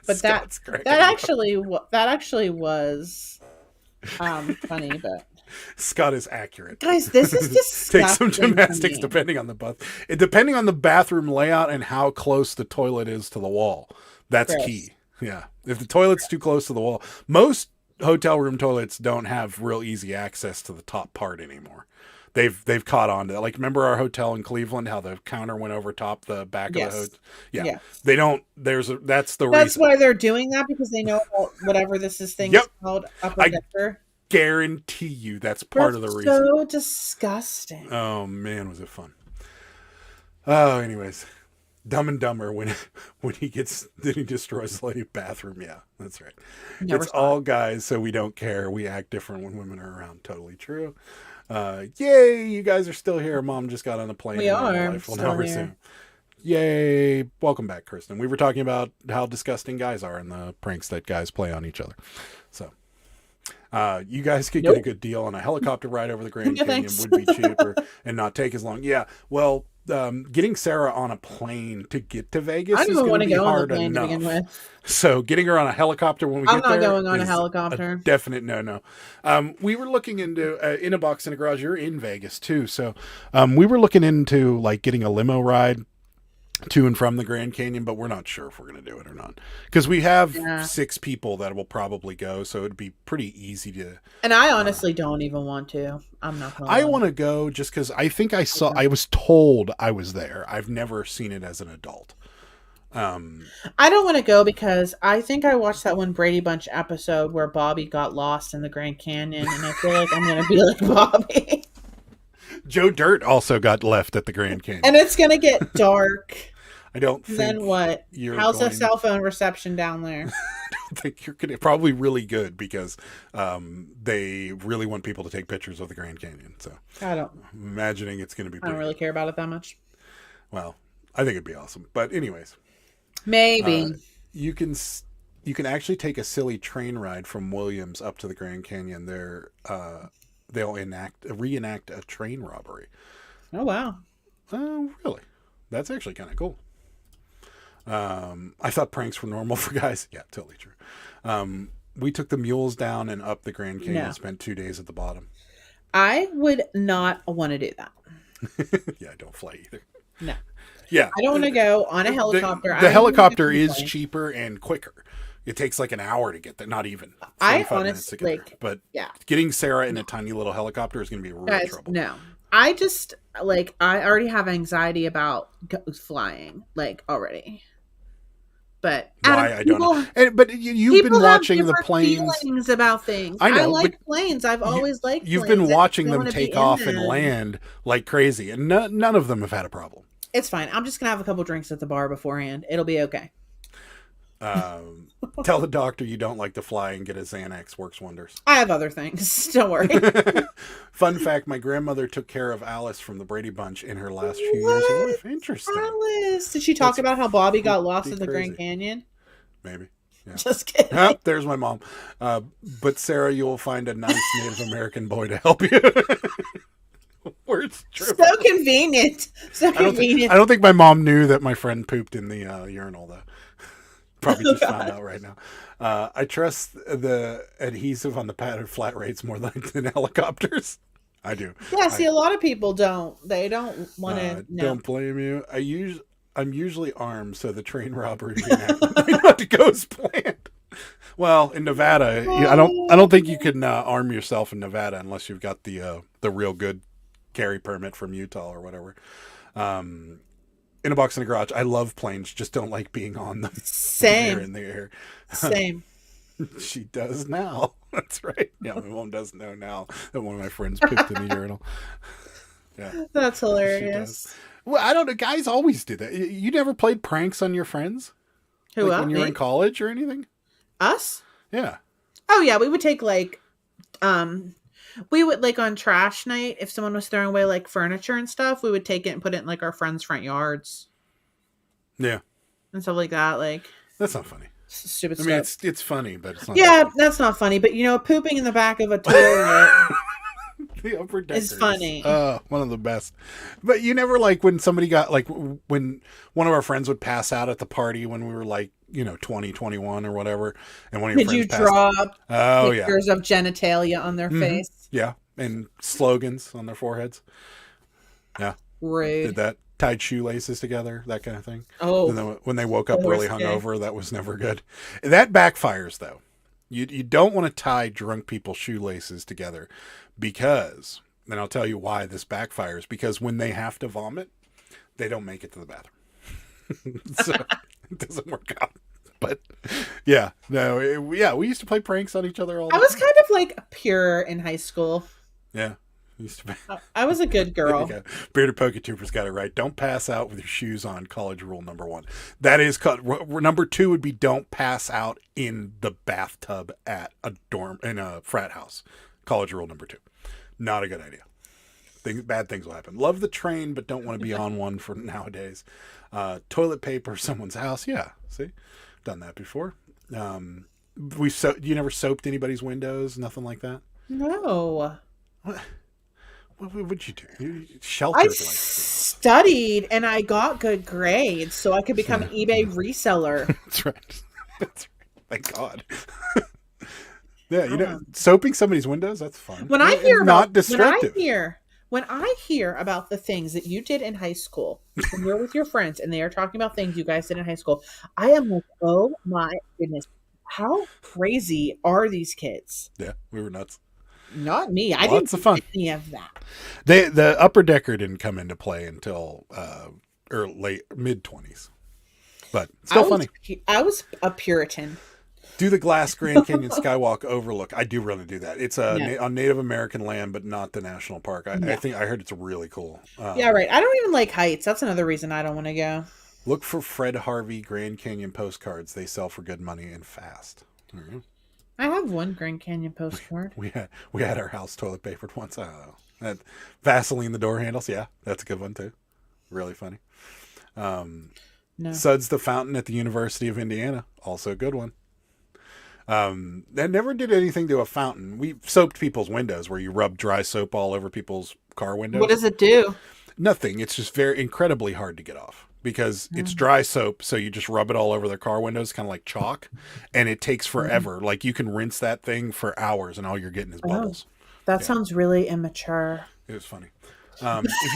But Scott's cracking that up. actually was funny. But Scott is accurate. guys, this is disgusting. Take some to gymnastics me. depending on the bathroom layout and how close the toilet is to the wall. That's Gross. key. Yeah. If the toilet's too close to the wall, most hotel room toilets don't have real easy access to the top part anymore. They've caught on to that. Like, remember our hotel in Cleveland, how the counter went over top the back of the hotel? Yeah. Yeah. They don't, that's the That's reason. why they're doing that, because they know whatever this thing Yep. is called, upper I decker. Guarantee you that's part of the reason. So disgusting. Oh man, was it fun. Oh, anyways. Dumb and Dumber when he destroys the lady bathroom. Yeah, that's right. Never It's saw all guys, so we don't care. We act different when women are around. Totally true. Yay, you guys are still here. Mom just got on a plane. We and are life will still now here. resume. Yay. Welcome back, Kirsten. We were talking about how disgusting guys are and the pranks that guys play on each other. So you guys could get a good deal on a helicopter ride over the Grand Yeah, Canyon. thanks. Would be cheaper and not take as long. Yeah, well, getting Sarah on a plane to get to Vegas I don't is even going want to to be go on the hard plane to enough. begin with. So getting her on a helicopter when we I'm get not there going on a is helicopter. definite no. We were looking into in a box in a garage. You're in Vegas too, so we were looking into like getting a limo ride to and from the Grand Canyon, but we're not sure if we're going to do it or not because we have Yeah. 6 people that will probably go, so it'd be pretty easy to. And I honestly don't even want to. I'm not going to. I want to go just because I think I saw. I was told I was there. I've never seen it as an adult. I don't want to go because I think I watched that one Brady Bunch episode where Bobby got lost in the Grand Canyon, and I feel like I'm going to be like Bobby. Joe Dirt also got left at the Grand Canyon. And it's going to get dark. I don't think. Then what? How's the cell phone reception down there? I think you're gonna probably really good because they really want people to take pictures of the Grand Canyon. So I'm imagining it's going to be. I don't really care about it that much. Well, I think it'd be awesome. But anyways, Maybe you can actually take a silly train ride from Williams up to the Grand Canyon. They'll reenact a train robbery. Oh wow! Oh, really? That's actually kind of cool. I thought pranks were normal for guys. Yeah, totally true. We took the mules down and up the Grand Canyon and spent 2 days at the bottom. I would not want to do that. Yeah, I don't fly either. No. Yeah. I don't want to go on a helicopter. The helicopter is cheaper and quicker. It takes like an hour to get there, not even. I 45 minutes to get honestly, there. But yeah. Getting Sarah in a tiny little helicopter is going to be real Guys, trouble. no. I just I already have anxiety about flying already. But why Adam, I don't know. But you've been watching the planes. Feelings about things. I know. I like planes. I've always liked. You've planes. been watching them to take off and land like crazy, and none of them have had a problem. It's fine. I'm just gonna have a couple drinks at the bar beforehand. It'll be okay. Tell the doctor you don't like to fly and get a Xanax. Works wonders. I have other things. Don't worry. Fun fact: my grandmother took care of Alice from the Brady Bunch in her last few years of life. Interesting. Alice. Did she talk about how Bobby got lost in the Grand Canyon? Maybe. Yeah. Just kidding. Oh, there's my mom. But Sarah, you will find a nice Native American boy to help you. Words tripping. So convenient. So convenient. I don't think my mom knew that my friend pooped in the urinal, though. Probably just found out right now. I trust the adhesive on the padded flat rates more than helicopters. I do. Yeah, see, a lot of people don't. They don't want to. Don't blame you. I'm usually armed, so the train robbery might not go as planned. Well, in Nevada, I don't think you can arm yourself in Nevada unless you've got the real good carry permit from Utah or whatever. In a box in a garage. I love planes, just don't like being on them. Same. In the air. Same. She does now. That's right. Yeah, my mom does know now that one of my friends pooped in the urinal. Yeah, that's hilarious. Well, I don't know. Guys always do that. You never played pranks on your friends? Who when you were in college or anything? Us? Yeah. Oh yeah, we would take we would on trash night, if someone was throwing away furniture and stuff, we would take it and put it in our friends' front yards. Yeah. And stuff like that. That's not funny. Stupid stuff. I mean, it's funny, but it's not. Yeah, that's not funny. But pooping in the back of a toilet the upper deckers is funny. One of the best. But you never when somebody got when one of our friends would pass out at the party when we were 20, 21 or whatever, and one of your friends draw pictures of genitalia on their face? Yeah, and slogans on their foreheads. Yeah, rude. Did that. Tied shoelaces together, that kind of thing. Oh, and then when they woke up really hungover, that was never good. That backfires, though. You don't want to tie drunk people's shoelaces together because, and I'll tell you why this backfires, because when they have to vomit, they don't make it to the bathroom. So it doesn't work out. But yeah, we used to play pranks on each other all the time. I was kind of pure in high school. Yeah. Used to be. I was a good girl. Bearded Poketrooper's got it right. Don't pass out with your shoes on. College rule number 1. That is number 2 would be don't pass out in the bathtub at a dorm in a frat house. College rule number 2. Not a good idea. Bad things will happen. Love the train, but don't want to be on one for nowadays. Toilet paper, someone's house. Yeah, see, done that before. You never soaped anybody's windows, nothing like that. No. What would you do? You sheltered studied and I got good grades so I could become an eBay reseller. That's right. That's right. Thank God. Yeah, soaping somebody's windows, that's fun. When I hear not destructive. When I hear about the things that you did in high school, when you're with your friends and they are talking about things you guys did in high school, I am like, oh my goodness, how crazy are these kids? Yeah, we were nuts. Not me. I Lots didn't of fun. do any of that. The upper decker didn't come into play until late mid-20s, but still funny. I was a Puritan. Do the glass Grand Canyon Skywalk overlook. I do really do that. It's on Native American land, but not the national park. I heard it's really cool. Yeah, right. I don't even like heights. That's another reason I don't want to go. Look for Fred Harvey Grand Canyon postcards. They sell for good money and fast. Mm-hmm. I have one Grand Canyon postcard. We had our house toilet papered once. I don't know. That Vaseline the door handles. Yeah, that's a good one too. Really funny. No. Suds the Fountain at the University of Indiana. Also a good one. That never did anything to a fountain. We soaped people's windows where you rub dry soap all over people's car windows. What does it do? Nothing. It's just very incredibly hard to get off because it's dry soap. So you just rub it all over their car windows, kind of like chalk, and it takes forever. Like you can rinse that thing for hours and all you're getting is bubbles. That sounds really immature. It was funny. If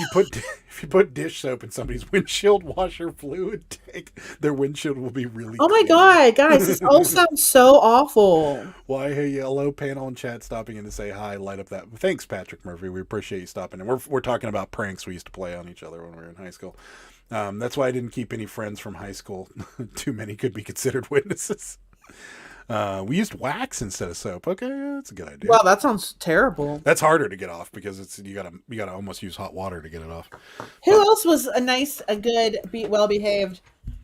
you put dish soap in somebody's windshield washer fluid tank, their windshield will be really Oh my clean. God, guys, this all sounds so awful. Why, hey, hello, panel and chat stopping in to say hi, light up that. Thanks, Patrick Murphy. We appreciate you stopping in. We're talking about pranks we used to play on each other when we were in high school. That's why I didn't keep any friends from high school. Too many could be considered witnesses. We used wax instead of soap. Okay, yeah, that's a good idea. Wow, that sounds terrible. That's harder to get off because you gotta almost use hot water to get it off. Who else was a good, well-behaved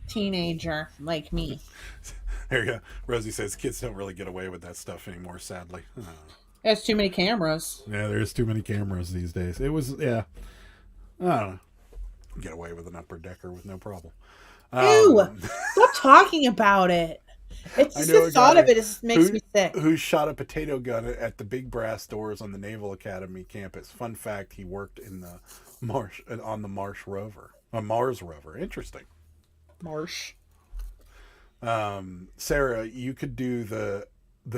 teenager like me? There you go. Rosie says kids don't really get away with that stuff anymore, sadly. There's too many cameras. Yeah, there's too many cameras these days. It was, I don't know. Get away with an upper decker with no problem. Ew! Stop talking about it. It's just the thought of it makes me sick. Who shot a potato gun at the big brass doors on the Naval Academy campus? Fun fact: he worked in the on the Mars rover. Interesting. Marsh. Sarah, you could do the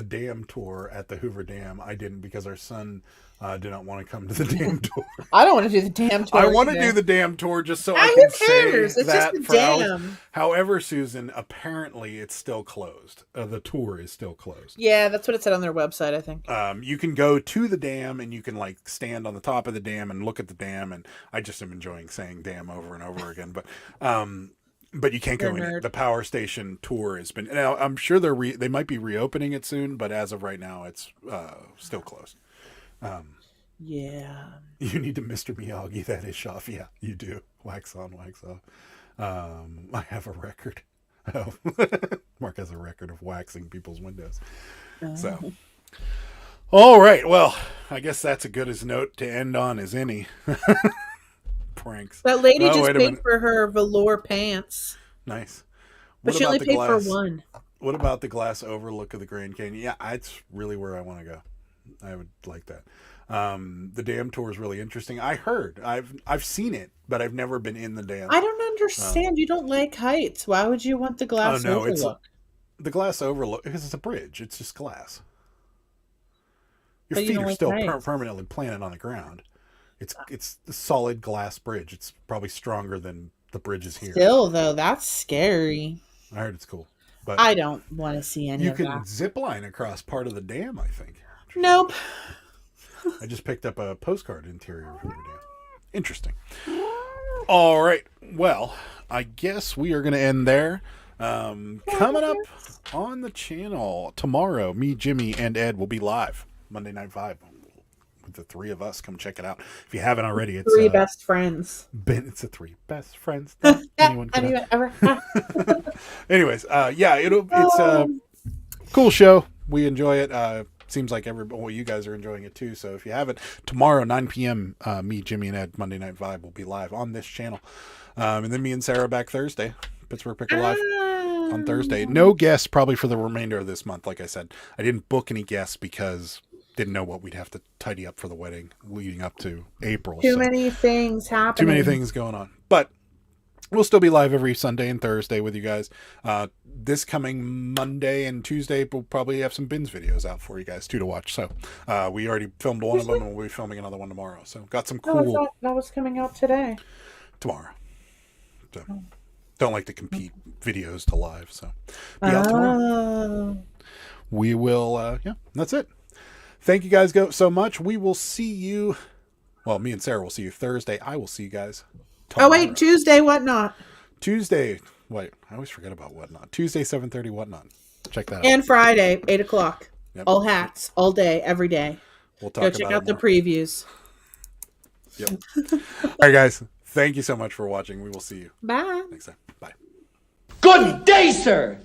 dam tour at the Hoover Dam. I didn't because our son did not want to come to the dam tour. I don't want to do the dam tour. I want to do the dam tour just so I can say it's that just for the hours. dam. However, Susan, apparently it's still closed. The tour is still closed. Yeah, that's what it said on their website, I think. You can go to the dam and you can like stand on the top of the dam and look at the dam. And I just am enjoying saying dam over and over again. But you can't go in it. The power station tour has been. Now I'm sure they might be reopening it soon, but as of right now, it's still closed. Yeah. You need to Mr. Miyagi that is Shaw. Yeah, you do. Wax on, wax off. I have a record. Oh. Mark has a record of waxing people's windows. So, all right. Well, I guess that's a good as note to end on as any. Pranks. That lady just paid for her velour pants. Nice. But she only paid for one. What about the glass overlook of the Grand Canyon? Yeah, it's really where I want to go. I would like that. The dam tour is really interesting. I heard. I've seen it, but I've never been in the dam. I don't understand. You don't like heights. Why would you want the glass overlook? The glass overlook because it's a bridge. It's just glass. Your But feet are still heights. permanently planted on the ground. It's a solid glass bridge. It's probably stronger than the bridges here. Still, though, that's scary. I heard it's cool. But I don't want to see any of that. You can zip line across part of the dam, I think. Nope. I just picked up a postcard interior of Hoover Dam. Interesting. All right. Well, I guess we are going to end there. Coming up on the channel tomorrow, me, Jimmy, and Ed will be live Monday Night Vibe with the three of us. Come check it out. If you haven't already, it's three best friends. It's the three best friends that anyone could ever. Anyways, yeah, it's a cool show. We enjoy it. Seems like you guys are enjoying it too. So if you haven't, tomorrow 9 p.m. Me, Jimmy, and Ed Monday Night Vibe will be live on this channel, and then me and Sarah back Thursday. Pittsburgh Pickle Live on Thursday. No guests probably for the remainder of this month. Like I said, I didn't book any guests because didn't know what we'd have to tidy up for the wedding leading up to April. Too many things happening. Too many things going on. But we'll still be live every Sunday and Thursday with you guys. This coming Monday and Tuesday, we'll probably have some bins videos out for you guys too to watch. So we already filmed one of them, and we'll be filming another one tomorrow. So got some Oh, I cool thought that was coming out today. tomorrow. So don't like to compete videos to live. So be out tomorrow. We will. Yeah, that's it. Thank you guys so much. We will see you. Well, me and Sarah will see you Thursday. I will see you guys tomorrow. Oh wait, Tuesday, whatnot. Tuesday. Wait, I always forget about whatnot. Tuesday, 7:30, whatnot. Check that out. And Friday, 8:00. Yep. All hats, all day, every day. We'll talk Go about check it out the more. previews. Yep. All right, guys. Thank you so much for watching. We will see you Bye. next time. Bye. Good day, sir!